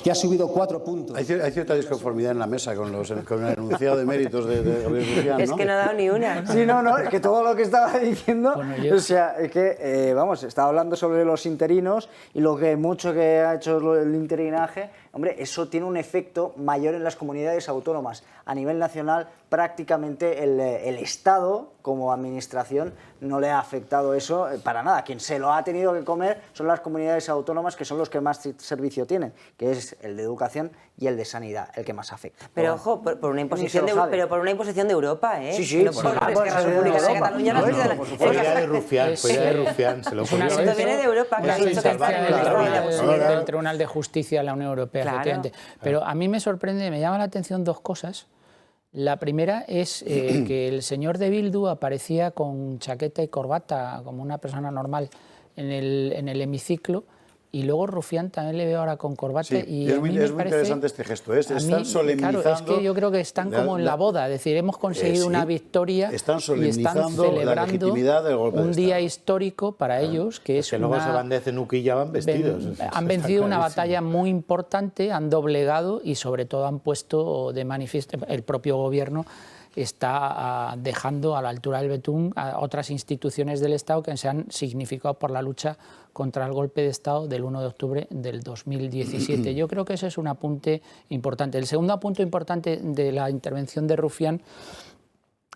que ha subido 4 puntos. Hay cierta disconformidad en la mesa con el enunciado de méritos de Gabriel Rufián, ¿no? Es que no ha dado ni una. Sí, no, es que todo lo que estaba diciendo, o sea, es que, estaba hablando sobre los interinos y lo que mucho que ha hecho el interinaje, hombre, eso tiene un efecto mayor en las comunidades autónomas. A nivel nacional, prácticamente el Estado, como administración, no le ha afectado eso para nada. Quien se lo ha tenido que comer son las comunidades autónomas, que son los que más servicio tienen, que es el de educación y el de sanidad, el que más afecta. Pero ojo, por una imposición de Europa, ¿eh? Sí, no por la República de Cataluña. Fue idea de Rufián, se lo ocurrió. Esto viene de Europa, que ha dicho que está del Tribunal de Justicia de la Unión Europea efectivamente. Pero a mí me sorprende, me llama la atención dos cosas. La primera es que el señor de Bildu aparecía con chaqueta y corbata, como una persona normal, en el hemiciclo, y luego Rufián también le veo ahora con corbata. Sí, y es muy interesante este gesto. Están solemnizando. Claro, es que yo creo que están como en la boda, es decir, hemos conseguido una victoria y están celebrando la legitimidad del golpe de un Estado. Día histórico para ellos, que es que luego se van de Cenuquí y ya van vestidos. Han vencido una batalla muy importante, han doblegado y sobre todo han puesto de manifiesto, el propio gobierno está dejando a la altura del betún a otras instituciones del Estado que se han significado por la lucha contra el golpe de Estado del 1 de octubre del 2017. Yo creo que ese es un apunte importante. El segundo apunte importante de la intervención de Rufián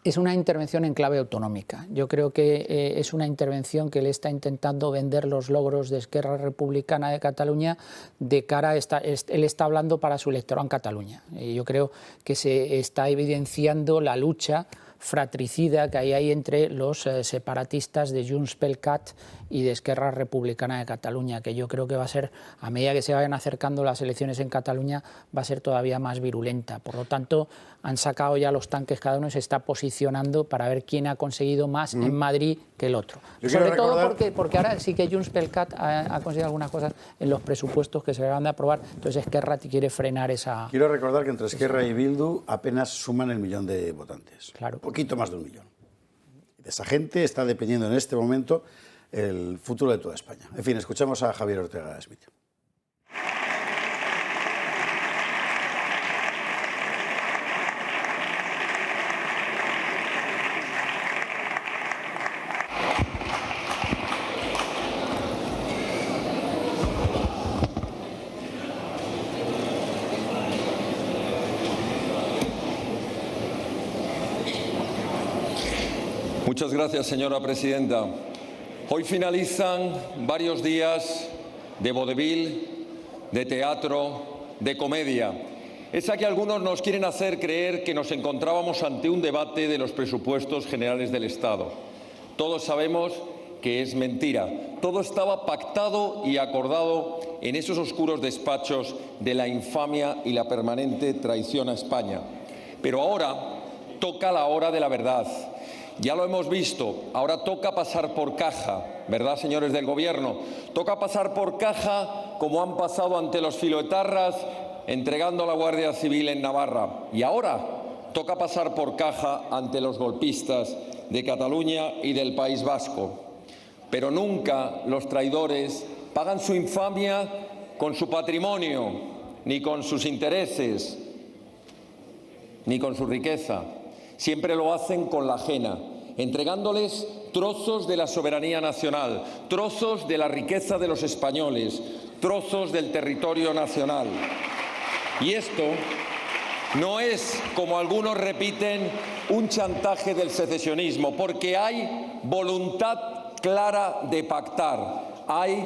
es una intervención en clave autonómica. Yo creo que es una intervención que le está intentando vender los logros de Esquerra Republicana de Cataluña de cara a él está hablando para su electorado en Cataluña. Yo creo que se está evidenciando la lucha fratricida que hay ahí entre los separatistas de Junts pel Cat y de Esquerra Republicana de Cataluña, que yo creo que va a ser, a medida que se vayan acercando las elecciones en Cataluña, va a ser todavía más virulenta. Por lo tanto, han sacado ya los tanques, cada uno se está posicionando para ver quién ha conseguido más en Madrid que el otro. Sobre todo porque ahora sí que Junts pel Cat ha conseguido algunas cosas en los presupuestos que se van a aprobar, entonces Esquerra quiere frenar esa... Quiero recordar que entre Esquerra y Bildu apenas suman el 1 millón de votantes. Claro. Poquito más de 1 millón. De esa gente está dependiendo en este momento el futuro de toda España. En fin, escuchamos a Javier Ortega Smith. Muchas gracias, señora presidenta. Hoy finalizan varios días de vodevil, de teatro, de comedia. Esa que algunos nos quieren hacer creer que nos encontrábamos ante un debate de los presupuestos generales del Estado. Todos sabemos que es mentira. Todo estaba pactado y acordado en esos oscuros despachos de la infamia y la permanente traición a España. Pero ahora toca la hora de la verdad. Ya lo hemos visto, ahora toca pasar por caja, ¿verdad, señores del Gobierno? Toca pasar por caja como han pasado ante los filoetarras entregando a la Guardia Civil en Navarra. Y ahora toca pasar por caja ante los golpistas de Cataluña y del País Vasco. Pero nunca los traidores pagan su infamia con su patrimonio, ni con sus intereses, ni con su riqueza. Siempre lo hacen con la ajena, entregándoles trozos de la soberanía nacional, trozos de la riqueza de los españoles, trozos del territorio nacional. Y esto no es, como algunos repiten, un chantaje del secesionismo, porque hay voluntad clara de pactar, hay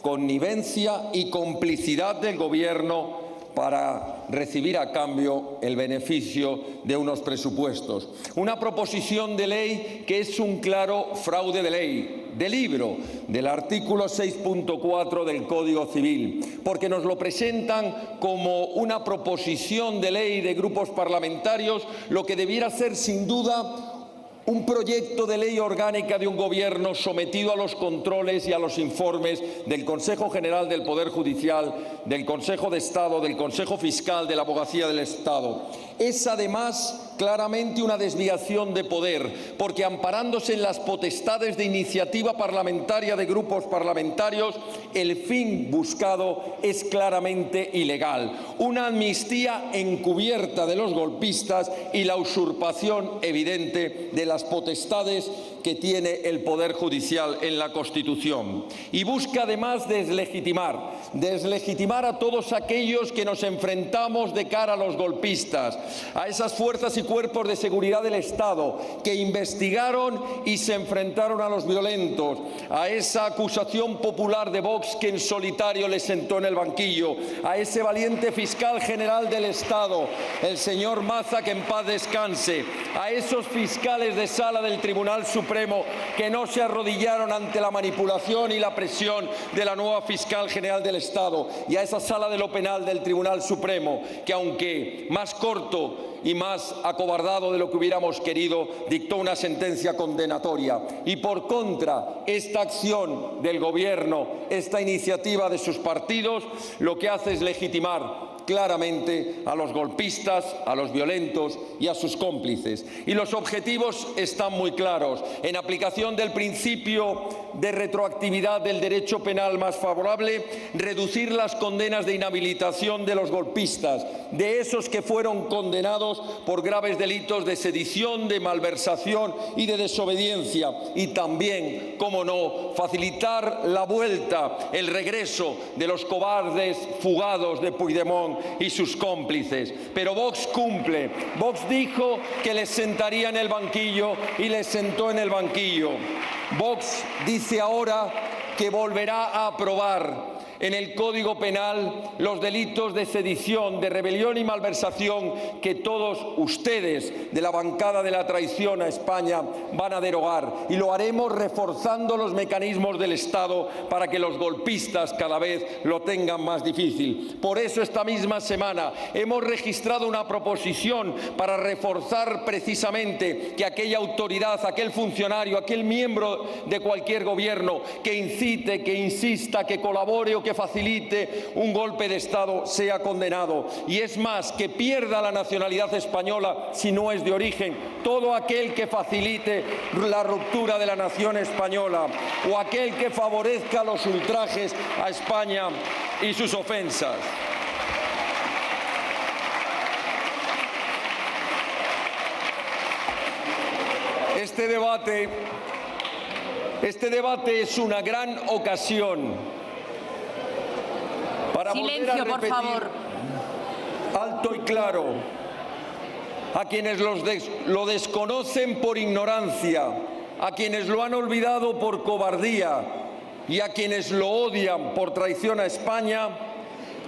connivencia y complicidad del Gobierno para recibir a cambio el beneficio de unos presupuestos. Una proposición de ley que es un claro fraude de ley, de libro, del artículo 6.4 del Código Civil, porque nos lo presentan como una proposición de ley de grupos parlamentarios, lo que debiera ser sin duda un proyecto de ley orgánica de un gobierno sometido a los controles y a los informes del Consejo General del Poder Judicial, del Consejo de Estado, del Consejo Fiscal, de la Abogacía del Estado. Es además claramente una desviación de poder, porque amparándose en las potestades de iniciativa parlamentaria de grupos parlamentarios, el fin buscado es claramente ilegal. Una amnistía encubierta de los golpistas y la usurpación evidente de las potestades que tiene el Poder Judicial en la Constitución. Y busca además deslegitimar a todos aquellos que nos enfrentamos de cara a los golpistas, a esas fuerzas y cuerpos de seguridad del Estado que investigaron y se enfrentaron a los violentos, a esa acusación popular de Vox que en solitario le sentó en el banquillo, a ese valiente fiscal general del Estado, el señor Maza, que en paz descanse, a esos fiscales de sala del Tribunal Supremo que no se arrodillaron ante la manipulación y la presión de la nueva fiscal general del Estado, y a a esa sala de lo penal del Tribunal Supremo, que aunque más corto y más acobardado de lo que hubiéramos querido, dictó una sentencia condenatoria. Y por contra, esta acción del Gobierno, esta iniciativa de sus partidos, lo que hace es legitimar claramente a los golpistas, a los violentos y a sus cómplices. Y los objetivos están muy claros. En aplicación del principio de retroactividad del derecho penal más favorable, reducir las condenas de inhabilitación de los golpistas, de esos que fueron condenados por graves delitos de sedición, de malversación y de desobediencia. Y también, cómo no, facilitar la vuelta, el regreso de los cobardes fugados de Puigdemont y sus cómplices. Pero Vox cumple. Vox dijo que les sentaría en el banquillo y les sentó en el banquillo. Vox dice ahora que volverá a aprobar en el Código Penal los delitos de sedición, de rebelión y malversación que todos ustedes de la bancada de la traición a España van a derogar. Y lo haremos reforzando los mecanismos del Estado para que los golpistas cada vez lo tengan más difícil. Por eso esta misma semana hemos registrado una proposición para reforzar precisamente que aquella autoridad, aquel funcionario, aquel miembro de cualquier gobierno que incite, que insista, que colabore o que facilite un golpe de Estado sea condenado. Y es más, que pierda la nacionalidad española si no es de origen todo aquel que facilite la ruptura de la nación española o aquel que favorezca los ultrajes a España y sus ofensas. Este debate es una gran ocasión para silencio, por favor, alto y claro a quienes lo desconocen por ignorancia, a quienes lo han olvidado por cobardía y a quienes lo odian por traición a España,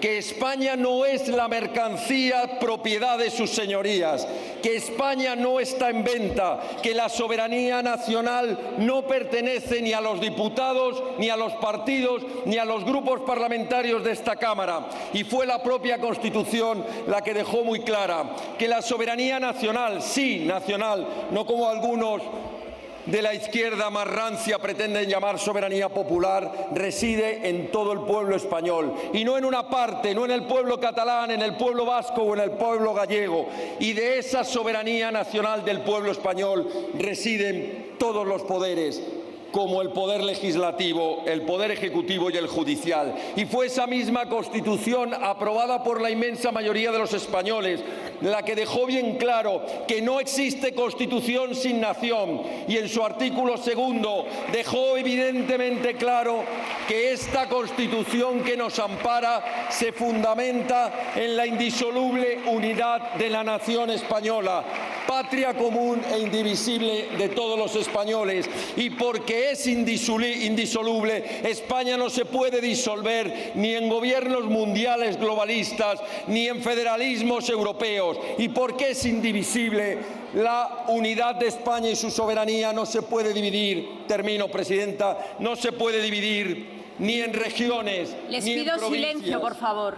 que España no es la mercancía propiedad de sus señorías, que España no está en venta, que la soberanía nacional no pertenece ni a los diputados, ni a los partidos, ni a los grupos parlamentarios de esta Cámara. Y fue la propia Constitución la que dejó muy clara que la soberanía nacional, sí, nacional, no como algunos de la izquierda más rancia pretenden llamar soberanía popular, reside en todo el pueblo español y no en una parte, no en el pueblo catalán, en el pueblo vasco o en el pueblo gallego. Y de esa soberanía nacional del pueblo español residen todos los poderes, como el poder legislativo, el poder ejecutivo y el judicial. Y fue esa misma Constitución, aprobada por la inmensa mayoría de los españoles, la que dejó bien claro que no existe Constitución sin nación, y en su artículo 2 dejó evidentemente claro que esta Constitución que nos ampara se fundamenta en la indisoluble unidad de la nación española, patria común e indivisible de todos los españoles. Y porque es indisoluble, España no se puede disolver ni en gobiernos mundiales globalistas ni en federalismos europeos. Y porque es indivisible, la unidad de España y su soberanía no se puede dividir, termino, presidenta, no se puede dividir ni en regiones, les ni en pido provincias. silencio, por favor.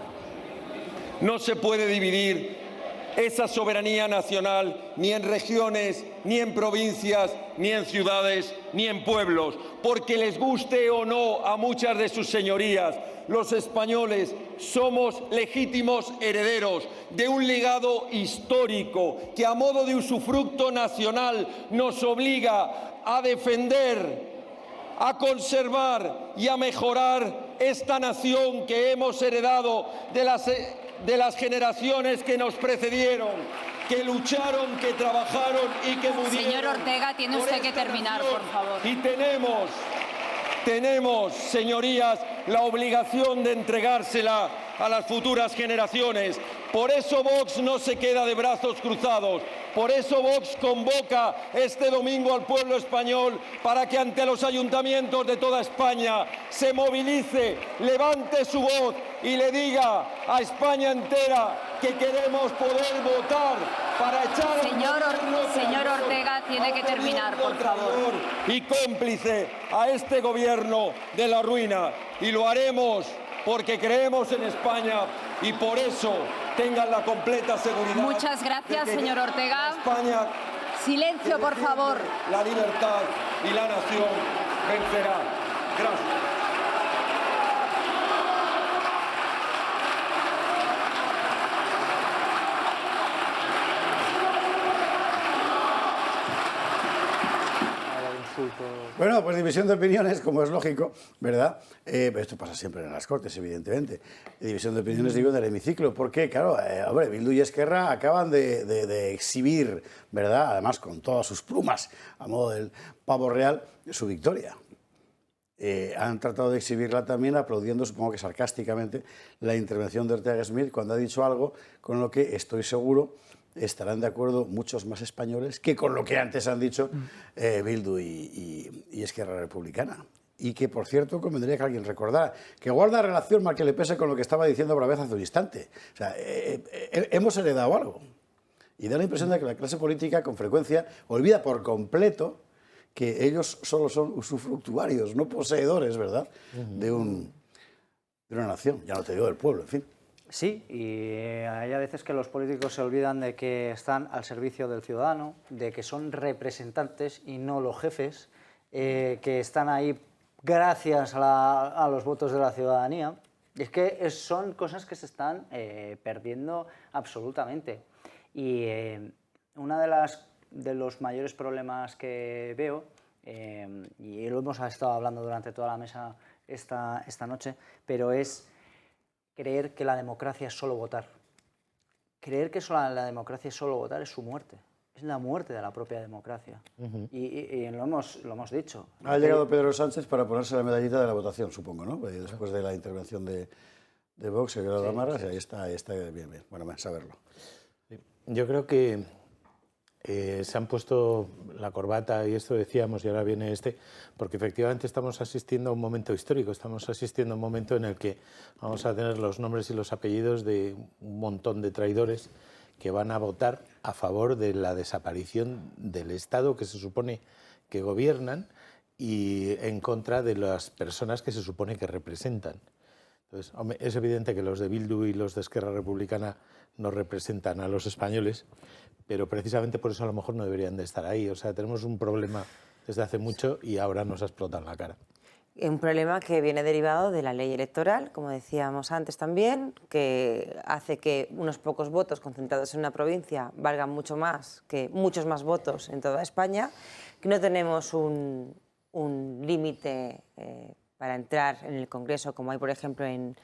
No se puede dividir esa soberanía nacional ni en regiones, ni en provincias, ni en ciudades, ni en pueblos, porque les guste o no a muchas de sus señorías, los españoles somos legítimos herederos de un legado histórico que a modo de usufructo nacional nos obliga a defender, a conservar y a mejorar esta nación que hemos heredado de las generaciones que nos precedieron, que lucharon, que trabajaron y que murieron. Señor Ortega, tiene usted que terminar, por favor. Y tenemos, señorías, la obligación de entregársela a las futuras generaciones. Por eso Vox no se queda de brazos cruzados. Por eso Vox convoca este domingo al pueblo español para que ante los ayuntamientos de toda España se movilice, levante su voz y le diga a España entera que queremos poder votar para echar Señor Ortega, tiene que terminar, por favor. Y cómplice a este gobierno de la ruina. Y lo haremos porque creemos en España y por eso tengan la completa seguridad. Muchas gracias, señor Ortega. España, silencio, por favor. La libertad y la nación vencerá. Gracias. Bueno, pues división de opiniones, como es lógico, ¿verdad? Esto pasa siempre en las Cortes, evidentemente. División de opiniones, digo, del hemiciclo, porque, claro, hombre, Bildu y Esquerra acaban de exhibir, ¿verdad? Además, con todas sus plumas, a modo del pavo real, su victoria. Han tratado de exhibirla también aplaudiendo, supongo que sarcásticamente, la intervención de Ortega Smith cuando ha dicho algo con lo que estoy seguro estarán de acuerdo muchos más españoles que con lo que antes han dicho Bildu y Esquerra Republicana. Y que, por cierto, convendría que alguien recordara que guarda relación, mal que le pese, con lo que estaba diciendo Bravez hace un instante. O sea, hemos heredado algo. Y da la impresión de que la clase política, con frecuencia, olvida por completo que ellos solo son usufructuarios, no poseedores, ¿verdad?, de una nación, ya no te digo del pueblo, en fin. Sí, y hay a veces que los políticos se olvidan de que están al servicio del ciudadano, de que son representantes y no los jefes, que están ahí gracias a los votos de la ciudadanía. Y es que son cosas que se están perdiendo absolutamente. Y una de los mayores problemas que veo, y lo hemos estado hablando durante toda la mesa esta noche, pero es creer que la democracia es solo votar. Creer que la democracia es solo votar es su muerte. Es la muerte de la propia democracia. Y lo hemos dicho. Ha llegado Pedro Sánchez para ponerse la medallita de la votación, supongo, ¿no? Después de la intervención de Vox, el grado de Amarras, y ahí está bien. Bueno, a saberlo. Yo creo que se han puesto la corbata, y esto decíamos, y ahora viene porque efectivamente estamos asistiendo a un momento histórico, estamos asistiendo a un momento en el que vamos a tener los nombres y los apellidos de un montón de traidores que van a votar a favor de la desaparición del Estado que se supone que gobiernan y en contra de las personas que se supone que representan. Entonces, hombre, es evidente que los de Bildu y los de Esquerra Republicana no representan a los españoles, pero precisamente por eso a lo mejor no deberían de estar ahí. O sea, tenemos un problema desde hace mucho y ahora nos ha explotado en la cara. Un problema que viene derivado de la ley electoral, como decíamos antes también, que hace que unos pocos votos concentrados en una provincia valgan mucho más que muchos más votos en toda España, que no tenemos un límite para entrar en el Congreso, como hay, por ejemplo, en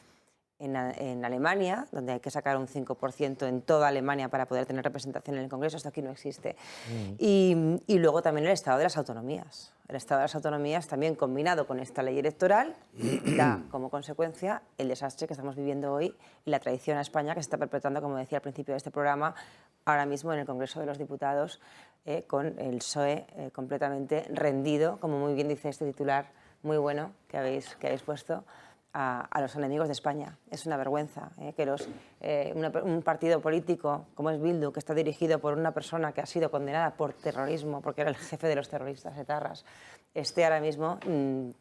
Alemania, donde hay que sacar un 5% en toda Alemania para poder tener representación en el Congreso. Esto aquí no existe. Y luego también el Estado de las Autonomías. El Estado de las Autonomías, también combinado con esta ley electoral, da como consecuencia el desastre que estamos viviendo hoy y la traición a España que se está perpetuando, como decía al principio de este programa, ahora mismo en el Congreso de los Diputados, con el PSOE completamente rendido, como muy bien dice este titular muy bueno que habéis puesto, a los enemigos de España. Es una vergüenza que un partido político como es Bildu, que está dirigido por una persona que ha sido condenada por terrorismo, porque era el jefe de los terroristas etarras, esté ahora mismo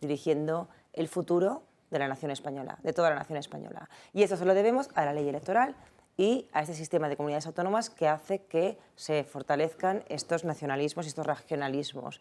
dirigiendo el futuro de la nación española, de toda la nación española. Y esto se lo debemos a la ley electoral y a este sistema de comunidades autónomas que hace que se fortalezcan estos nacionalismos y estos regionalismos.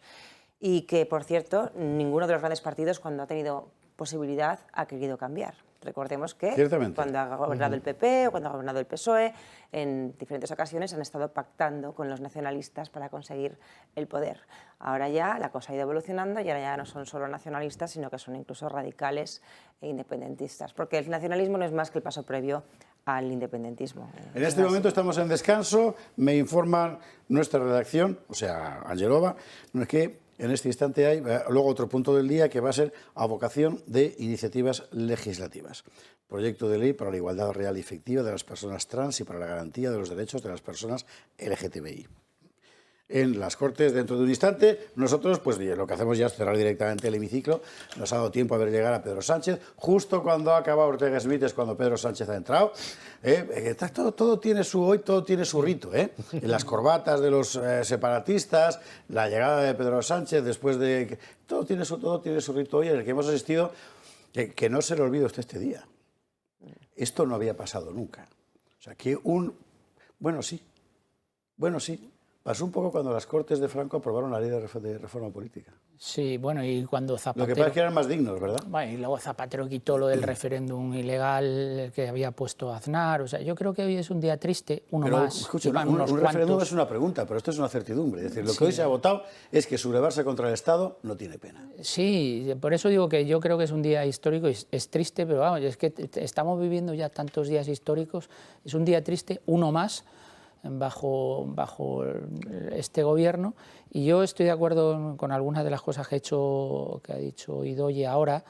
Y que, por cierto, ninguno de los grandes partidos, cuando ha tenido posibilidad, ha querido cambiar. Recordemos que cuando ha gobernado el PP o cuando ha gobernado el PSOE, en diferentes ocasiones han estado pactando con los nacionalistas para conseguir el poder. Ahora ya la cosa ha ido evolucionando y ahora ya no son solo nacionalistas, sino que son incluso radicales e independentistas, porque el nacionalismo no es más que el paso previo al independentismo. En este momento estamos en descanso, me informan nuestra redacción, o sea, Angelova, que en este instante hay luego otro punto del día que va a ser avocación de iniciativas legislativas. Proyecto de ley para la igualdad real y efectiva de las personas trans y para la garantía de los derechos de las personas LGTBI. En las Cortes, dentro de un instante, nosotros pues lo que hacemos ya es cerrar directamente el hemiciclo. Nos ha dado tiempo a ver llegar a Pedro Sánchez. Justo cuando ha acabado Ortega Smith es cuando Pedro Sánchez ha entrado. Todo tiene su rito. En las corbatas de los separatistas, la llegada de Pedro Sánchez después de... Todo tiene su rito hoy en el que hemos asistido, que no se le olvide usted este día. Esto no había pasado nunca. O sea, que bueno, sí, pasó un poco cuando las Cortes de Franco aprobaron la ley de reforma política. Sí, bueno, y cuando Zapatero... Lo que pasa es que eran más dignos, ¿verdad? Bueno, y luego Zapatero quitó lo del referéndum ilegal que había puesto Aznar. O sea, yo creo que hoy es un día triste, uno pero, más. Escucha, un referéndum es una pregunta, pero esto es una certidumbre. Es decir, lo que hoy se ha votado es que sublevarse contra el Estado no tiene pena. Sí, por eso digo que yo creo que es un día histórico, es triste, pero vamos, es que estamos viviendo ya tantos días históricos, es un día triste, uno más, bajo este gobierno, y yo estoy de acuerdo con algunas de las cosas que ha dicho Idoia ahora,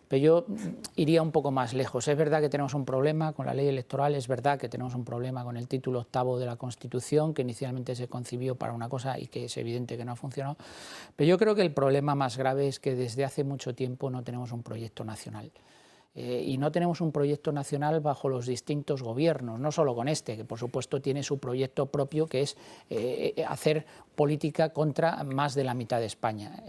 pero yo iría un poco más lejos. Es verdad que tenemos un problema con la ley electoral, es verdad que tenemos un problema con el título 8º de la Constitución, que inicialmente se concibió para una cosa y que es evidente que no ha funcionado, pero yo creo que el problema más grave es que desde hace mucho tiempo no tenemos un proyecto nacional. Y no tenemos un proyecto nacional bajo los distintos gobiernos, no solo con este, que por supuesto tiene su proyecto propio, que es hacer política contra más de la mitad de España,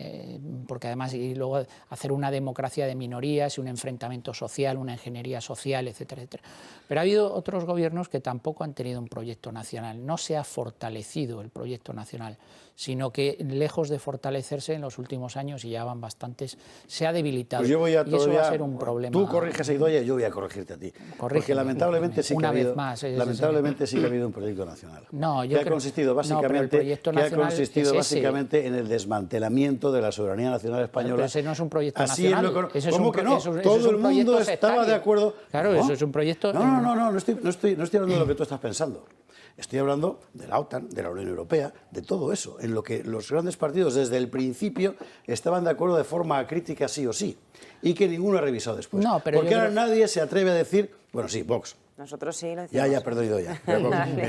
porque además y luego hacer una democracia de minorías y un enfrentamiento social, una ingeniería social, etcétera, etcétera. Pero ha habido otros gobiernos que tampoco han tenido un proyecto nacional, no se ha fortalecido el proyecto nacional, sino que lejos de fortalecerse en los últimos años, y ya van bastantes, se ha debilitado. Pues yo y eso va a ser un problema. Tú corriges a Idoia y yo voy a corregirte a ti. Porque lamentablemente sí que ha habido, lamentablemente sí que ha habido un proyecto nacional. No, que ha consistido básicamente en el desmantelamiento de la soberanía nacional española. Pero ese no es un proyecto así nacional. ¿Cómo que no? Todo el mundo estaba de acuerdo. Claro, eso es un proyecto... No estoy hablando de lo que tú estás pensando. Estoy hablando de la OTAN, de la Unión Europea, de todo eso, en lo que los grandes partidos desde el principio estaban de acuerdo de forma crítica sí o sí, y que ninguno ha revisado después. No, pero porque ahora nadie se atreve a decir, bueno, sí, Vox. Nosotros sí lo decimos. Ya, perdón, Idoia.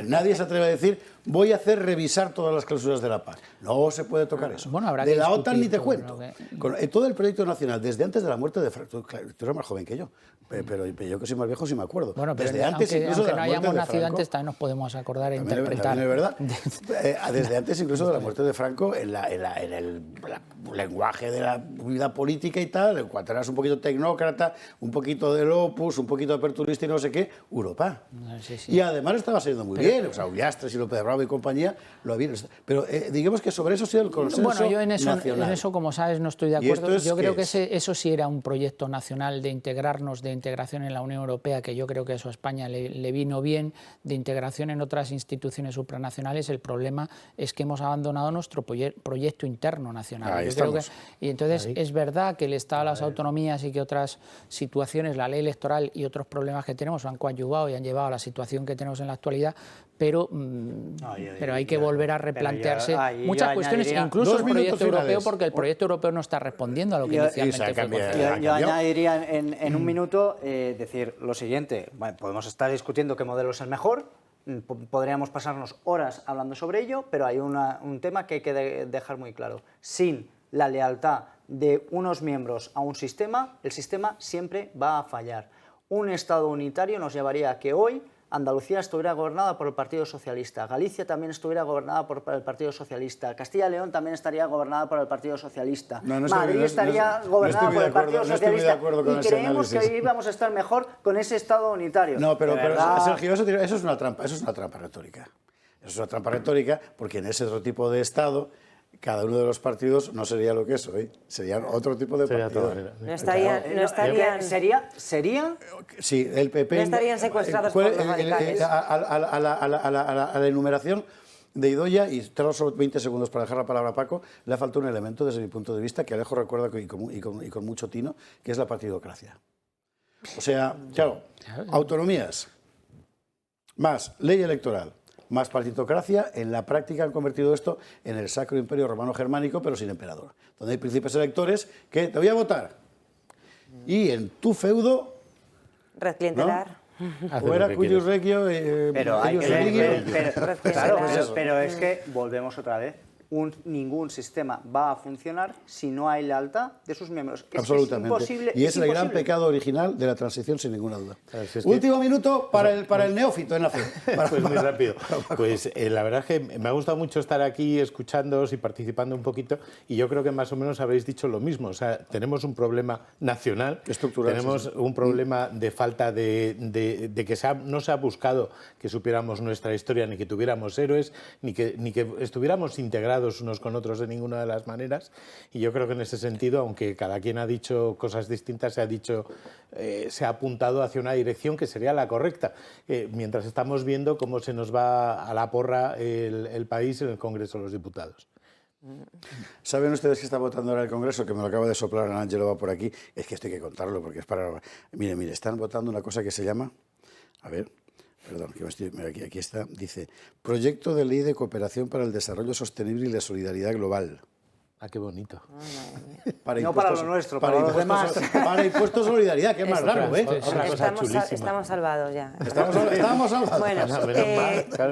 Nadie se atreve a decir, voy a hacer revisar todas las cláusulas de la paz. No se puede tocar eso. Bueno, habrá de que la OTAN ni te discutir, cuento. Con todo el proyecto nacional, desde antes de la muerte de Franco, tú eres más joven que yo, pero yo que soy más viejo sí me acuerdo. Bueno, pero desde antes incluso aunque de la no muerte hayamos de nacido Franco, antes, también nos podemos acordar e también interpretar. Es verdad. Desde antes incluso de la muerte de Franco, en el lenguaje de la vida política y tal, en cuanto eras un poquito tecnócrata, un poquito del Opus, un poquito aperturista y no sé qué, Europa. Sí. Y además estaba saliendo muy bien, o sea, Ullastres y López de Bravo y compañía lo habían. Pero digamos que sobre eso ha sido el consenso Bueno, yo en nacional. eso, como sabes, no estoy de acuerdo. Yo creo que es? eso sí era un proyecto nacional de integrarnos, de integración en la Unión Europea, que yo creo que eso a España le vino bien, de integración en otras instituciones supranacionales. El problema es que hemos abandonado nuestro proyecto interno nacional. Y entonces es verdad que el Estado, las autonomías y que otras situaciones, la ley electoral y otros problemas que tenemos han coadyuvado y han llevado a la situación que tenemos en la actualidad, pero hay que volver a replantearse muchas cuestiones, incluso el proyecto europeo, porque el proyecto europeo no está respondiendo a lo que inicialmente fue. Yo añadiría en un minuto decir lo siguiente: bueno, podemos estar discutiendo qué modelo es el mejor, podríamos pasarnos horas hablando sobre ello, pero hay un tema que hay que dejar muy claro. Sin la lealtad de unos miembros a un sistema, el sistema siempre va a fallar. Un Estado unitario nos llevaría a que hoy Andalucía estuviera gobernada por el Partido Socialista, Galicia también estuviera gobernada por el Partido Socialista, Castilla y León también estaría gobernada por el Partido Socialista, Madrid estaría gobernada por el Partido Socialista, y creemos que hoy vamos a estar mejor con ese Estado unitario. No, pero Sergio, eso es una trampa retórica. Eso es una trampa retórica, porque en ese otro tipo de Estado cada uno de los partidos no sería lo que es hoy, serían otro tipo de partidos. No estarían... ¿Sería? Sí, el PP... No estarían secuestrados por los radicales. A la enumeración de Idoia, y tengo solo 20 segundos para dejar la palabra a Paco, le ha faltado un elemento desde mi punto de vista que Alejo recuerda y con mucho tino, que es la partidocracia. O sea, claro, autonomías, más ley electoral, más partitocracia, en la práctica han convertido esto en el Sacro Imperio Romano Germánico, pero sin emperador, donde hay príncipes electores que te voy a votar. Y en tu feudo... Red clientelar. ¿No? O era Cuius Regio... pero es que volvemos otra vez. ningún sistema va a funcionar si no hay lealtad de sus miembros. Absolutamente. Es imposible, y es el gran pecado original de la transición, sin ninguna duda. Último minuto para el neófito en la fe. Pues muy rápido. Pues la verdad es que me ha gustado mucho estar aquí escuchándoos y participando un poquito, y yo creo que más o menos habréis dicho lo mismo. O sea, tenemos un problema nacional, estructural, tenemos un problema de falta de que no se ha buscado que supiéramos nuestra historia, ni que tuviéramos héroes, ni que estuviéramos integrados unos con otros de ninguna de las maneras. Y yo creo que en ese sentido, aunque cada quien ha dicho cosas distintas, se ha apuntado hacia una dirección que sería la correcta, mientras estamos viendo cómo se nos va a la porra el país en el Congreso de los Diputados. ¿Saben ustedes que está votando ahora el Congreso? Que me lo acaba de soplar Ángelo, va por aquí. Es que esto hay que contarlo porque es para... Mire, están votando una cosa que se llama... A ver... Perdón, que aquí está, dice, Proyecto de Ley de Cooperación para el Desarrollo Sostenible y la Solidaridad Global. Ah, qué bonito. No para lo nuestro, para los demás. Para impuestos solidaridad, que es más largo, ¿eh? Estamos salvados ya. Estamos salvados. Bueno,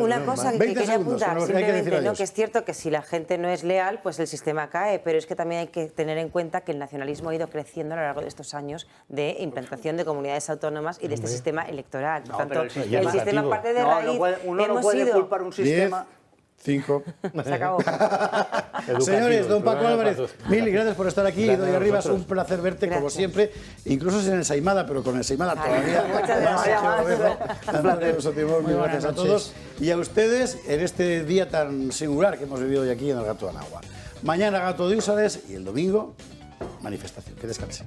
una cosa que quería apuntar simplemente, ¿no? Que es cierto que si la gente no es leal, pues el sistema cae, pero es que también hay que tener en cuenta que el nacionalismo ha ido creciendo a lo largo de estos años de implantación de comunidades autónomas y de este sistema electoral. Por tanto, el sistema parte de raíz. Uno no puede culpar un sistema... 5. Se acabó. Señores, don Paco Álvarez, mil gracias por estar aquí. Doña Rivas, un placer verte como siempre, incluso sin ensaimada, pero con ensaimada todavía. Mil gracias a todos y a ustedes en este día tan singular que hemos vivido hoy aquí en el Gato al Agua. Mañana Gato de Úsares y el domingo manifestación. Que descanse.